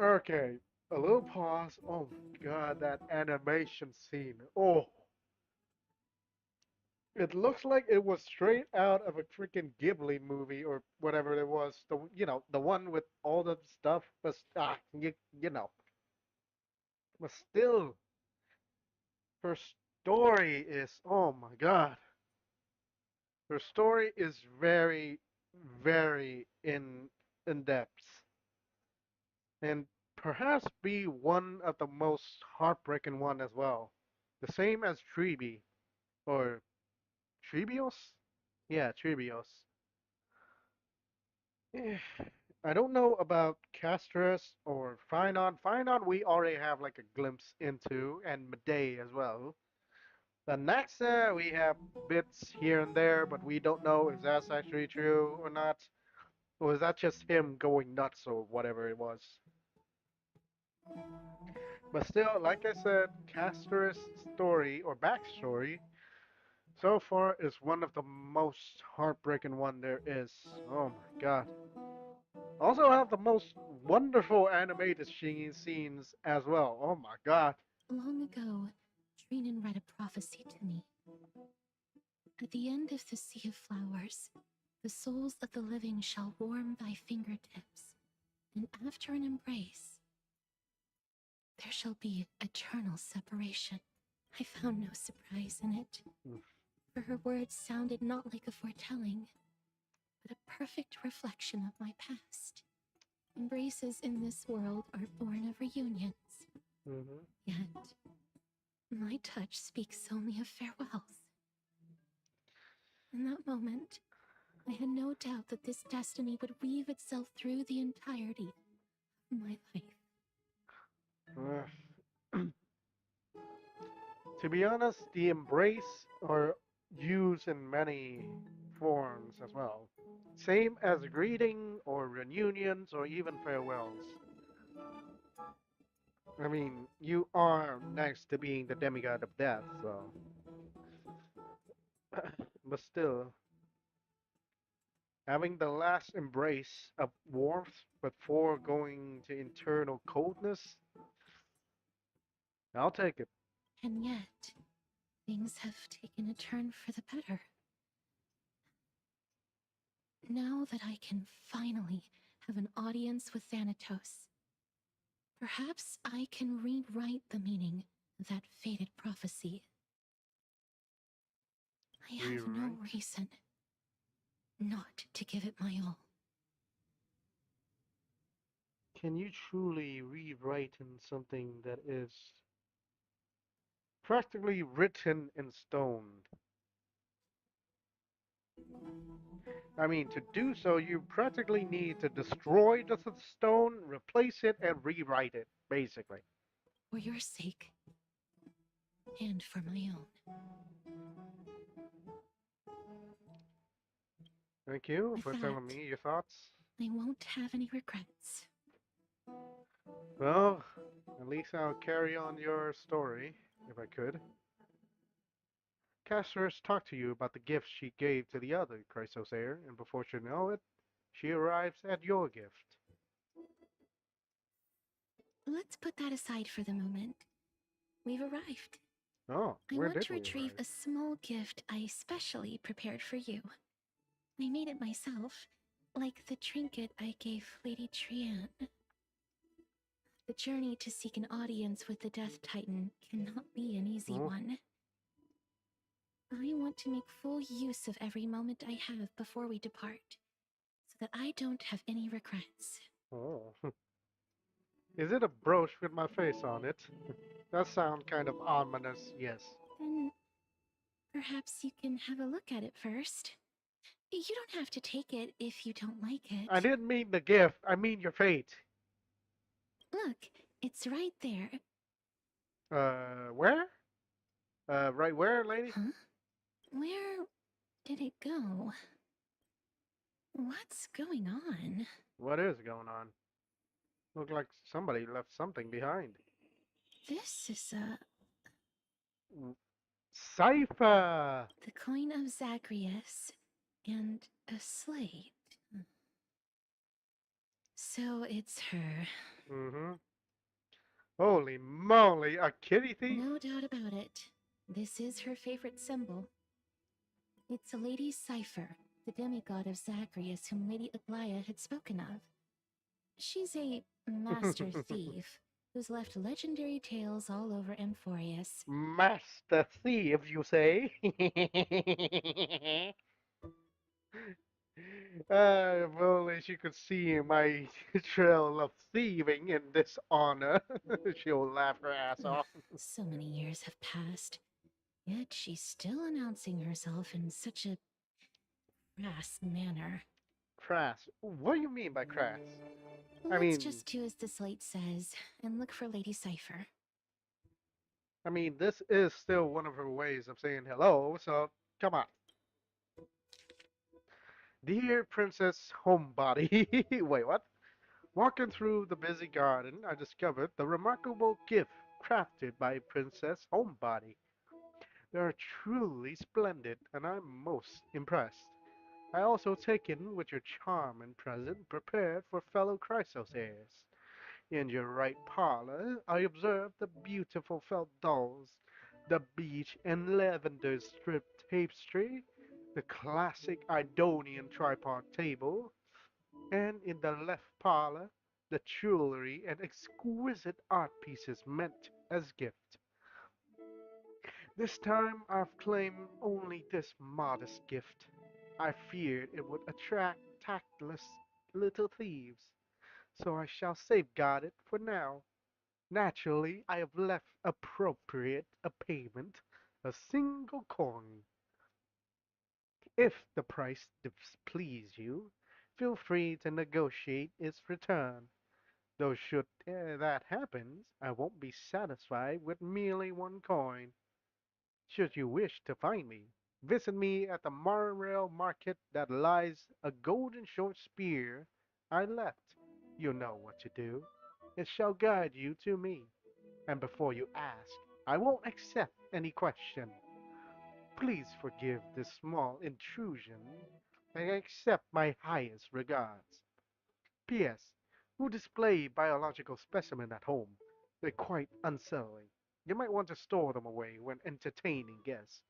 Okay, a little pause. Oh god, that animation scene. Oh, it looks like it was straight out of a freaking Ghibli movie or whatever it was. The one with all the stuff, but you know. But still, her story is, oh my god. Her story is very, very in depth, and perhaps be one of the most heartbreaking one as well. The same as Tribi or Tribios? Yeah, Tribios. Eh, I don't know about Castras or Finon. Finon we already have like a glimpse into, and Medei as well. The Naxa we have bits here and there, but we don't know if that's actually true or not. Or was that just him going nuts or whatever it was? But still, like I said, Castor's story or backstory so far is one of the most heartbreaking one there is. Oh my god. Also have the most wonderful animated scenes as well. Oh my god. Long ago, Trinan read a prophecy to me. At the end of the Sea of Flowers, the souls of the living shall warm thy fingertips, and after an embrace, there shall be eternal separation. I found no surprise in it, for her words sounded not like a foretelling, but a perfect reflection of my past. Embraces in this world are born of reunions. Yet, my touch speaks only of farewells. In that moment, I had no doubt that this destiny would weave itself through the entirety of my life. To be honest, the embrace are used in many forms as well. Same as greeting or reunions or even farewells. I mean, you are next to being the demigod of death, so. But still, Having the last embrace of warmth before going to internal coldness, I'll take it. And yet, things have taken a turn for the better. Now that I can finally have an audience with Thanatos, perhaps I can rewrite the meaning of that fated prophecy. I have no reason not to give it my all. Can you truly rewrite in something that is practically written in stone? I mean, to do so, you practically need to destroy the stone, replace it, and rewrite it, basically. For your sake, and for my own. Thank you With for that, telling me your thoughts. I won't have any regrets. Well, at least I'll carry on your story, if I could. Castor's talked to you about the gifts she gave to the other Chrysos heir, and before you know it, she arrives at your gift. Let's put that aside for the moment. We've arrived. Oh, I where want did to we retrieve arrive? a small gift I specially prepared for you. I made it myself, like the trinket I gave Lady Trianne. The journey to seek an audience with the Death Titan cannot be an easy one. I want to make full use of every moment I have before we depart, so that I don't have any regrets. Oh. Is it a brooch with my face on it? That sounds kind of ominous, yes. Then perhaps you can have a look at it first. You don't have to take it if you don't like it. I didn't mean the gift, I mean your fate. Look, it's right there. Where? Right where, lady? Huh? Where did it go? What's going on? What is going on? Look like somebody left something behind. This is a... Cipher! The coin of Zagreus and a slate. So it's her. Mm-hmm. Holy moly, a kitty thief? No doubt about it. This is her favorite symbol. It's a lady's cipher, the demigod of Zagreus whom Lady Aglaia had spoken of. She's a master thief who's left legendary tales all over Amphorius. Master thief, you say? If only she could see my trail of thieving in this honor, she'll laugh her ass off. So many years have passed, yet she's still announcing herself in such a crass manner. Crass? What do you mean by crass? Let's just do as the slate says and look for Lady Cipher. I mean, this is still one of her ways of saying hello, so come on. Dear Princess Homebody. Wait, what? Walking through the busy garden, I discovered the remarkable gift crafted by Princess Homebody. They are truly splendid, and I'm most impressed. I also taken with your charm and present prepared for fellow Chrysos heirs. In your right parlor, I observed the beautiful felt dolls, the beech and lavender strip tapestry, the classic Idonian tripod table, and in the left parlor, the jewelry and exquisite art pieces meant as gift. This time I've claimed only this modest gift. I feared it would attract tactless little thieves, so I shall safeguard it for now. Naturally, I have left appropriate a payment, a single coin. If the price displease you, feel free to negotiate its return. Though should that happen, I won't be satisfied with merely one coin. Should you wish to find me, visit me at the Marrail market that lies a golden short spear I left. You know what to do. It shall guide you to me. And before you ask, I won't accept any question. Please forgive this small intrusion. I accept my highest regards. P.S. Who display biological specimen at home? They're quite unsettling. You might want to store them away when entertaining guests.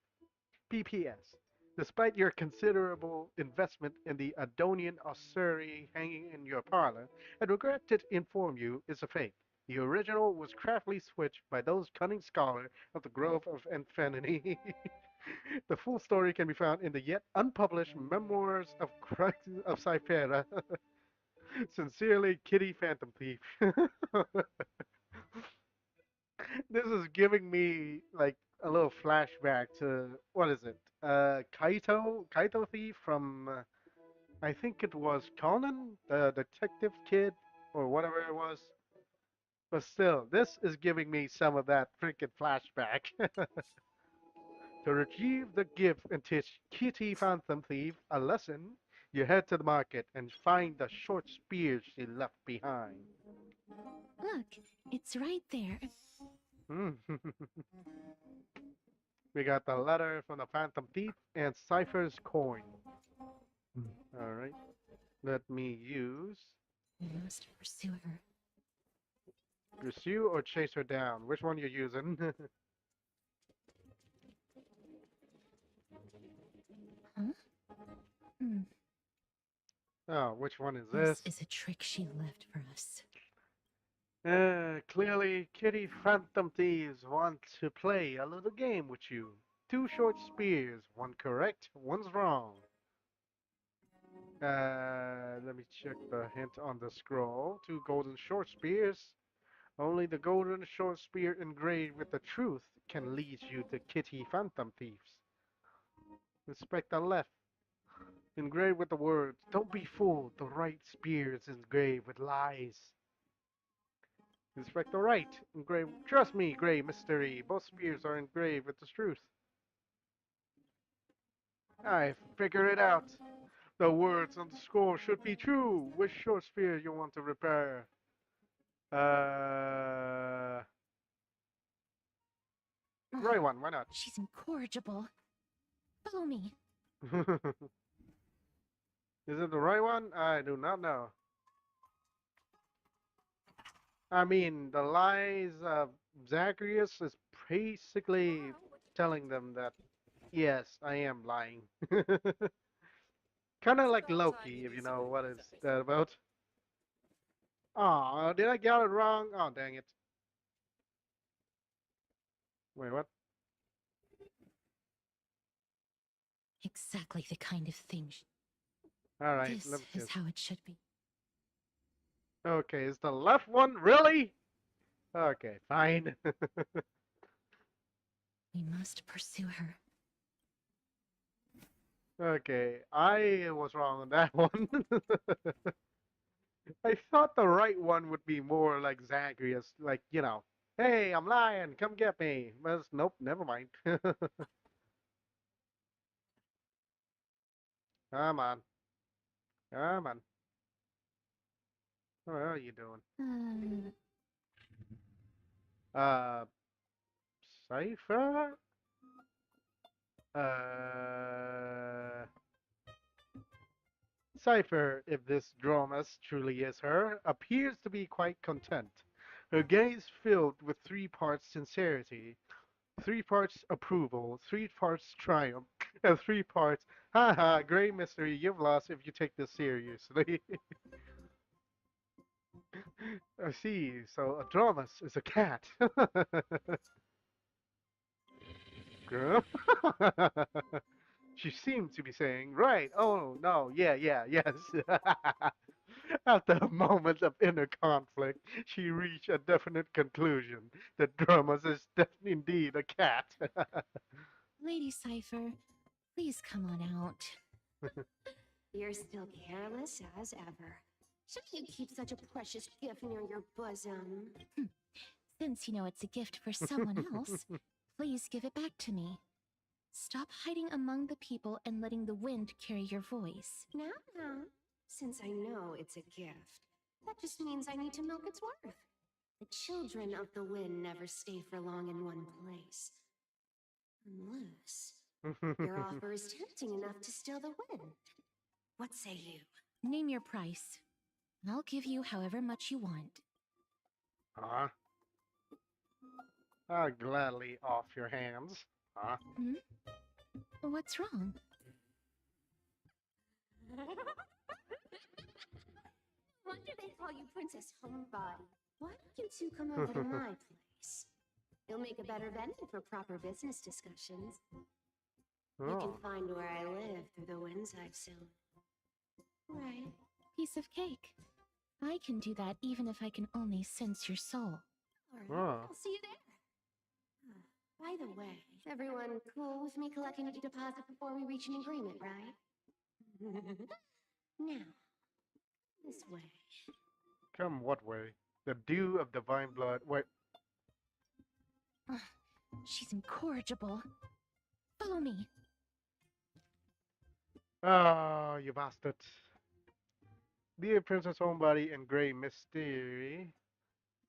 P.P.S. Despite your considerable investment in the Adonian ossuary hanging in your parlor, I regret to inform you it's a fake. The original was craftily switched by those cunning scholars of the Grove of Infinity. The full story can be found in the yet unpublished Memoirs of Christ of Cypera. Sincerely, Kitty Phantom Thief. This is giving me like a little flashback to what is it? Kaito Thief from I think it was Conan, the detective kid, or whatever it was. But still, this is giving me some of that freaking flashback. To retrieve the gift and teach Kitty Phantom Thief a lesson, you head to the market and find the short spear she left behind. Look, it's right there. Hmm. We got the letter from the Phantom Thief and Cypher's coin. Alright. Let me use We must pursue her. pursue or chase her down. Which one you using? Huh? Hmm. Oh, which one is This this? is a trick she left for us. Clearly, Kitty Phantom Thieves want to play a little game with you. Two short spears, one correct, one's wrong. Let me check the hint on the scroll. Two golden short spears. Only the golden short spear engraved with the truth can lead you to Kitty Phantom Thieves. Inspect the left. Engraved with the words, "Don't be fooled, the right spear is engraved with lies." Inspect the right. Engraved, "Trust me, Grey Mystery, both spears are engraved with the truth." I figured it out. The words on the scroll should be true. Which short spear you want to repair? Uh, right one, why not? She's incorrigible. Follow me. Is it the right one? I do not know. I mean, the lies of Zacharias is basically telling them that, yes, I am lying. Kind of like Loki, if you know what is that about. Oh, did I get it wrong? Oh, dang it. Wait, what? Exactly the kind of thing. Alright, This let me is just. how it should be. Okay, is the left one really? Okay, fine. We must pursue her. Okay, I was wrong on that one. I thought the right one would be more like Zagreus, like, hey, I'm lying, come get me. But nope, never mind. Come on. Come on. What are you doing? Uh, Cypher? Uh, Cypher, if this Dromus truly is her, appears to be quite content. Her gaze filled with 3 parts sincerity, 3 parts approval, 3 parts triumph, and 3 parts, haha, great mystery, you've lost if you take this seriously. I see, so Adromus is a cat. Girl. She seemed to be saying, right, oh, no, yeah, yeah, yes. After a moment of inner conflict, she reached a definite conclusion that Dromus is indeed a cat. Lady Cypher, please come on out. You're still careless as ever. Shouldn't you keep such a precious gift near your bosom? Since you know it's a gift for someone else, please give it back to me. Stop hiding among the people and letting the wind carry your voice. Now, since I know it's a gift, that just means I need to milk its worth. The children of the wind never stay for long in one place. Unless your offer is tempting enough to steal the wind. What say you? Name your price. I'll give you however much you want. Huh? I'll gladly off your hands. Huh? Hmm? What's wrong? Wonder they call you Princess Homebody. Why don't you two come over to my place? You'll make a better venue for proper business discussions. You can find where I live through the winds I've sown. Right. Piece of cake. I can do that even if I can only sense your soul. Alright, I'll see you there. By the way, everyone cool with me collecting a deposit before we reach an agreement, right? Now, this way. Come what way? The dew of divine blood. Wait. She's incorrigible. Follow me. Ah, you bastard. Dear Princess Homebody and Grey Mystery.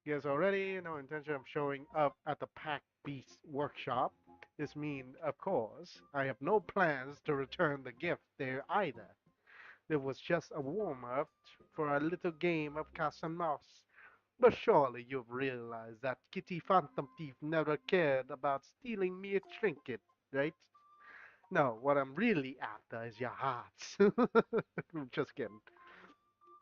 Guess already no intention of showing up at the Pack Beast workshop. This means, of course, I have no plans to return the gift there either. It was just a warm-up for a little game of cat and mouse. But surely you've realized that Kitty Phantom Thief never cared about stealing me a trinket, right? No, what I'm really after is your hearts. Just kidding.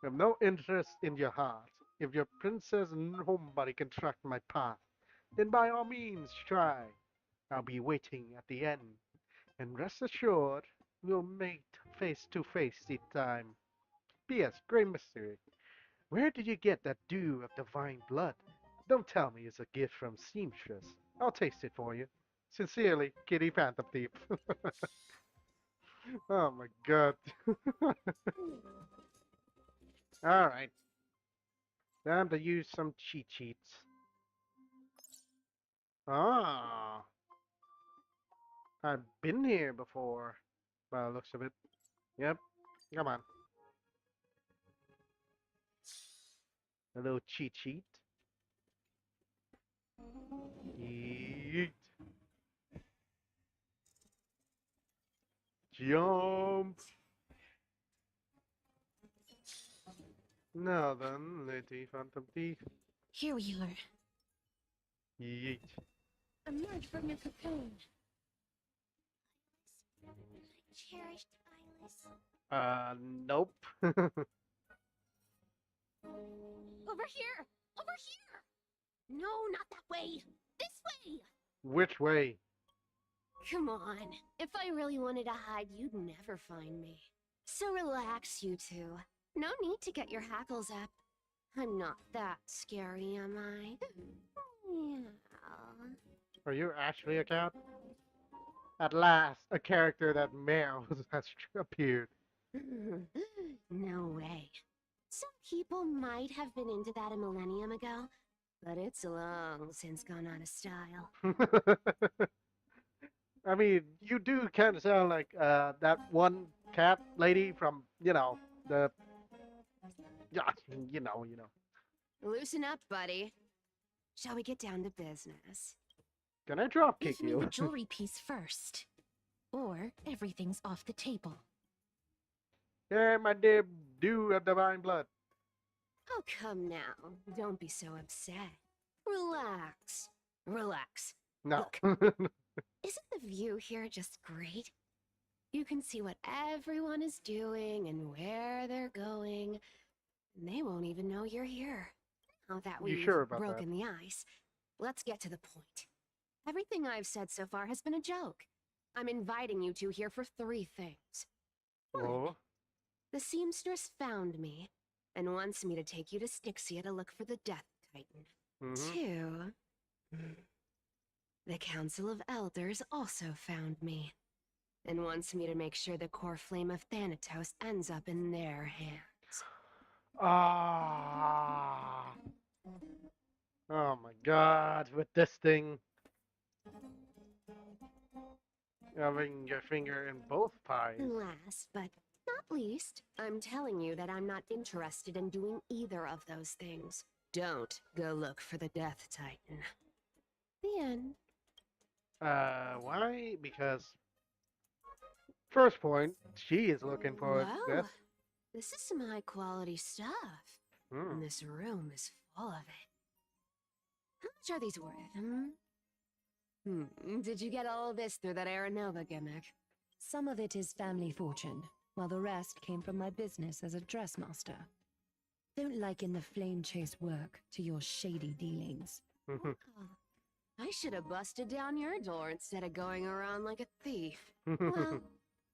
I have no interest in your heart. If your princess and homebody can track my path, then by all means try. I'll be waiting at the end. And rest assured, we'll meet face to face this time. P.S. Great mystery. Where did you get that dew of divine blood? Don't tell me it's a gift from Seamstress. I'll taste it for you. Sincerely, Kitty Phantom Thief. Oh my god. Alright. Time to use some cheat sheets. Ah. I've been here before, by the looks of it. Yep. Come on. A little cheat sheet. Yeet. Jump. Now then, Lady Phantom Thief. Here we are. Yeet. Emerge from your cocoon. Cherished Eyeless. Nope. Over here! Over here! No, not that way! This way! Which way? Come on. If I really wanted to hide, you'd never find me. So relax, you two. No need to get your hackles up. I'm not that scary, am I? Yeah. Are you actually a cat? At last, a character that males has appeared. No way. Some people might have been into that a millennium ago, but it's long since gone out of style. I mean, you do kind of sound like that one cat lady from, the... Yeah, you know. Loosen up, buddy. Shall we get down to business? Can I drop kick Give me you? the jewelry piece first. Or everything's off the table. Yeah, my dear dew of divine blood. Oh, come now. Don't be so upset. Relax. Relax. No. Isn't the view here just great? You can see what everyone is doing and where they're going. And they won't even know you're here. Now that we've sure about broken the ice, let's get to the point. Everything I've said so far has been a joke. I'm inviting you two here for 3 things. 1, Oh. the seamstress found me and wants me to take you to Styxia to look for the Death Titan. 2, the Council of Elders also found me and wants me to make sure the core flame of Thanatos ends up in their hands. Ah. Oh my god, with this thing. Having your finger in both pies. Last but not least, I'm telling you that I'm not interested in doing either of those things. Don't go look for the Death Titan. The end. Why? Because First point, she is looking for Well, this. this is some high quality stuff. Hmm. And this room is full of it. How much are these worth, Did you get all this through that Aranova gimmick? Some of it is family fortune, while the rest came from my business as a dressmaster. Don't liken the flame chase work to your shady dealings. Oh, I should have busted down your door instead of going around like a thief. Well,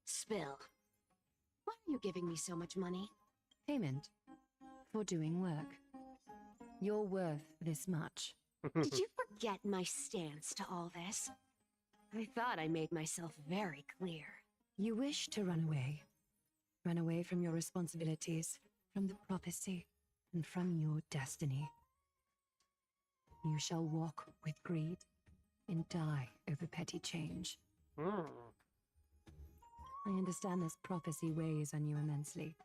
spill. Why are you giving me so much money? Payment for doing work. You're worth this much. Did you forget my stance to all this? I thought I made myself very clear. You wish to run away. Run away from your responsibilities, from the prophecy, and from your destiny. You shall walk with greed and die over petty change. I understand this prophecy weighs on you immensely.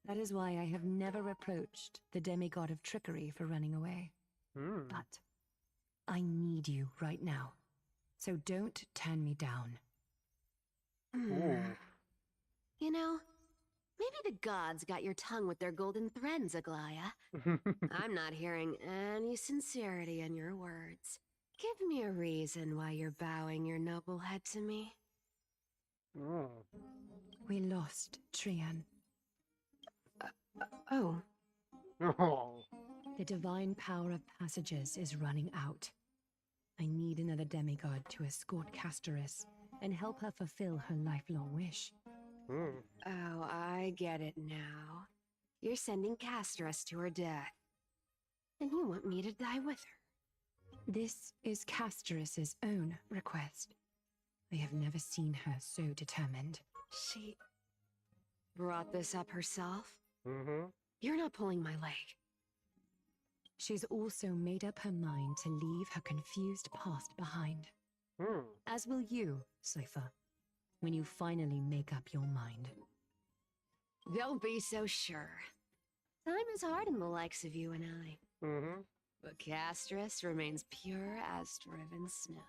That is why I have never reproached the demigod of trickery for running away. But I need you right now, so don't turn me down. You know, maybe the gods got your tongue with their golden threads, Aglaya. I'm not hearing any sincerity in your words. Give me a reason why you're bowing your noble head to me. We lost Trian. Oh. The divine power of passages is running out. I need another demigod to escort Castoris and help her fulfill her lifelong wish. Oh, I get it now. You're sending Castoris to her death. And you want me to die with her. This is Castoris's own request. I have never seen her so determined. She brought this up herself? You're not pulling my leg. She's also made up her mind to leave her confused past behind. As will you, Cypher, when you finally make up your mind. Don't be so sure. Time is hard in the likes of you and I. But Castoris remains pure as driven snow.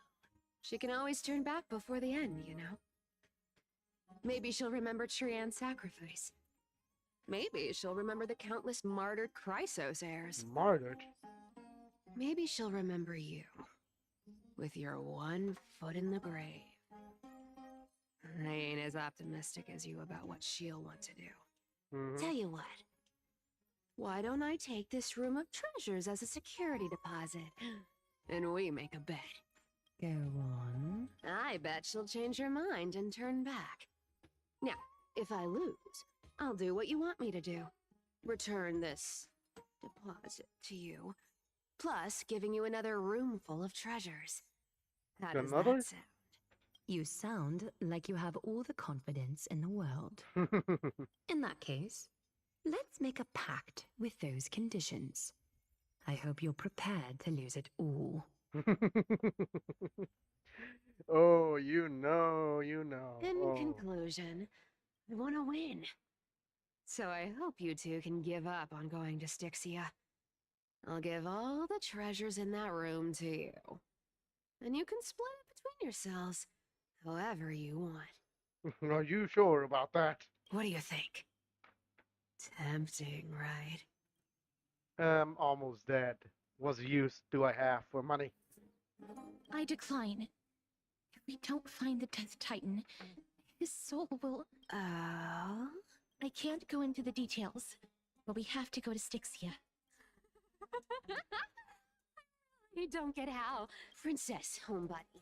She can always turn back before the end, you know? Maybe she'll remember Trian's sacrifice. Maybe she'll remember the countless martyred Chrysos heirs. Martyred? Maybe she'll remember you. With your one foot in the grave. I ain't as optimistic as you about what she'll want to do. Tell you what. Why don't I take this room of treasures as a security deposit? And we make a bet. Go on. I bet she'll change her mind and turn back. Now, if I lose, I'll do what you want me to do. Return this deposit to you. Plus, giving you another room full of treasures. How does that sound? You sound like you have all the confidence in the world. In that case, let's make a pact with those conditions. I hope you're prepared to lose it all. Oh, you know. In conclusion, I want to win. So I hope you two can give up on going to Styxia. I'll give all the treasures in that room to you. And you can split it between yourselves, however you want. Are you sure about that? What do you think? Tempting, right? I'm almost dead. What use do I have for money? I decline. If we don't find the 10th Titan, his soul will... Oh? I can't go into the details, but we have to go to Styxia. You don't get how. Princess, homebody.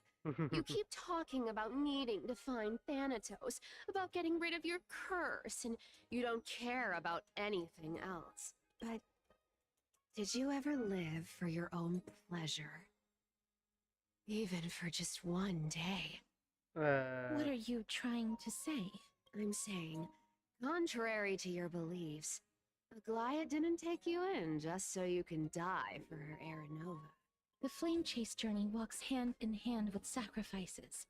You keep talking about needing to find Thanatos, about getting rid of your curse, and you don't care about anything else. But did you ever live for your own pleasure? Even for just one day? What are you trying to say? I'm saying, contrary to your beliefs, Aglaya didn't take you in just so you can die for her Aranova. The flame chase journey walks hand in hand with sacrifices.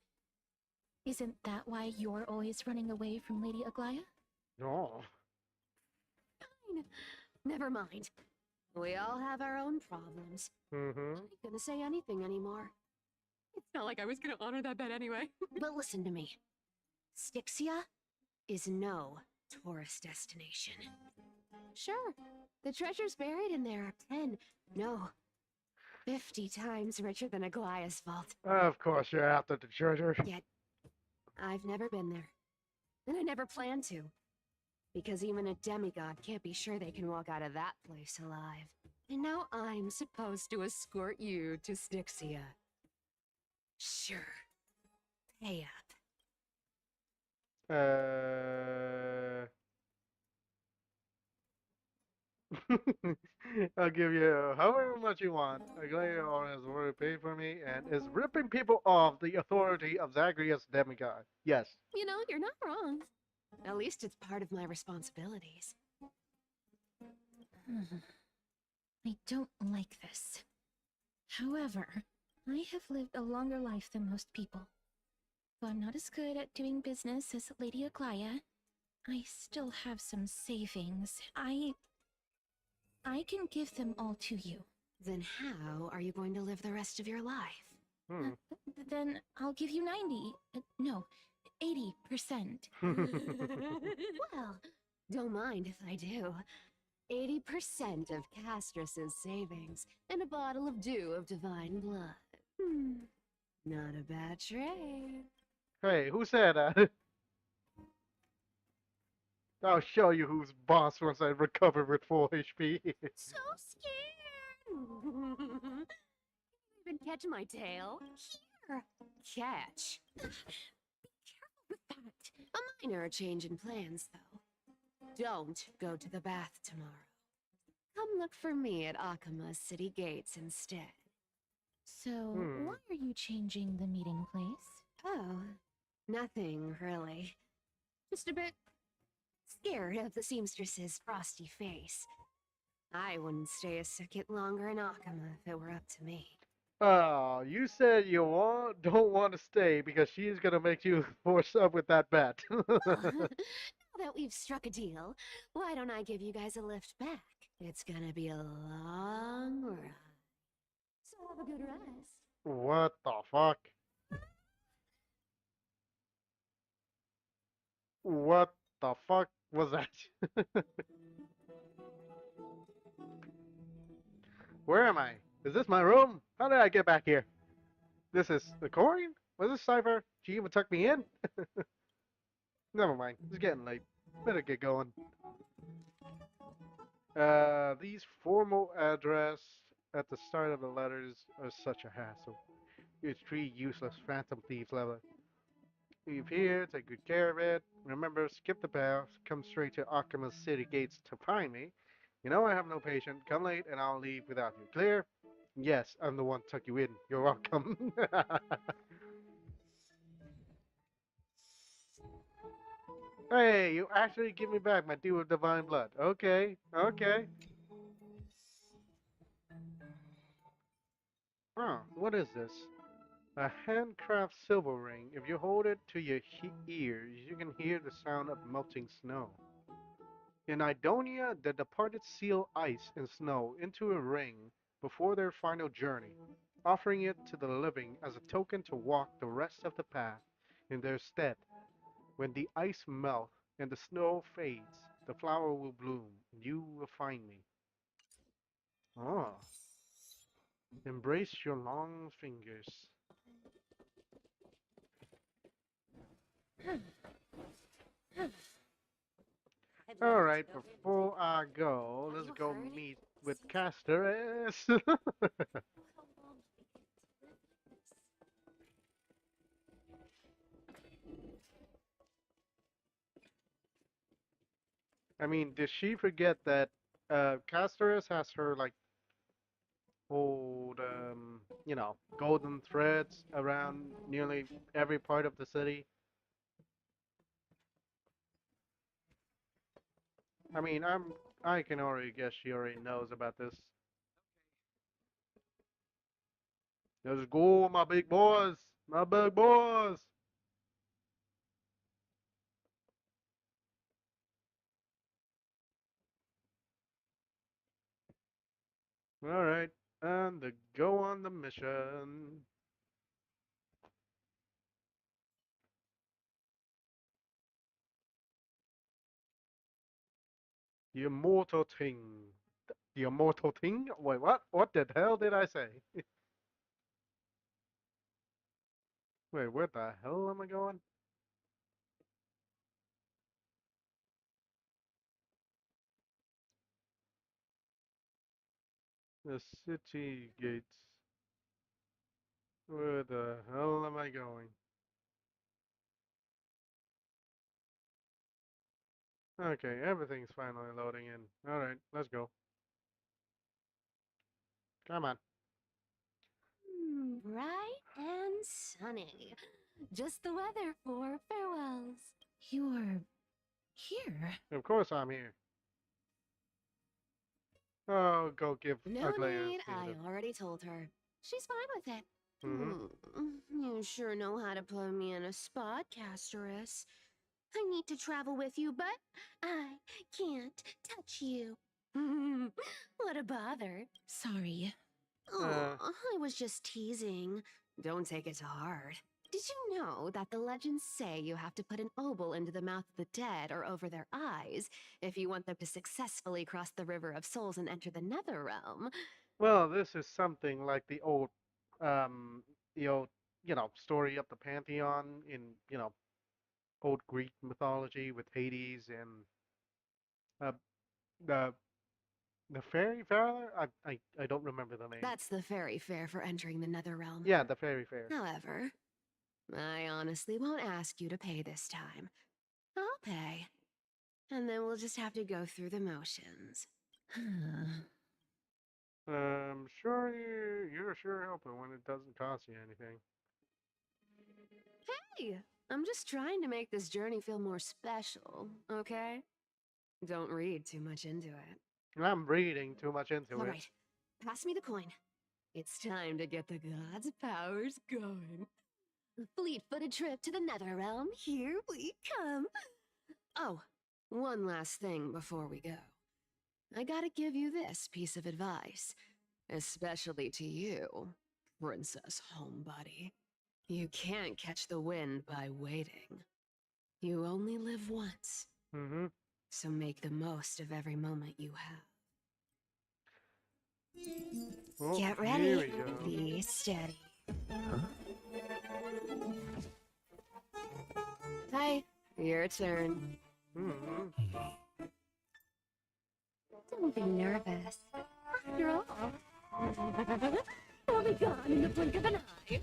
Isn't that why you're always running away from Lady Aglaya? No. Fine. Never mind. We all have our own problems. I ain't gonna say anything anymore. It's not like I was gonna honor that bet anyway. But listen to me. Styxia is no tourist destination. Sure, the treasures buried in there are 10, no, 50 times richer than Aglaya's vault. Of course you're after the treasure. Yet, I've never been there. And I never plan to. Because even a demigod can't be sure they can walk out of that place alive. And now I'm supposed to escort you to Styxia. Sure. Pay up. I'll give you however much you want. Aglaya has already paid for me and is ripping people off the authority of Zagreus demigod. Yes. You know, you're not wrong. At least it's part of my responsibilities. I don't like this. However, I have lived a longer life than most people. Though I'm not as good at doing business as Lady Aglaya, I still have some savings. I can give them all to you. Then how are you going to live the rest of your life? Then I'll give you 90. No, 80%. Well, don't mind if I do. 80% of Castrus's savings and a bottle of dew of divine blood. Not a bad trade. Hey, who said that? I'll show you who's boss once I recover with full HP. So scared! Even catch my tail? Here! Catch! Be careful with that! A minor change in plans, though. Don't go to the bath tomorrow. Come look for me at Akama's city gates instead. So, why are you changing the meeting place? Oh, nothing really. Just a bit scared of the seamstress's frosty face. I wouldn't stay a second longer in Akama if it were up to me. Oh, you said you don't want to stay because she's gonna make you force up with that bet. Now that we've struck a deal, why don't I give you guys a lift back? It's gonna be a long ride. So have a good rest. What the fuck? What the fuck was that? Where am I? Is this my room? How did I get back here? This is the coin? Was this Cypher? She even tucked me in? Never mind. It's getting late. Better get going. These formal address at the start of the letters are such a hassle. You three useless phantom thieves level. Leave here, take good care of it. Remember, skip the path, come straight to Akama's city gates to find me. You know I have no patience. Come late and I'll leave without you. Clear? Yes, I'm the one to tuck you in. You're welcome. Hey, you actually give me back my dew of divine blood. Okay, okay. Huh, what is this? A handcraft silver ring. If you hold it to your ears, you can hear the sound of melting snow. In Idonia, the departed seal ice and snow into a ring before their final journey, offering it to the living as a token to walk the rest of the path in their stead. When the ice melts and the snow fades, the flower will bloom, and you will find me. Oh, embrace your long fingers. Alright, before I go, let's go meet with Casteress. I mean, did she forget that Casteress has her, like, old, golden threads around nearly every part of the city? I mean, I can already guess she already knows about this. Let's go, my big boys! My big boys! Alright, and the go on the mission. The immortal thing. The immortal thing? Wait, what? What the hell did I say? Wait, where the hell am I going? The city gates. Where the hell am I going? Okay, everything's finally loading in. Alright, let's go. Come on. Bright and sunny. Just the weather for farewells. You're here? Of course I'm here. Oh, go give No Aglaia need, I theater. already told her. She's fine with it. Mm-hmm. You sure know how to put me in a spot, Casterus. I need to travel with you, but I can't touch you. What a bother. Sorry. Oh, I was just teasing. Don't take it to heart. Did you know that the legends say you have to put an obol into the mouth of the dead or over their eyes if you want them to successfully cross the River of Souls and enter the Nether Realm? Well, this is something like um, the old, story of the Pantheon in, old Greek mythology with Hades and uh, the the fairy fair. I don't remember the name. That's the fairy fair for entering the Nether Realm. Yeah, the fairy fair. However, I honestly won't ask you to pay this time. I'll pay. And then we'll just have to go through the motions. Sure you're sure helping when it doesn't cost you anything. Hey, I'm just trying to make this journey feel more special, okay? Don't read too much into it. I'm reading too much into All it. right, pass me the coin. It's time to get the gods' powers going. A fleet-footed trip to the Nether Realm. Here we come. Oh, one last thing before we go. I gotta give you this piece of advice, especially to you, Princess Homebody. You can't catch the wind by waiting. You only live once. Mm-hmm. So make the most of every moment you have. Oh, Get here ready. we go. Be steady. Hi, your turn. Mm-hmm. Don't be nervous. After all, I'll be gone in the blink of an eye.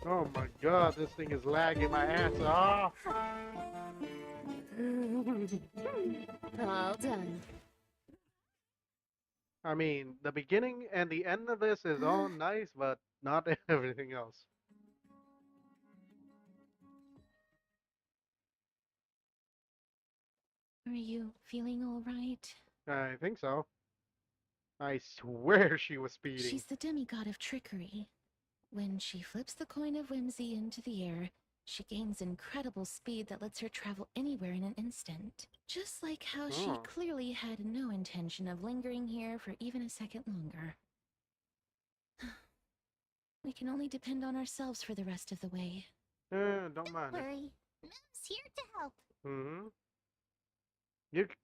Oh my god, this thing is lagging my ass off. All done. I mean, the beginning and the end of this is all nice, but not everything else. Are you feeling all right? I think so. I swear she was speeding. She's the demigod of trickery. When she flips the coin of whimsy into the air, she gains incredible speed that lets her travel anywhere in an instant. Just like how she clearly had no intention of lingering here for even a second longer. We can only depend on ourselves for the rest of the way. Don't mind it. Worry. Mom's here to help. Mm-hmm.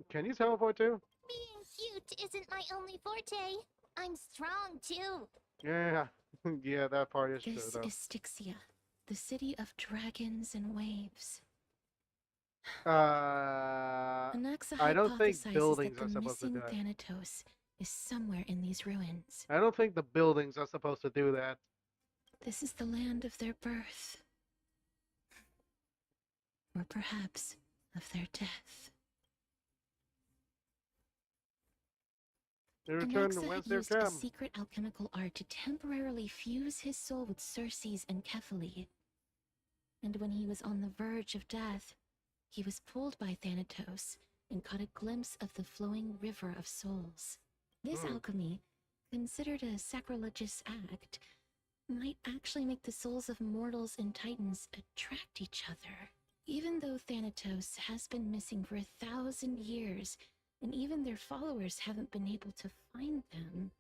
Can you teleport too? Being cute isn't my only forte. I'm strong too. Yeah, yeah, that part is true This though. is Styxia, the city of dragons and waves. Anaxa I don't think hypothesizes buildings that are the supposed to do missing that. Thanatos is somewhere in these ruins. I don't think the buildings are supposed to do that. This is the land of their birth. Or perhaps of their death. They return to Anaxa whence had they've used a come. secret alchemical art to temporarily fuse his soul with Circe's and Kephae. And when he was on the verge of death, he was pulled by Thanatos and caught a glimpse of the flowing river of souls. This alchemy, considered a sacrilegious act, might actually make the souls of mortals and titans attract each other. Even though Thanatos has been missing for 1,000 years, and even their followers haven't been able to find them.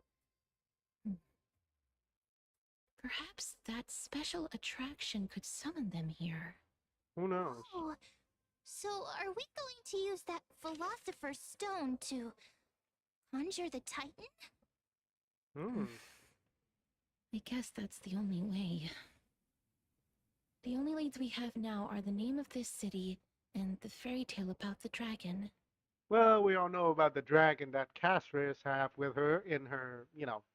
Perhaps that special attraction could summon them here. Who knows? Oh, So, are we going to use that Philosopher's Stone to conjure the Titan? I guess that's the only way. The only leads we have now are the name of this city and the fairy tale about the dragon. Well, we all know about the dragon that Casris have with her in her,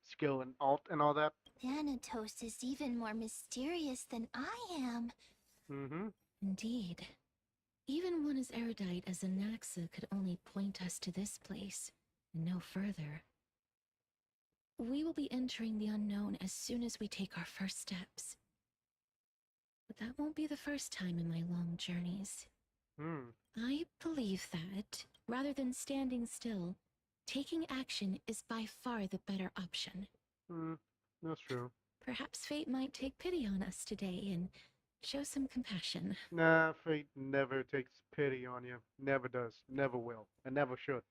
skill and alt and all that. Thanatos is even more mysterious than I am. Indeed. Even one as erudite as Anaxa could only point us to this place, and no further. We will be entering the unknown as soon as we take our first steps. But that won't be the first time in my long journeys. I believe that, rather than standing still, taking action is by far the better option. That's true. Perhaps fate might take pity on us today and show some compassion. Nah, fate never takes pity on you. Never does. Never will. And never should.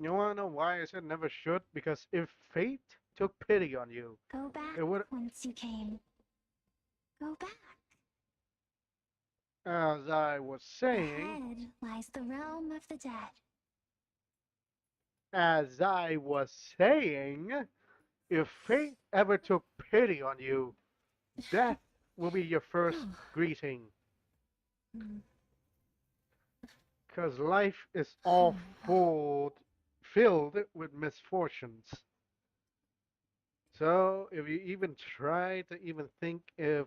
You wanna know why I said never should? Because if fate took pity on you, Go back it would. whence you came. Go back. As I was saying. Ahead lies the realm of the dead. As I was saying, if fate ever took pity on you, death will be your first greeting. Because life is all filled with misfortunes. So if you even try to even think if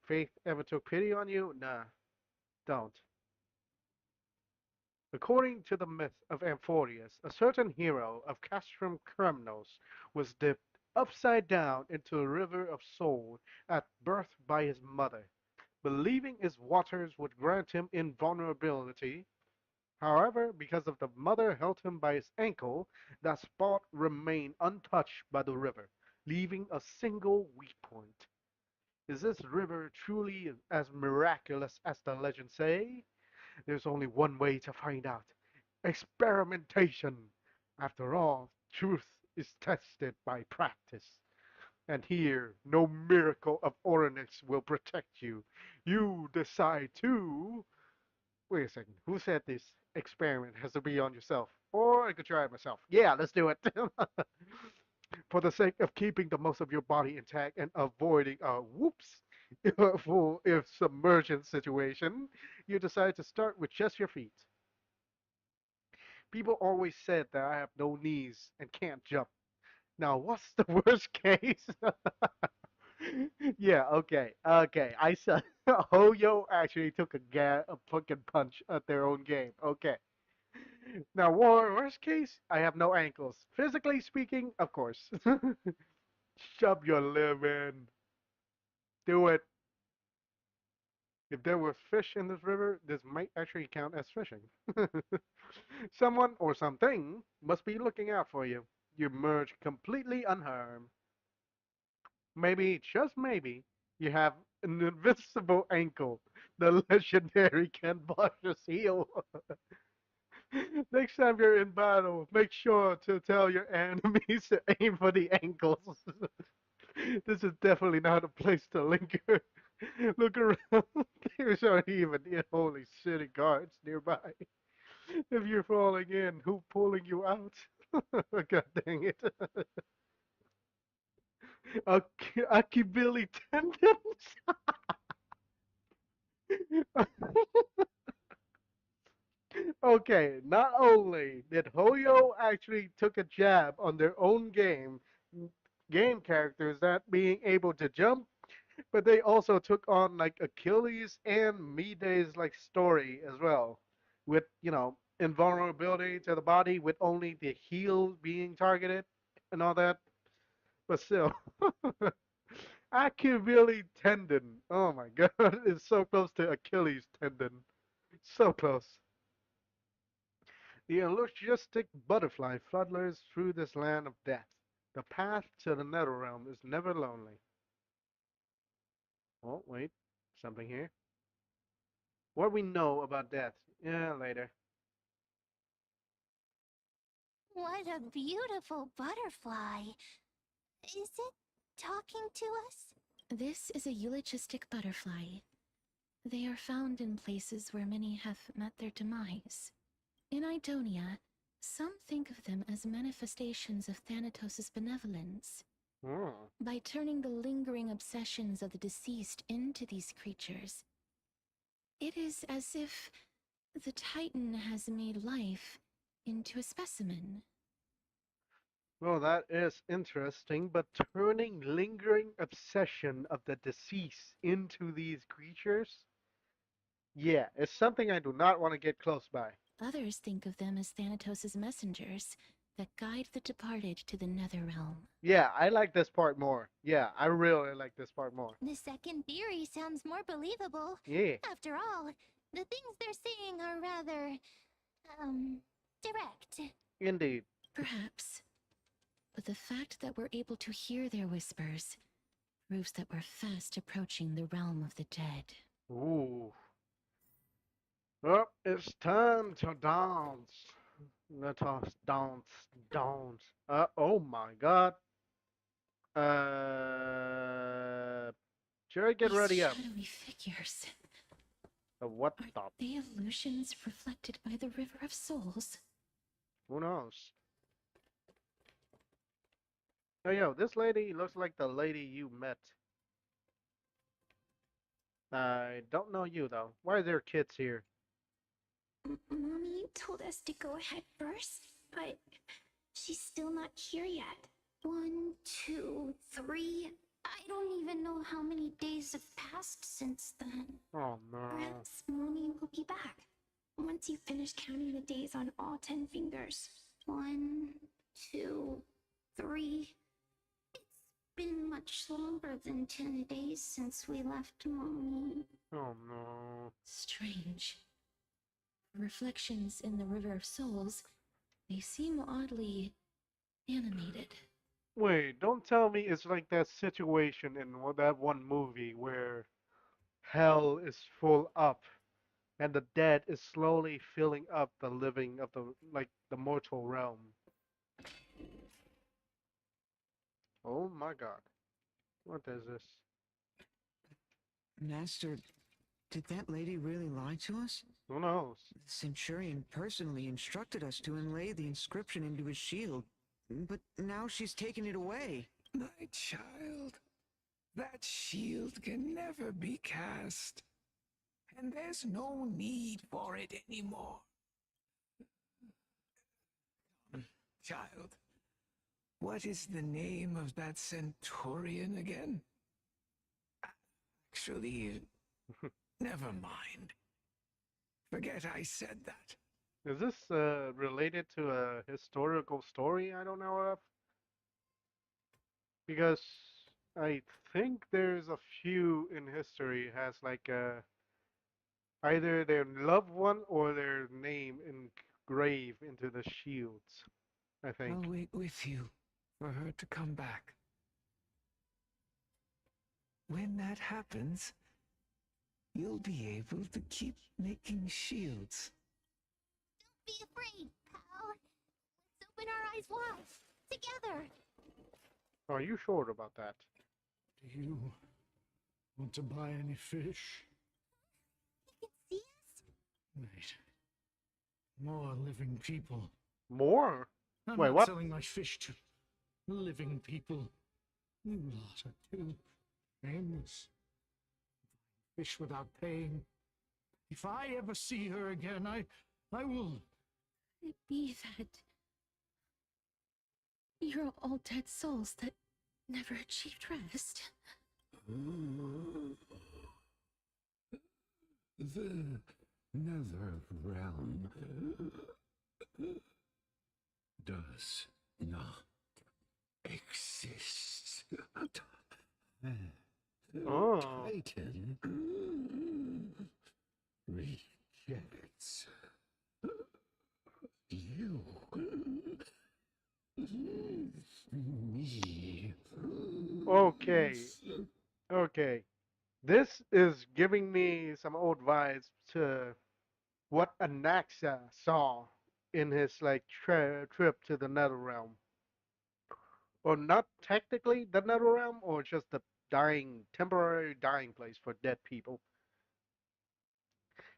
fate ever took pity on you, nah, don't. According to the myth of Amphoreus, a certain hero of Castrum Kremnos was dipped upside down into a river of soul at birth by his mother, believing its waters would grant him invulnerability. However, because of the mother held him by his ankle, that spot remained untouched by the river, leaving a single weak point. Is this river truly as miraculous as the legends say? There's only one way to find out. Experimentation. After all, truth is tested by practice. And here, no miracle of Oryx will protect you. You decide to. Wait a second. Who said this experiment has to be on yourself? Or I could try it myself. Yeah, let's do it. For the sake of keeping the most of your body intact and avoiding a whoops full if submersion situation, you decide to start with just your feet. People always said that I have no knees and can't jump. Now, what's the worst case? Yeah, okay. I said Hoyo actually took a fucking punch at their own game. Okay. Now, worst case, I have no ankles. Physically speaking, of course. Shove your lip in. Do it. If there were fish in this river, this might actually count as fishing. Someone or something must be looking out for you. You emerge completely unharmed. Maybe, just maybe, you have an invincible ankle. The legendary Kenn Bosch's heel. Next time you're in battle, make sure to tell your enemies to aim for the ankles. This is definitely not a place to linger. Look around. There's not even holy city guards nearby. If you're falling in, who pulling you out? God dang it. Achilles tendons? Okay, not only did Hoyo actually took a jab on their own game characters not being able to jump, but they also took on like Achilles and Mide's like story as well, with invulnerability to the body with only the heel being targeted and all that. But still, Achilles tendon. Oh my God, it's so close to Achilles tendon, so close. The logistic butterfly flutters through this land of death. The path to the Netherrealm is never lonely. Oh, wait. Something here. What we know about death. Yeah, later. What a beautiful butterfly. Is it talking to us? This is a eulogistic butterfly. They are found in places where many have met their demise. In Idonia, some think of them as manifestations of Thanatos' benevolence. By turning the lingering obsessions of the deceased into these creatures, it is as if the Titan has made life into a specimen. Well, that is interesting, but turning lingering obsession of the deceased into these creatures? Yeah, it's something I do not want to get close by. Others think of them as Thanatos' messengers that guide the departed to the Netherrealm. Yeah, I like this part more. Yeah, I really like this part more. The second theory sounds more believable. Yeah. After all, the things they're saying are rather, direct. Indeed. Perhaps. But the fact that we're able to hear their whispers proves that we're fast approaching the realm of the dead. Ooh. Well, it's time to dance. Let us dance, dance. Oh my god. Jerry, get These ready up. shadowy figures. What the? The illusions reflected by the River of Souls. Who knows? Oh, yo, this lady looks like the lady you met. I don't know you, though. Why are there kids here? Mommy told us to go ahead first, but she's still not here yet. 1, 2, 3. I don't even know how many days have passed since then. Oh, no. Perhaps Mommy will be back once you finish counting the days on all 10 fingers. 1, 2, 3. It's been much longer than 10 days since we left Mommy. Oh, no. Strange. Reflections in the River of Souls, they seem oddly animated. Wait, don't tell me it's like that situation in that one movie where hell is full up and the dead is slowly filling up the living of the mortal realm. Oh my god. What is this? Master, did that lady really lie to us? Who knows? The Centurion personally instructed us to inlay the inscription into his shield, but now she's taken it away. My child, that shield can never be cast, and there's no need for it anymore. Child, what is the name of that Centurion again? Actually, never mind. Forget I said that. Is this related to a historical story I don't know of? Because I think there's a few in history has like either their loved one or their name engraved into the shields. I think. I'll wait with you for her to come back. When that happens, you'll be able to keep making shields. Don't be afraid, pal. Let's open our eyes wide. Together. Are you sure about that? Do you want to buy any fish? You can see us? Wait. More living people. More? I'm Wait, not what? selling my fish to living people. You lot are too aimless. Fish without paying. If I ever see her again, I will... Could it be that you're all dead souls that never achieved rest? The nether realm does not exist. Oh. Titan rejects you. Me. Okay. Okay. This is giving me some old vibes to what Anaxa saw in his like trip to the Netherrealm. Or not technically the Netherrealm, or just temporary dying place for dead people.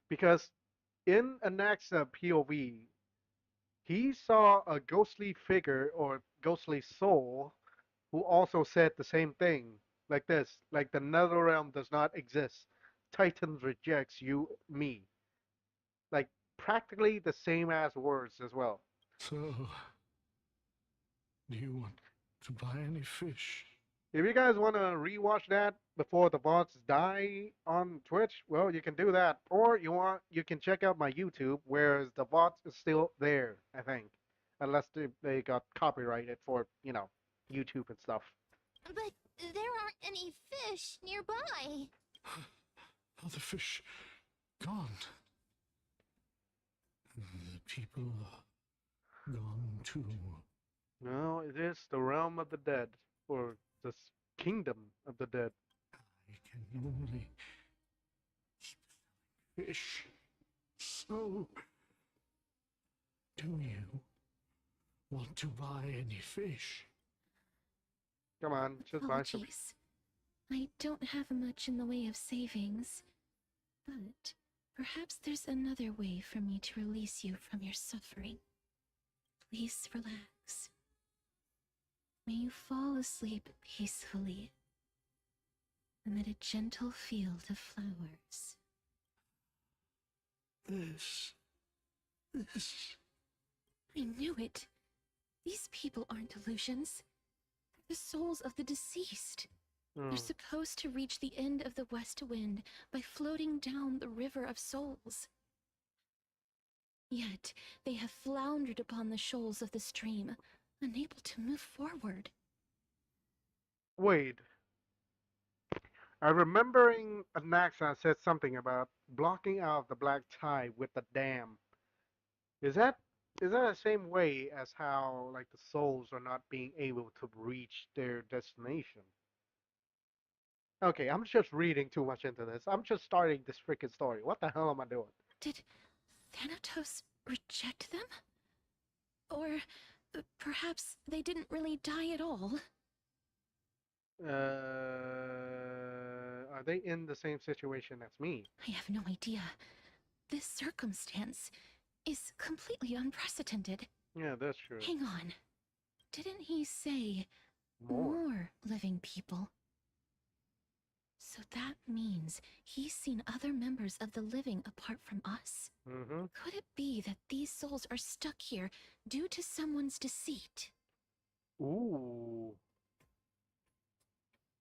Because in Anaxa POV, he saw a ghostly figure or ghostly soul who also said the same thing, like this, like the nether realm does not exist. Titan rejects you, me. Like practically the same as words as well. So, do you want to buy any fish? If you guys want to rewatch that before the bots die on Twitch, well, you can do that. Or you can check out my YouTube, where the bots is still there, I think. Unless they got copyrighted for, YouTube and stuff. But there aren't any fish nearby. Are the fish gone? The people are gone too. No, it is the realm of the dead, or the kingdom of the dead. I can only keep fish. So, do you want to buy any fish? Come on, just buy some. Apologies. I don't have much in the way of savings, but perhaps there's another way for me to release you from your suffering. Please relax. May you fall asleep peacefully amid a gentle field of flowers. This. I knew it. These people aren't illusions. They're the souls of the deceased. They're supposed to reach the end of the west wind by floating down the river of souls. Yet they have floundered upon the shoals of the stream, unable to move forward. Wait. I'm remembering Anaxa said something about blocking out the black tide with the dam. Is that the same way as how like the souls are not being able to reach their destination? Okay, I'm just reading too much into this. I'm just starting this freaking story. What the hell am I doing? Did Thanatos reject them? Or perhaps they didn't really die at all? Are they in the same situation as me? I have no idea. This circumstance is completely unprecedented. Yeah, that's true. Hang on. Didn't he say more living people? So that means he's seen other members of the living apart from us? Mm-hmm. Could it be that these souls are stuck here due to someone's deceit? Ooh.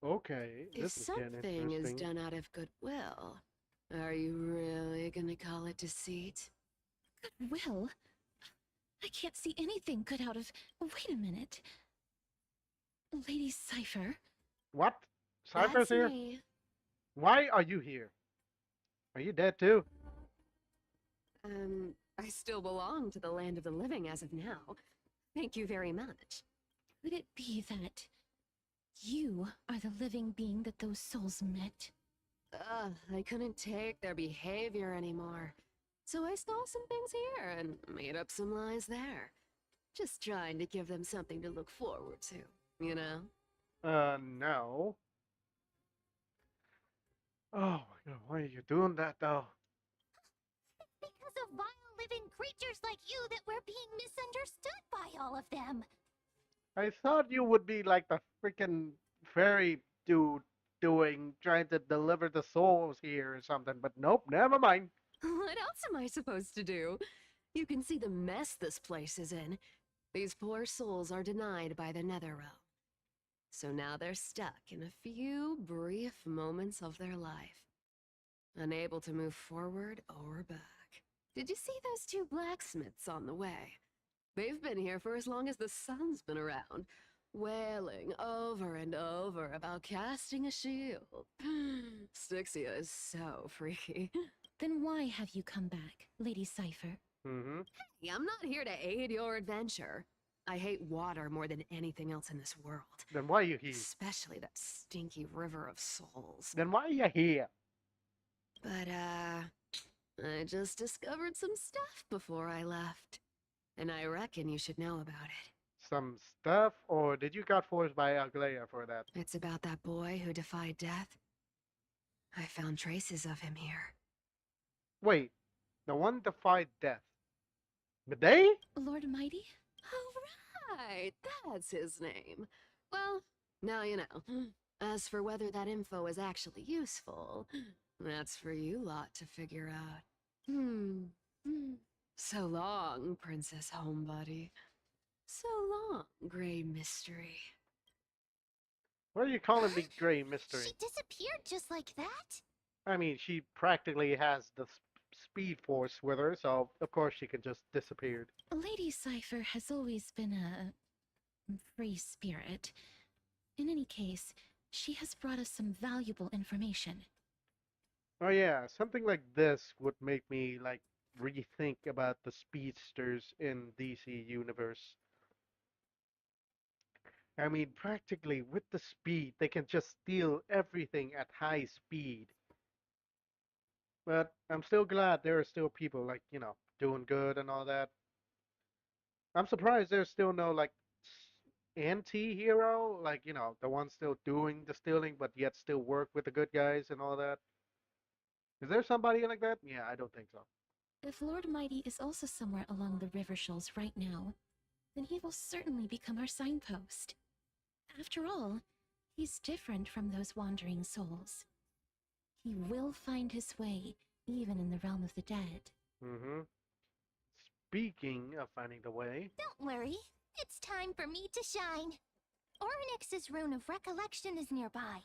Okay, If this is getting something is interesting. done out of goodwill, are you really gonna call it deceit? Goodwill? I can't see anything good out of... Wait a minute. Lady Cypher? What? Cypher's here? Me. Why are you here? Are you dead too? I still belong to the land of the living as of now. Thank you very much. Could it be that you are the living being that those souls met? I couldn't take their behavior anymore. So I stole some things here and made up some lies there. Just trying to give them something to look forward to, you know? No. Oh my god, why are you doing that though? Because of vile living creatures like you that we're being misunderstood by all of them. I thought you would be like the freaking fairy dude trying to deliver the souls here or something, but nope, never mind. What else am I supposed to do? You can see the mess this place is in. These poor souls are denied by the Netherrealm. So now they're stuck in a few brief moments of their life. Unable to move forward or back. Did you see those two blacksmiths on the way? They've been here for as long as the sun's been around, wailing over and over about casting a shield. Styxia is so freaky. Then why have you come back, Lady Cypher? Mm-hmm. Hey, I'm not here to aid your adventure. I hate water more than anything else in this world. Then why are you here? Especially that stinky river of souls. Then why are you here? But, I just discovered some stuff before I left. And I reckon you should know about it. some stuff, or did you got forced by Aglaia for that? It's about that boy who defied death. I found traces of him here. Wait, the one defied death. Bidet? Lord Mighty? Oh, right. That's his name. Well, now you know. As for whether that info is actually useful, that's for you lot to figure out. So long, Princess Homebody. So long, Grey Mystery. What are you calling me, Grey Mystery? She disappeared just like that? I mean, she practically has the speed force with her, so of course she can just disappear. Lady Cypher has always been a free spirit. In any case, she has brought us some valuable information. Oh yeah, something like this would make me like rethink about the speedsters in DC Universe. I mean, practically with the speed, they can just steal everything at high speed. But I'm still glad there are still people like, doing good and all that. I'm surprised there's still no like anti-hero, like, the one still doing the stealing but yet still work with the good guys and all that. Is there somebody like that? Yeah, I don't think so. If Lord Mighty is also somewhere along the river shoals right now, then he will certainly become our signpost. After all, he's different from those wandering souls. He will find his way, even in the realm of the dead. Mm-hmm. Speaking of finding the way... Don't worry. It's time for me to shine. Orynyx's rune of recollection is nearby.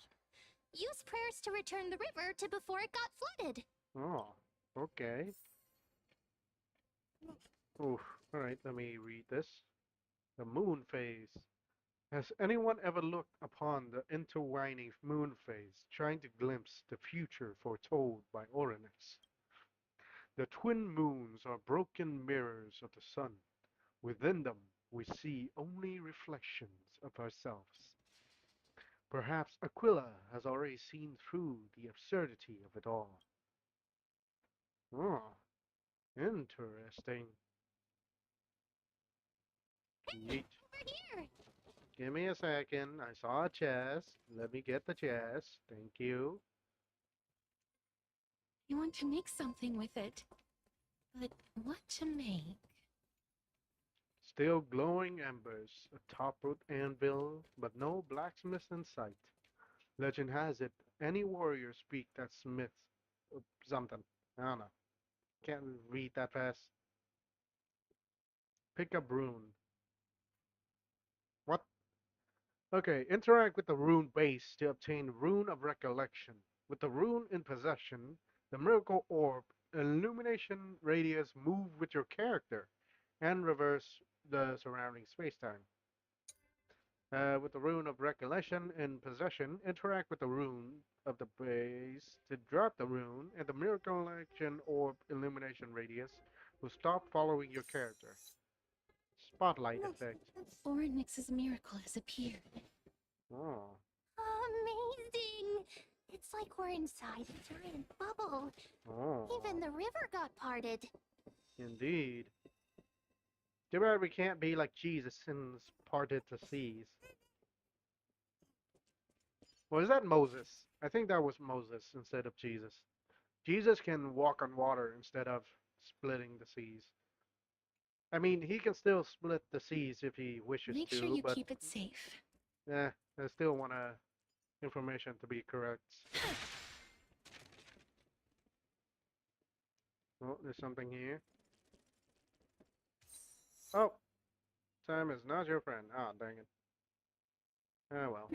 Use prayers to return the river to before it got flooded. Oh, okay. Oof. Alright, let me read this. The moon phase. Has anyone ever looked upon the intertwining moon phase, trying to glimpse the future foretold by Orynyx? The twin moons are broken mirrors of the sun. Within them, we see only reflections of ourselves. Perhaps Aquila has already seen through the absurdity of it all. Oh, interesting. Neat. Over here! Give me a second. I saw a chest. Let me get the chest. Thank you. You want to make something with it. But what to make? Still glowing embers, a toppled anvil, but no blacksmith in sight. Legend has it, any warrior speak that smith something. I don't know. Can't read that fast. Pick up rune. What? Okay, interact with the rune base to obtain rune of recollection. With the rune in possession, the miracle orb illumination radius move with your character and reverse the surrounding spacetime. With the rune of recollection in possession, interact with the rune of the base to drop the rune, and the miracle action orb illumination radius will stop following your character. Spotlight effect. Orynyx's miracle has appeared. Oh. Amazing! It's like we're inside a giant bubble. Oh. Even the river got parted. Indeed. Too bad we can't be like Jesus and parted the seas. Was that Moses? I think that was Moses instead of Jesus. Jesus can walk on water instead of splitting the seas. I mean, he can still split the seas if he wishes Make to, sure you but keep it safe. I still want information to be correct. Oh, there's something here. Oh, time is not your friend. Ah, oh, dang it. Ah, well.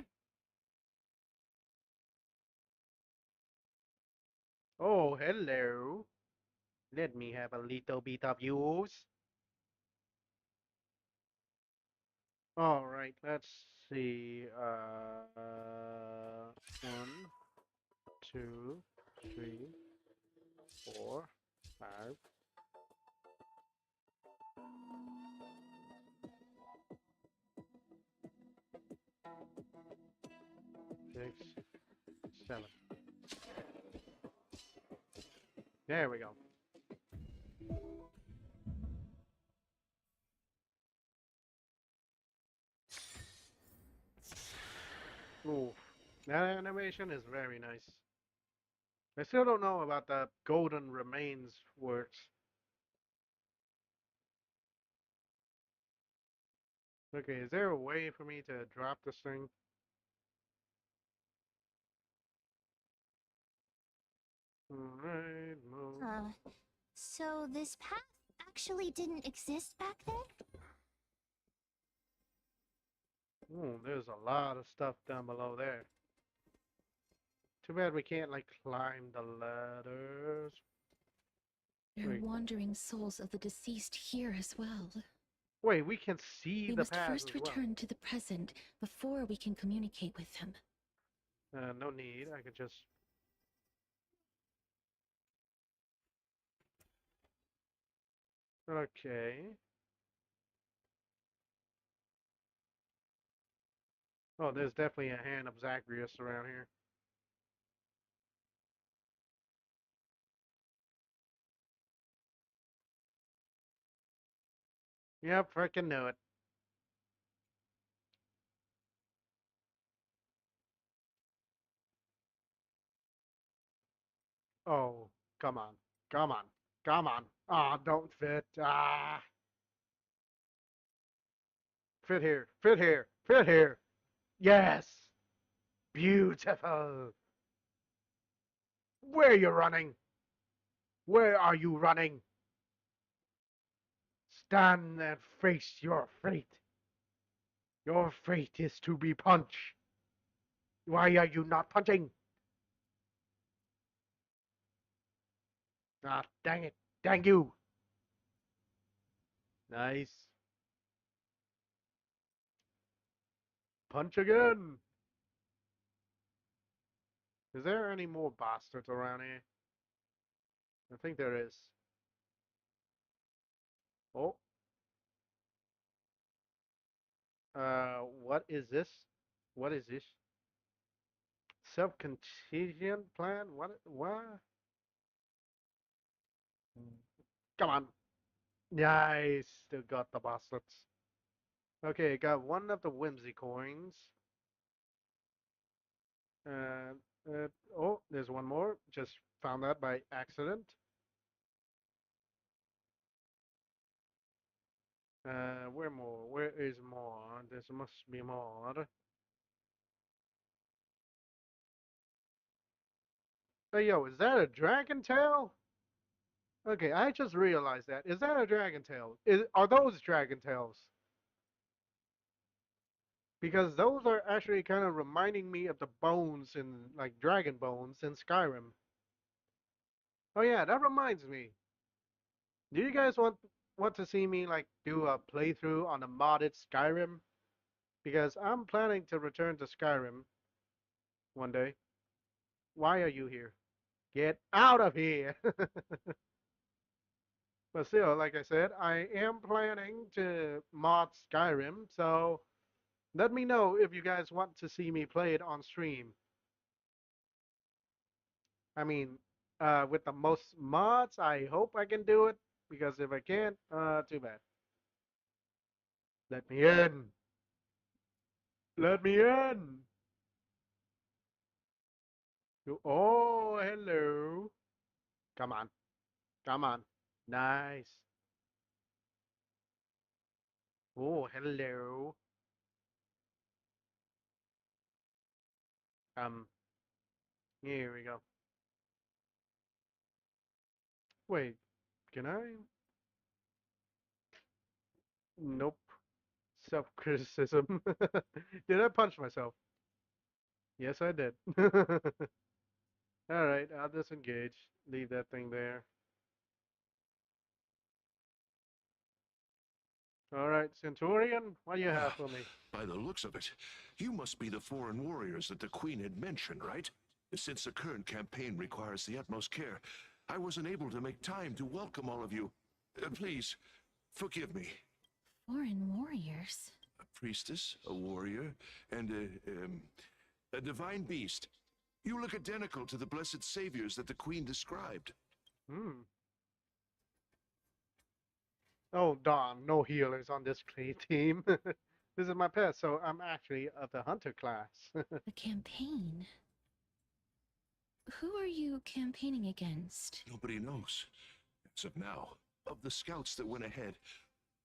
Oh, hello. Let me have a little bit of yours. All right, let's see. 1, 2, 3, 4, 5. 6, 7. There we go. Oof. That animation is very nice. I still don't know about the golden remains works. Okay, is there a way for me to drop this thing? Alright, move. So this path actually didn't exist back then? Ooh, there's a lot of stuff down below there. Too bad we can't, like, climb the ladders. There are Wait, wandering souls of the deceased here as well. wait, we can see We the must past first as well. return to the present before we can communicate with them. No need, I could just... Okay. Oh, there's definitely a hand of Zacharias around here. Yep, frickin' knew it. Oh, come on. Come on. Come on. Ah, don't fit. Ah. Fit here. Fit here. Fit here. Yes. Beautiful. Where are you running? Where are you running? Stand and face your fate. Your fate is to be punched. Why are you not punching? Ah, dang it. Dang you. Nice. Punch again. Is there any more bastards around here? I think there is. Oh. What is this? What is this? Self-contingent plan? What? What? Come on. Nice. Still got the bastards. Okay, got one of the whimsy coins. Uh, oh, there's one more. Just found that by accident. Where more? Where is more? There must be more. Hey, yo, is that a dragon tail? Okay, I just realized that. Is that a dragon tail? Are those dragon tails? Because those are actually kind of reminding me of the bones in, like, dragon bones in Skyrim. Oh yeah, that reminds me. Do you guys want to see me, like, do a playthrough on a modded Skyrim? Because I'm planning to return to Skyrim one day. Why are you here? Get out of here! But still, like I said, I am planning to mod Skyrim, so let me know if you guys want to see me play it on stream. I mean, with the most mods, I hope I can do it, because if I can't, too bad. Let me in! Let me in! Oh, hello. Come on. Come on. Nice. Oh, hello. Here we go. Wait, can I? Nope. Self-criticism. Did I punch myself? Yes, I did. Alright, I'll disengage. Leave that thing there. Alright, Centurion, what do you have for me? By the looks of it, you must be the foreign warriors that the Queen had mentioned, right? Since the current campaign requires the utmost care, I wasn't able to make time to welcome all of you. Please, forgive me. Foreign warriors? A priestess, a warrior, and a divine beast. You look identical to the blessed saviors that the Queen described. Hmm. Oh, darn, no healers on this team. This is my pet, so I'm actually of the hunter class. A campaign? Who are you campaigning against? Nobody knows. As of now, of the scouts that went ahead,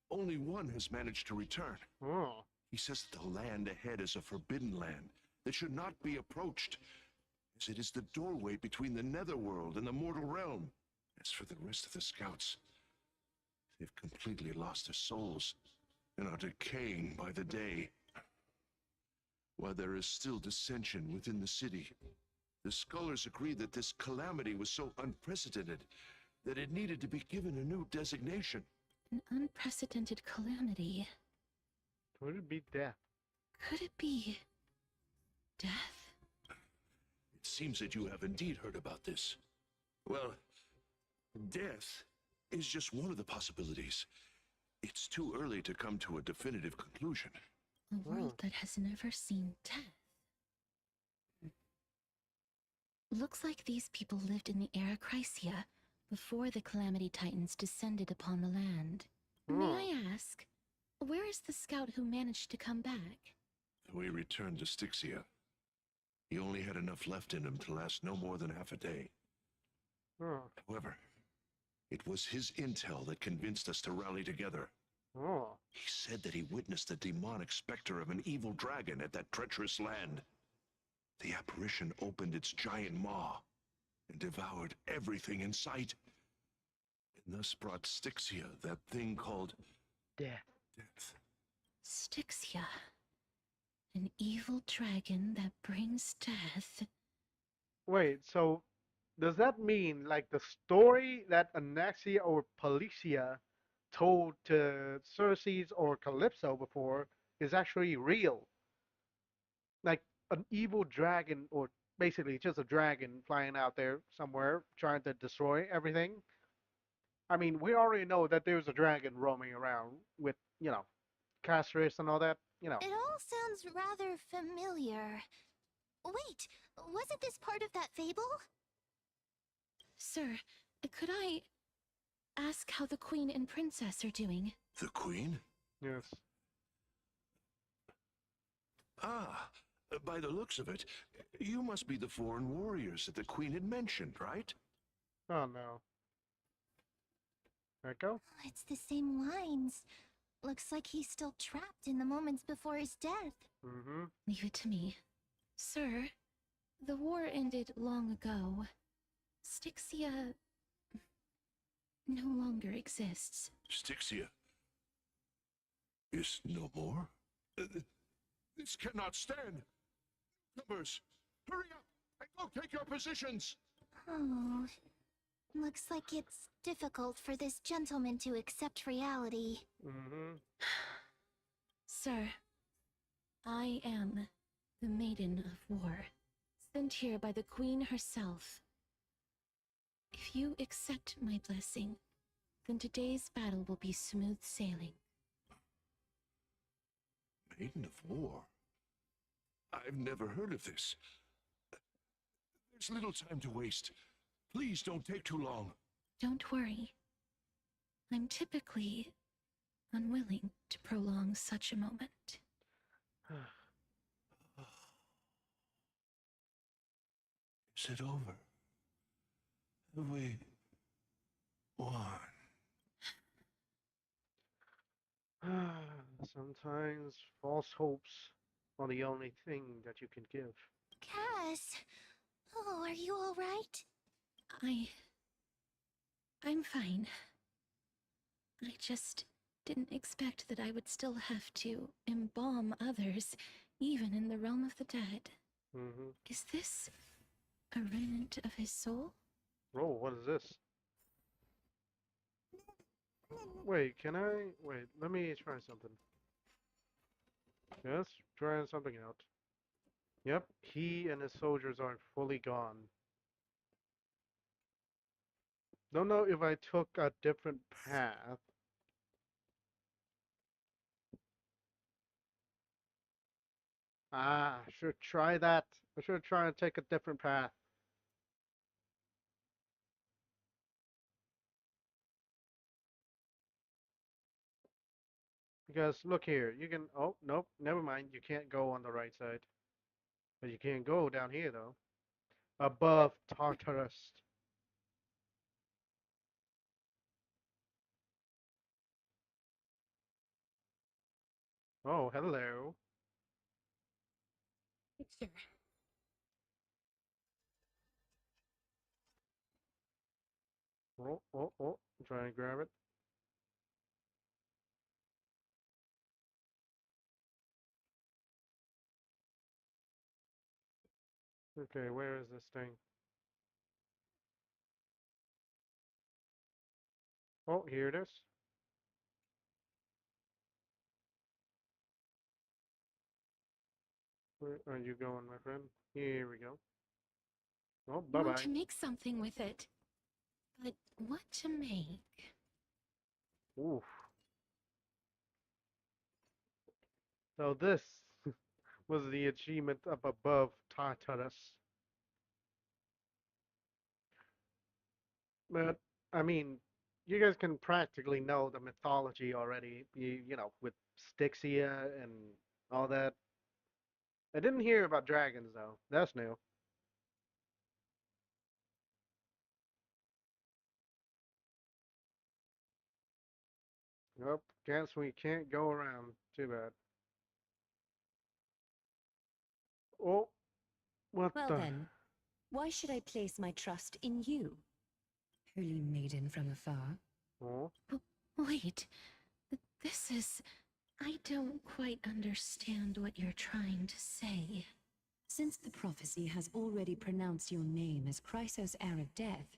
only one has managed to return. Oh. He says that the land ahead is a forbidden land that should not be approached, as it is the doorway between the netherworld and the mortal realm. As for the rest of the scouts, they've completely lost their souls and are decaying by the day. While there is still dissension within the city, the scholars agree that this calamity was so unprecedented that it needed to be given a new designation. An unprecedented calamity. Could it be death? Could it be death? It seems that you have indeed heard about this. Well, death is just one of the possibilities. It's too early to come to a definitive conclusion. A world that has never seen death. Looks like these people lived in the era Chrysia before the Calamity Titans descended upon the land. May I ask, where is the scout who managed to come back? Though he returned to Styxia, he only had enough left in him to last no more than half a day. However, it was his intel that convinced us to rally together. He said that he witnessed the demonic specter of an evil dragon at that treacherous land. The apparition opened its giant maw and devoured everything in sight, and thus brought Styxia that thing called death. Styxia. An evil dragon that brings death. Wait, so does that mean like the story that Anaxia or Policia told to Circes or Calypso before is actually real? Like an evil dragon, or basically just a dragon flying out there somewhere trying to destroy everything? I mean, we already know that there's a dragon roaming around with, Castris and all that, It all sounds rather familiar. Wait, wasn't this part of that fable? Sir, could I ask how the Queen and Princess are doing? The Queen? Yes. Ah, by the looks of it, you must be the foreign warriors that the Queen had mentioned, right? Oh no. Echo? It's the same lines. Looks like he's still trapped in the moments before his death. Mm-hmm. Leave it to me. Sir, the war ended long ago. Styxia no longer exists. Styxia is no more? This cannot stand. Numbers, hurry up and go take your positions. Oh, looks like it's difficult for this gentleman to accept reality. Mm-hmm. Sir, I am the Maiden of War, sent here by the Queen herself. If you accept my blessing, then today's battle will be smooth sailing. Maiden of War? I've never heard of this. There's little time to waste. Please don't take too long. Don't worry. I'm typically unwilling to prolong such a moment. Is it over? Have we won? Sometimes false hopes are the only thing that you can give. Cass! Oh, are you alright? I'm fine. I just didn't expect that I would still have to embalm others, even in the realm of the dead. Mm-hmm. Is this a remnant of his soul? Oh, what is this? Wait, can I? Wait, let me try something. Yes, trying something out. Yep, he and his soldiers are fully gone. Don't know if I took a different path. Ah, I should try that. I should try and take a different path. Because look here, you can. Oh nope, never mind. You can't go on the right side, but you can go down here though. Above Tartarus. Oh, hello. Sure. Oh. Try and grab it. Okay, where is this thing? Oh, here it is. Where are you going, my friend? Here we go. Oh, I want bye-bye. to make something with it. But what to make? Oof. So this was the achievement up above Tartarus. But, I mean, you guys can practically know the mythology already. You know, with Styxia and all that. I didn't hear about dragons, though. That's new. Nope, guess we can't go around. Too bad. Oh, what Well the? then, why should I place my trust in you, holy maiden from afar? Oh. Wait, this is... I don't quite understand what you're trying to say. Since the prophecy has already pronounced your name as Chrysos' heir of death,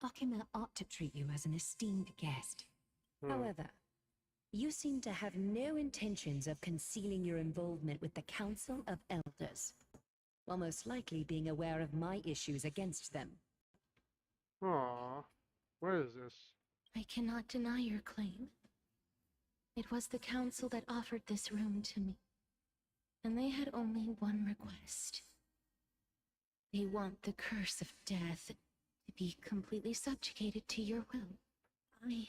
Akima ought to treat you as an esteemed guest. However, you seem to have no intentions of concealing your involvement with the Council of Elders, while most likely being aware of my issues against them. Aw, where is this? I cannot deny your claim. It was the council that offered this room to me, and they had only one request. They want the curse of death to be completely subjugated to your will. I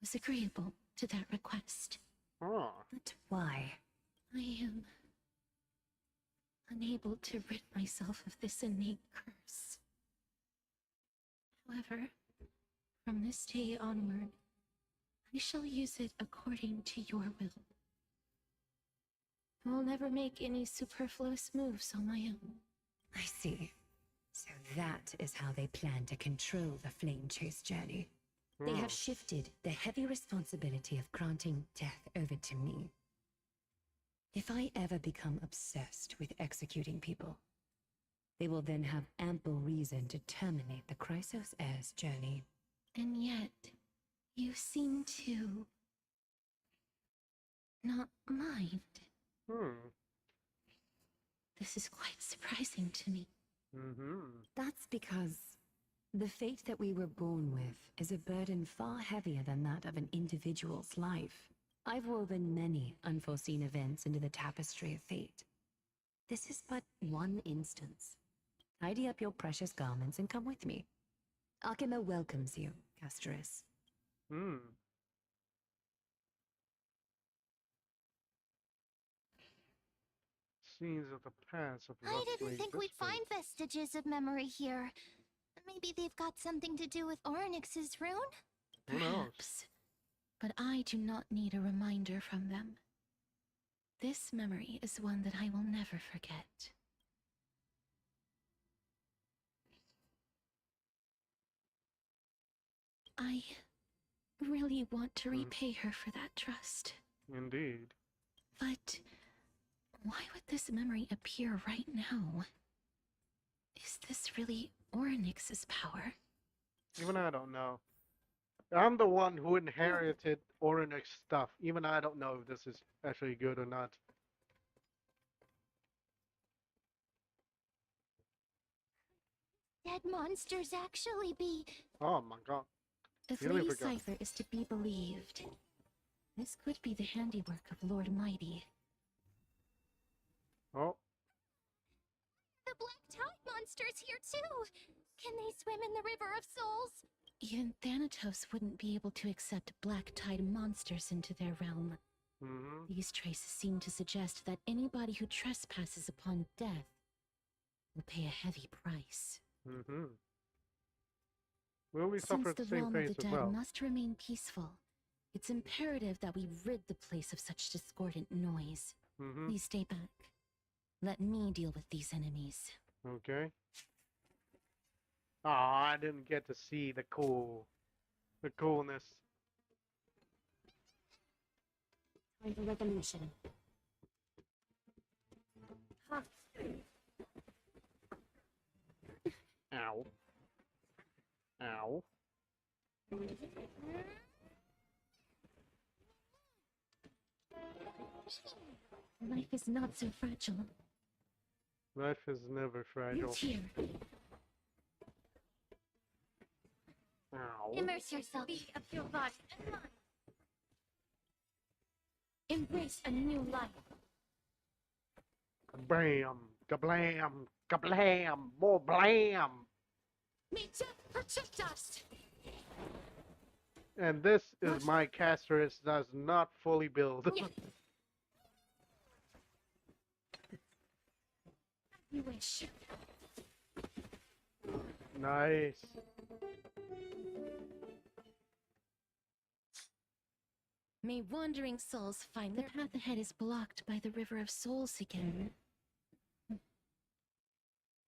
was agreeable to that request. But why? I am unable to rid myself of this innate curse. However, from this day onward, I shall use it according to your will. I will never make any superfluous moves on my own. I see. So that is how they plan to control the Flame Chase journey. They have shifted the heavy responsibility of granting death over to me. If I ever become obsessed with executing people, they will then have ample reason to terminate the Chrysos heir's journey. And yet, you seem to... not mind. This is quite surprising to me. That's because the fate that we were born with is a burden far heavier than that of an individual's life. I've woven many unforeseen events into the tapestry of fate. This is but one instance. Tidy up your precious garments and come with me. Akima welcomes you, Castoris. Scenes of the past of I didn't think we'd find vestiges of memory here. Maybe they've got something to do with Orynyx's rune? Perhaps. But I do not need a reminder from them. This memory is one that I will never forget. I really want to repay her for that trust. Indeed. But why would this memory appear right now? Is this really Orynyx's power? Even I don't know. I'm the one who inherited Orynyx stuff. Even I don't know if this is actually good or not. Dead monsters actually be... Oh my god. If Really Lady forgot. Cypher is to be believed, this could be the handiwork of Lord Mighty. Oh. The black tide monster's here too! Can they swim in the River of Souls? even Thanatos wouldn't be able to accept black tide monsters into their realm. These traces seem to suggest that anybody who trespasses upon death will pay a heavy price. Will we suffer Since the the same realm of fate the as dead well? must remain peaceful, it's imperative that we rid the place of such discordant noise. Please stay back. Let me deal with these enemies. Okay. Oh, I didn't get to see the coolness. Time for revolution. Ow. Ow. Life is not so fragile. Life is never fragile. It's here. Ow. Immerse yourself. Be of your body and mind. Embrace a new life. Bam. Kablam. Kablam. More blam. May death protect us! And this is my caster does not fully build. You wish. Nice. May wandering souls find the path ahead is blocked by the river of souls again.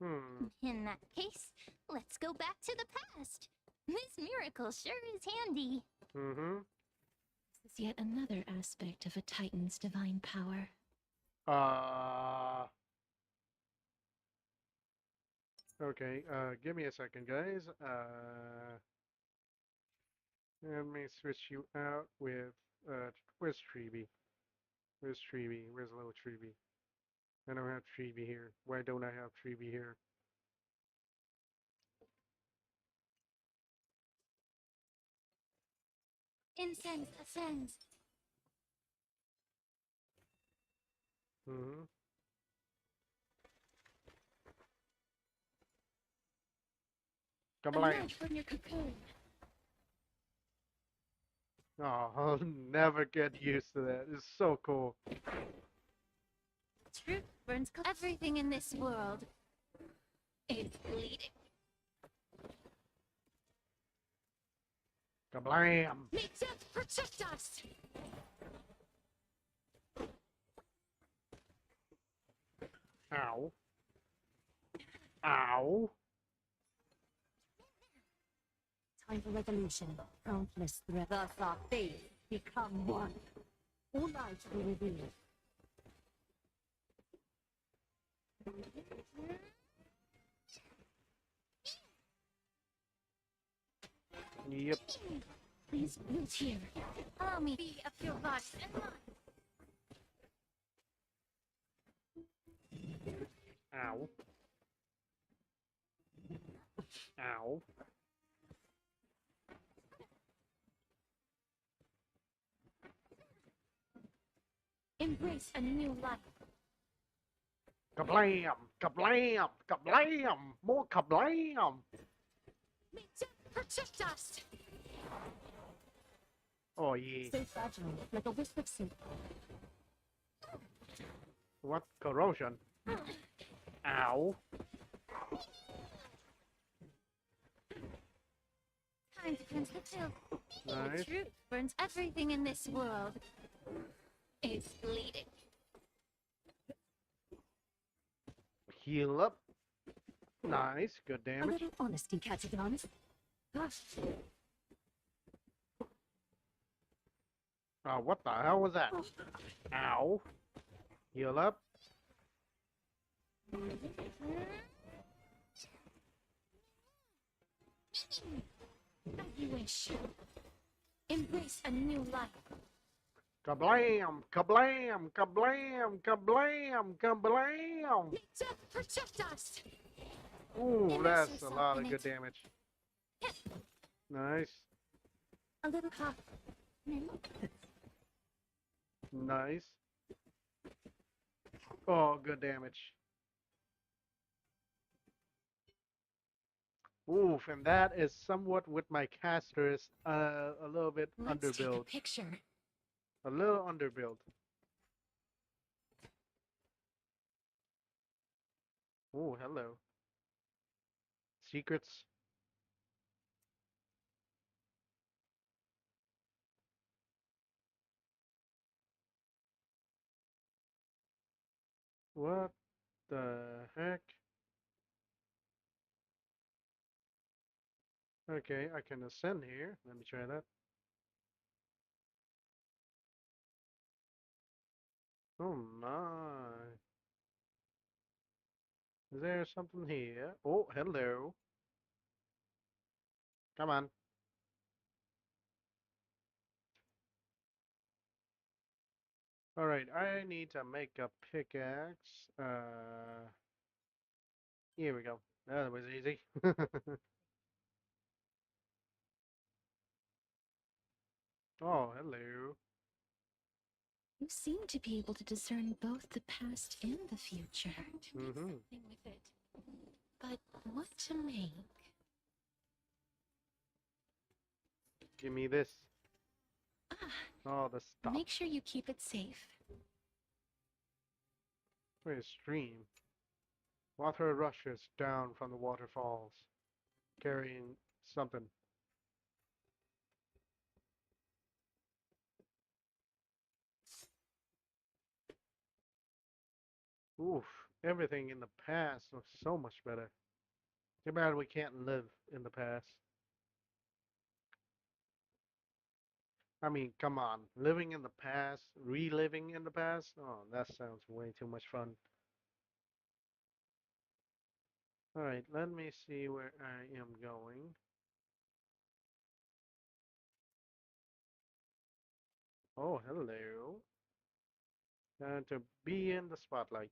In that case, let's go back to the past. This miracle sure is handy. This is yet another aspect of a Titan's divine power. Okay, give me a second, guys. Let me switch you out with, where's Treeby? Where's Treeby? Where's little Treeby? I don't have Treeby here. Why don't I have Treeby here? Incense ascends. Emerge from your cocoon. Oh, I'll never get used to that. It's so cool. Truth burns everything in this world. It's bleeding. Kablam! May death protect us! Ow. Ow. Time for revolution. Countless threats. Thus our faith become one. All lives will be revealed. Yep. Please root here. Allow me to be of your body and mind. Ow. Ow. Embrace a new life. Kablam! Kablam! Kablam! More kablam! May death protect us! Oh yeah. Stay fragile, like a wisp of silk. What corrosion? Ow. Time to cleanse the filth. Nice. The truth burns everything in this world. It's bleeding. Heal up. Nice. Good A damage. little honesty, Catagonus. What the hell was that? Ow. Heal up. As you wish. Embrace a new life. Kablam! Kablam! Kablam! Kablam! Kablam! May death protect us! Ooh, that's a lot of good damage. Nice. A little cough. Nice. Oh, good damage. Oof, and that is somewhat with my casters a little bit Let's take a underbuilt. picture. A little underbuilt. Oh, hello. Secrets. What the heck? Okay, I can ascend here. Let me try that. Oh my. Is there something here? Oh, hello. Come on. Alright, I need to make a pickaxe. Here we go. That was easy. Oh, hello. You seem to be able to discern both the past and the future. To make something with it. But what to make? Give me this. Oh, the stuff. Make sure you keep it safe. Where's stream? Water rushes down from the waterfalls, carrying something. Oof, everything in the past looks so much better. Too bad we can't live in the past. I mean, come on. Living in the past, reliving in the past? Oh, that sounds way too much fun. Alright, let me see where I am going. Oh, hello. And to be in the spotlight.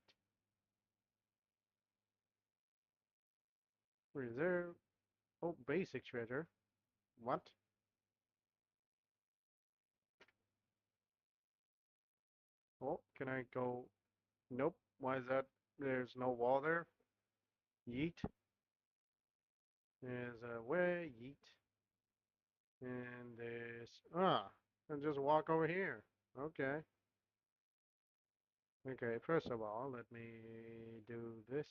Where is there? Oh, basic treasure. What? Oh, can I go? Nope. Why is that? There's no wall there. Yeet. There's a way. Yeet. And there's... and just walk over here. Okay. Okay, first of all, let me do this.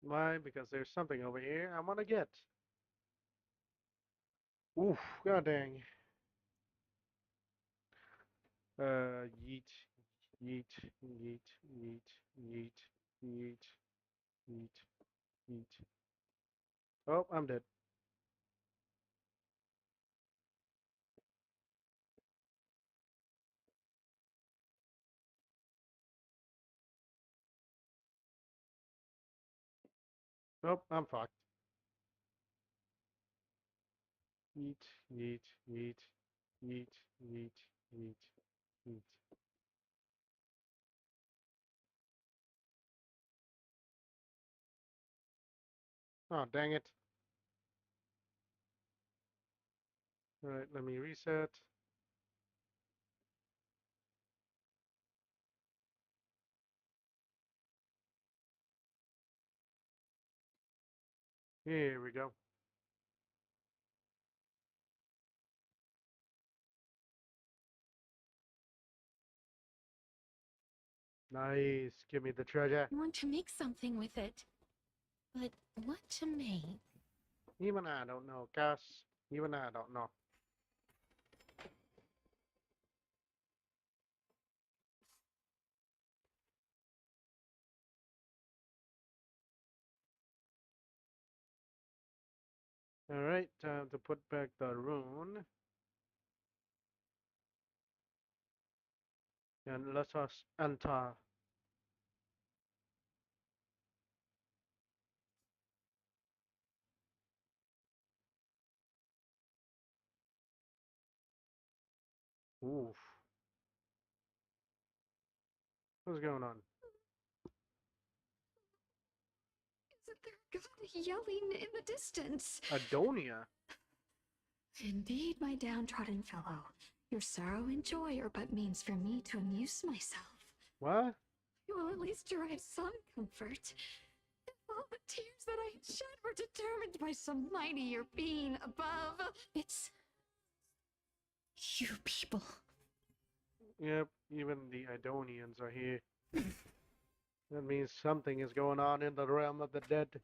Why? Because there's something over here I want to get. Oof, god dang. Yeet, yeet, yeet, yeet, yeet, yeet, yeet, yeet. Oh, I'm dead. Oh, I'm fucked. Yeet, yeet, yeet, yeet, yeet, yeet, yeet. Oh, dang it. Alright, let me reset. Here we go. Nice. Give me the treasure. I want to make something with it. But what to make? Even I don't know, Cass. Even I don't know. Alright, time to put back the rune. And let us enter. Oof. What's going on? Isn't there God yelling in the distance? Adonia? Indeed, my downtrodden fellow. Your sorrow and joy are but means for me to amuse myself. What? you will at least derive some comfort. If all the tears that I shed were determined by some mightier being above, it's you people. Yep, even the Idonians are here. That means something is going on in the realm of the dead.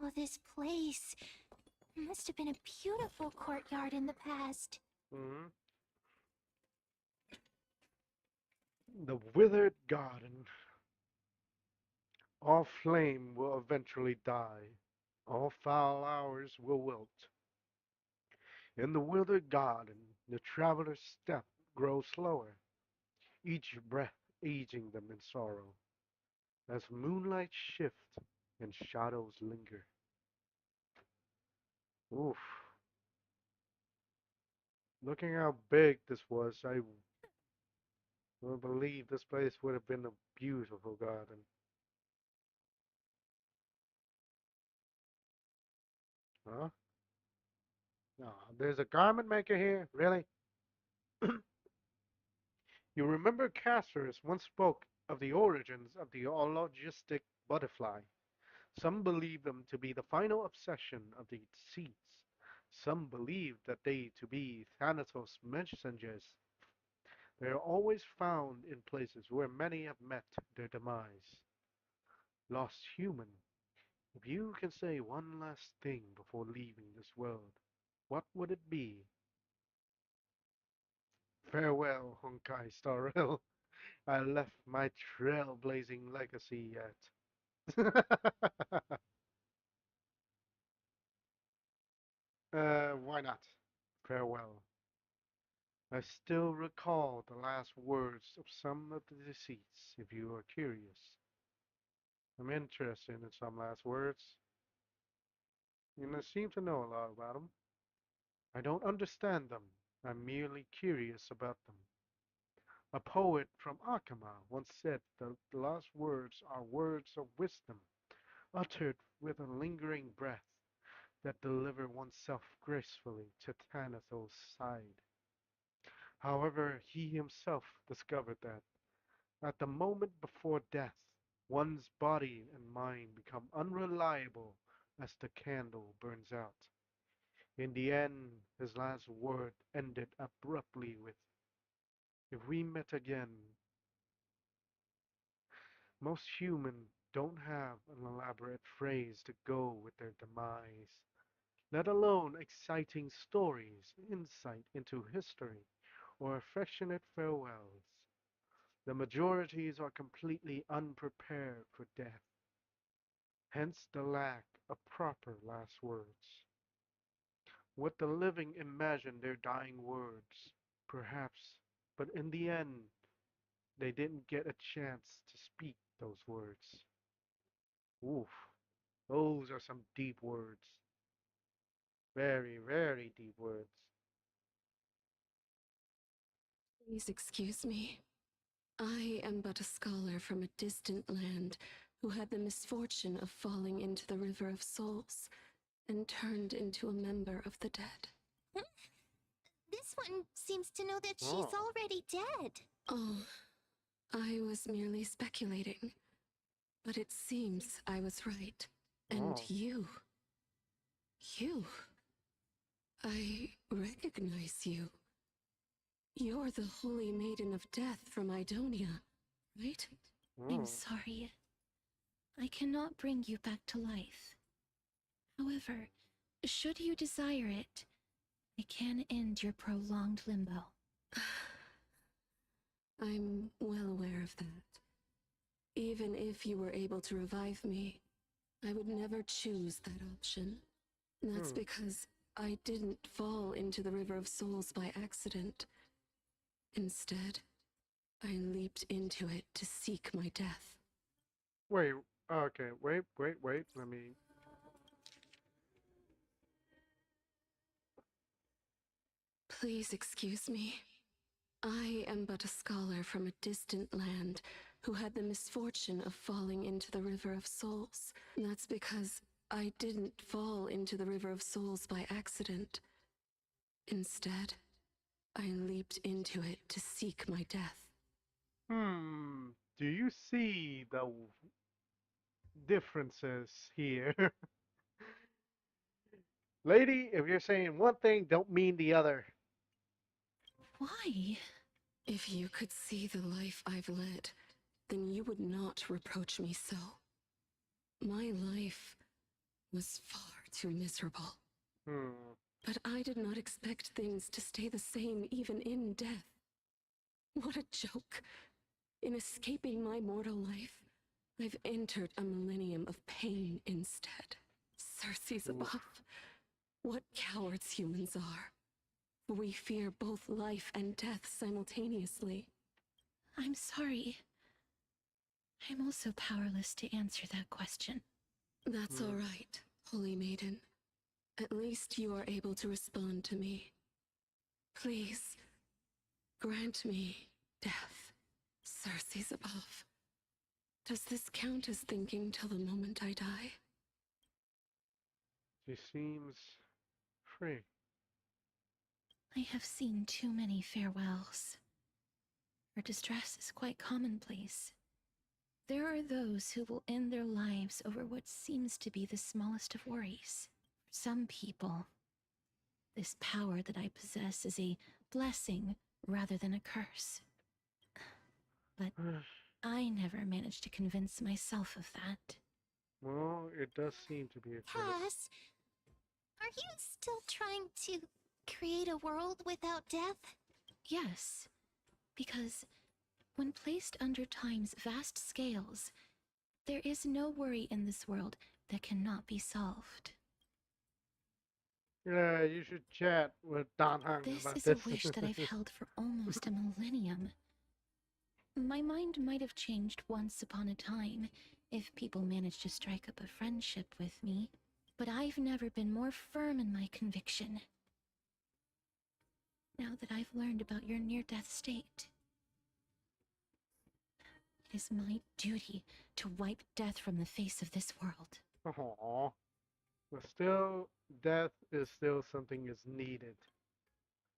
Oh, this place. Must have been a beautiful courtyard in the past. Mm-hmm. The withered garden. All flame will eventually die. All foul hours will wilt. In the withered garden, the traveler's step grows slower, each breath aging them in sorrow, as moonlight shift and shadows linger. Oof. Looking how big this was, I would believe this place would have been a beautiful garden. Huh? No, there's a garment maker here? Really? You remember Cassius once spoke of the origins of the ologistic butterfly. Some believe them to be the final obsession of the seeds. Some believe that they to be Thanatos' messengers. They are always found in places where many have met their demise. Lost human, if you can say one last thing before leaving this world, what would it be? Farewell, Honkai Star Rail. I left my trailblazing legacy yet. Why not? Farewell. I still recall the last words of some of the deceits, if you are curious. I'm interested in some last words, and I seem to know a lot about them. I don't understand them. I'm merely curious about them. A poet from Akama once said that the last words are words of wisdom, uttered with a lingering breath that deliver oneself gracefully to Thanatos' side. However, he himself discovered that at the moment before death, one's body and mind become unreliable as the candle burns out. In the end, his last word ended abruptly with, "If we met again." Most humans don't have an elaborate phrase to go with their demise, let alone exciting stories, insight into history, or affectionate farewells. The majorities are completely unprepared for death, hence the lack of proper last words. What the living imagine their dying words, perhaps, but in the end, they didn't get a chance to speak those words. Oof, those are some deep words. Very, very deep words. Please excuse me. I am but a scholar from a distant land who had the misfortune of falling into the River of Souls and turned into a member of the dead. This one seems to know that she's Oh. already dead. Oh, I was merely speculating. But it seems I was right. And Oh. you, I recognize you. You're the Holy Maiden of Death from Idonia, right? I'm sorry. I cannot bring you back to life. However, should you desire it, I can end your prolonged limbo. I'm well aware of that. Even if you were able to revive me, I would never choose that option. That's because I didn't fall into the River of Souls by accident. Instead, I leaped into it to seek my death. Wait, okay, wait. Let me. Please excuse me. I am but a scholar from a distant land who had the misfortune of falling into the River of Souls. That's because I didn't fall into the River of Souls by accident. Instead, I leaped into it to seek my death. do you see the differences here? Lady, if you're saying one thing, don't mean the other. Why? If you could see the life I've led, then you would not reproach me so. My life was far too miserable. But I did not expect things to stay the same even in death. What a joke. In escaping my mortal life, I've entered a millennium of pain instead. Circe's above. What cowards humans are. We fear both life and death simultaneously. I'm sorry. I'm also powerless to answer that question. That's all right, Holy Maiden. At least you are able to respond to me. Please, grant me death. Circe's above. Does this count as thinking till the moment I die? She seems free. I have seen too many farewells. Her distress is quite commonplace. There are those who will end their lives over what seems to be the smallest of worries. For some people, this power that I possess is a blessing rather than a curse. But I never managed to convince myself of that. Well, it does seem to be a curse. Cass, are you still trying to create a world without death? Yes, because when placed under time's vast scales, there is no worry in this world that cannot be solved. Yeah, you should chat with Don Hung This about is this. a wish that I've held for almost a millennium. My mind might have changed once upon a time if people managed to strike up a friendship with me, but I've never been more firm in my conviction. Now that I've learned about your near-death state, it is my duty to wipe death from the face of this world. Aww. But still, death is still something is needed.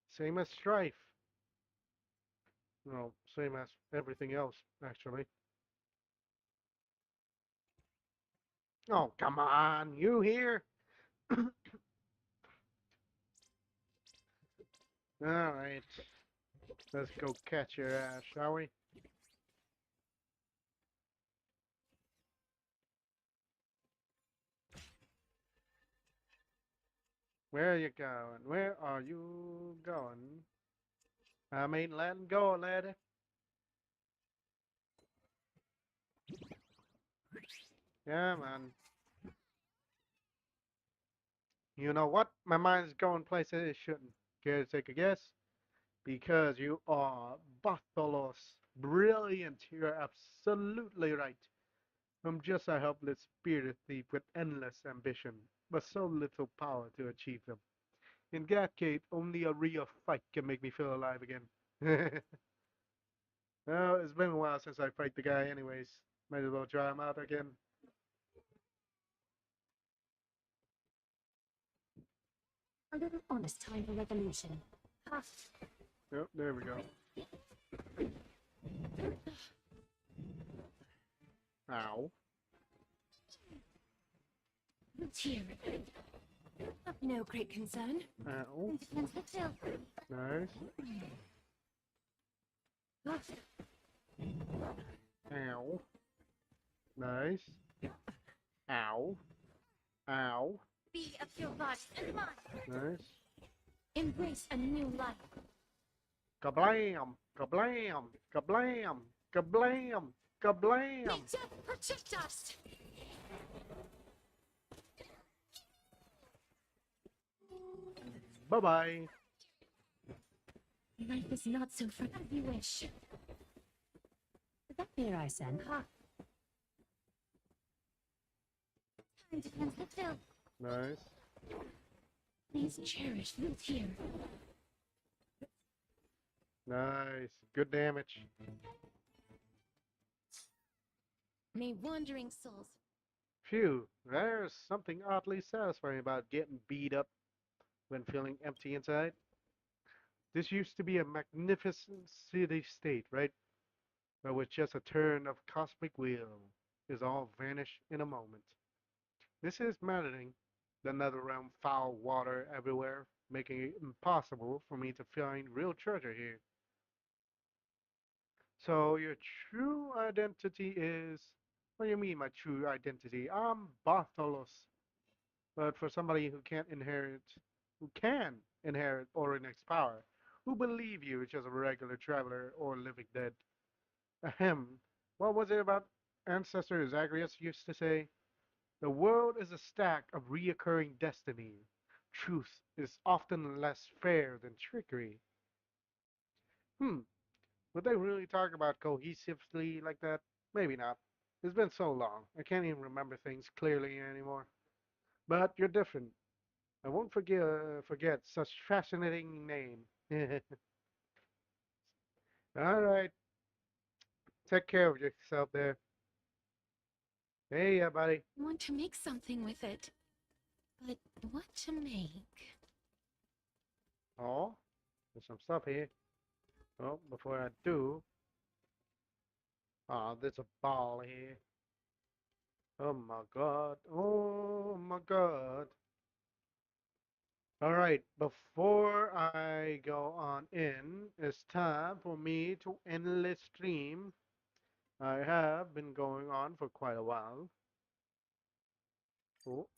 Same as strife. Well, same as everything else, actually. Oh, come on, you here? Alright. Let's go catch your ass, shall we? Where are you going? Where are you going? I mean, letting go, lady. Yeah, man. You know what? My mind's going places it shouldn't. Care to take a guess? Because you are Bartholos. Brilliant. You're absolutely right. I'm just a helpless spirit thief with endless ambition, but so little power to achieve them. In that case, only a real fight can make me feel alive again. Well, it's been a while since I fight the guy anyways. Might as well try him out again. A little honest time for revolution. Yep, there we go. Ow. Here. Of no great concern. Ow. Nice. Ow. Nice. Ow. Ow. Be of your body and mind. Nice. Embrace a new life. Kablam! Kablam! Kablam! Kablam! Kablam! May death protect us! Bye-bye. Life is not so far as you wish. That here I send. Time to cleanse the filth. Nice. Please cherish this here. Nice. Good damage. May wandering souls. Phew. There's something oddly satisfying about getting beat up when feeling empty inside. This used to be a magnificent city-state, right? but with just a turn of cosmic wheel, is all vanished in a moment. This is maddening. The netherrealm foul water everywhere, making it impossible for me to find real treasure here. So your true identity is... What do you mean, my true identity? I'm Bartholos. But for somebody who can inherit Orinex's power, who believe you is just a regular traveler or living dead. Ahem. What was it about ancestor Zagreus used to say? The world is a stack of reoccurring destiny. Truth is often less fair than trickery. Hmm. Would they really talk about cohesively like that? Maybe not. It's been so long. I can't even remember things clearly anymore. But you're different. I won't forget such fascinating name. All right. Take care of yourself there. Hey, buddy. I want to make something with it. But what to make? Oh, there's some stuff here. Oh, before I do, there's a ball here. Oh my god. Oh my god. All right, before I go on in, it's time for me to end the stream. I have been going on for quite a while. Oh,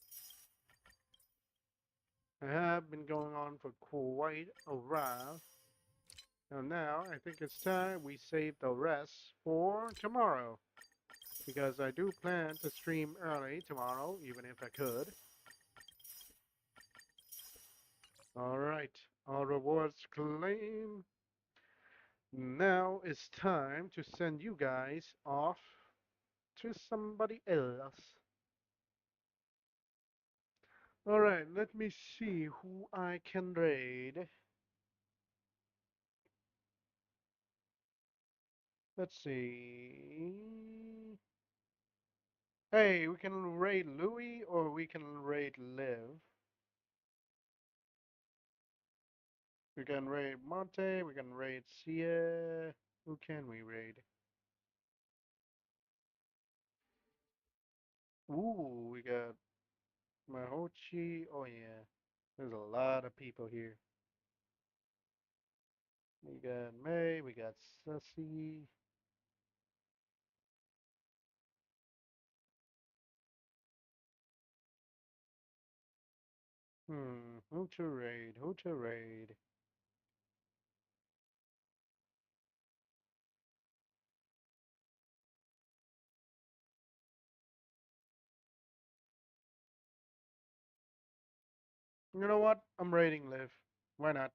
I have been going on for quite a while. And now I think it's time we save the rest for tomorrow. Because I do plan to stream early tomorrow, even if I could. Alright, all rewards claimed. Now it's time to send you guys off to somebody else. Alright, let me see who I can raid. Let's see. Hey, we can raid Louis or we can raid Liv. We can raid Monte, we can raid Sia. Who can we raid? Ooh, we got Mahochi. Oh yeah, there's a lot of people here. We got May, we got Sussy. Who to raid? Who to raid? You know what? I'm raiding Liv. Why not?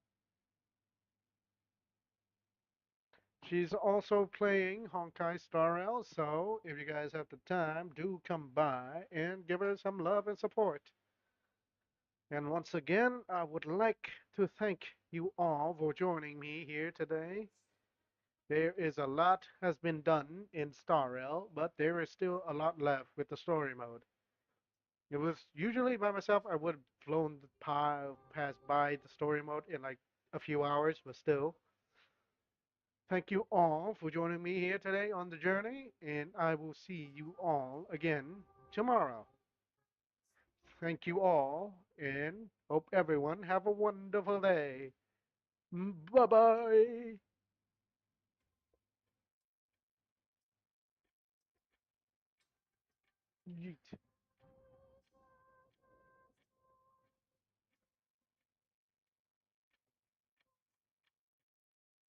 She's also playing Honkai Star Rail, so if you guys have the time, do come by and give her some love and support. And once again, I would like to thank you all for joining me here today. There is a lot has been done in Star Rail, but there is still a lot left with the story mode. It was usually by myself, I would have flown the past by the story mode in like a few hours, but still. Thank you all for joining me here today on the journey, and I will see you all again tomorrow. Thank you all, and hope everyone have a wonderful day. Bye bye. Yeet.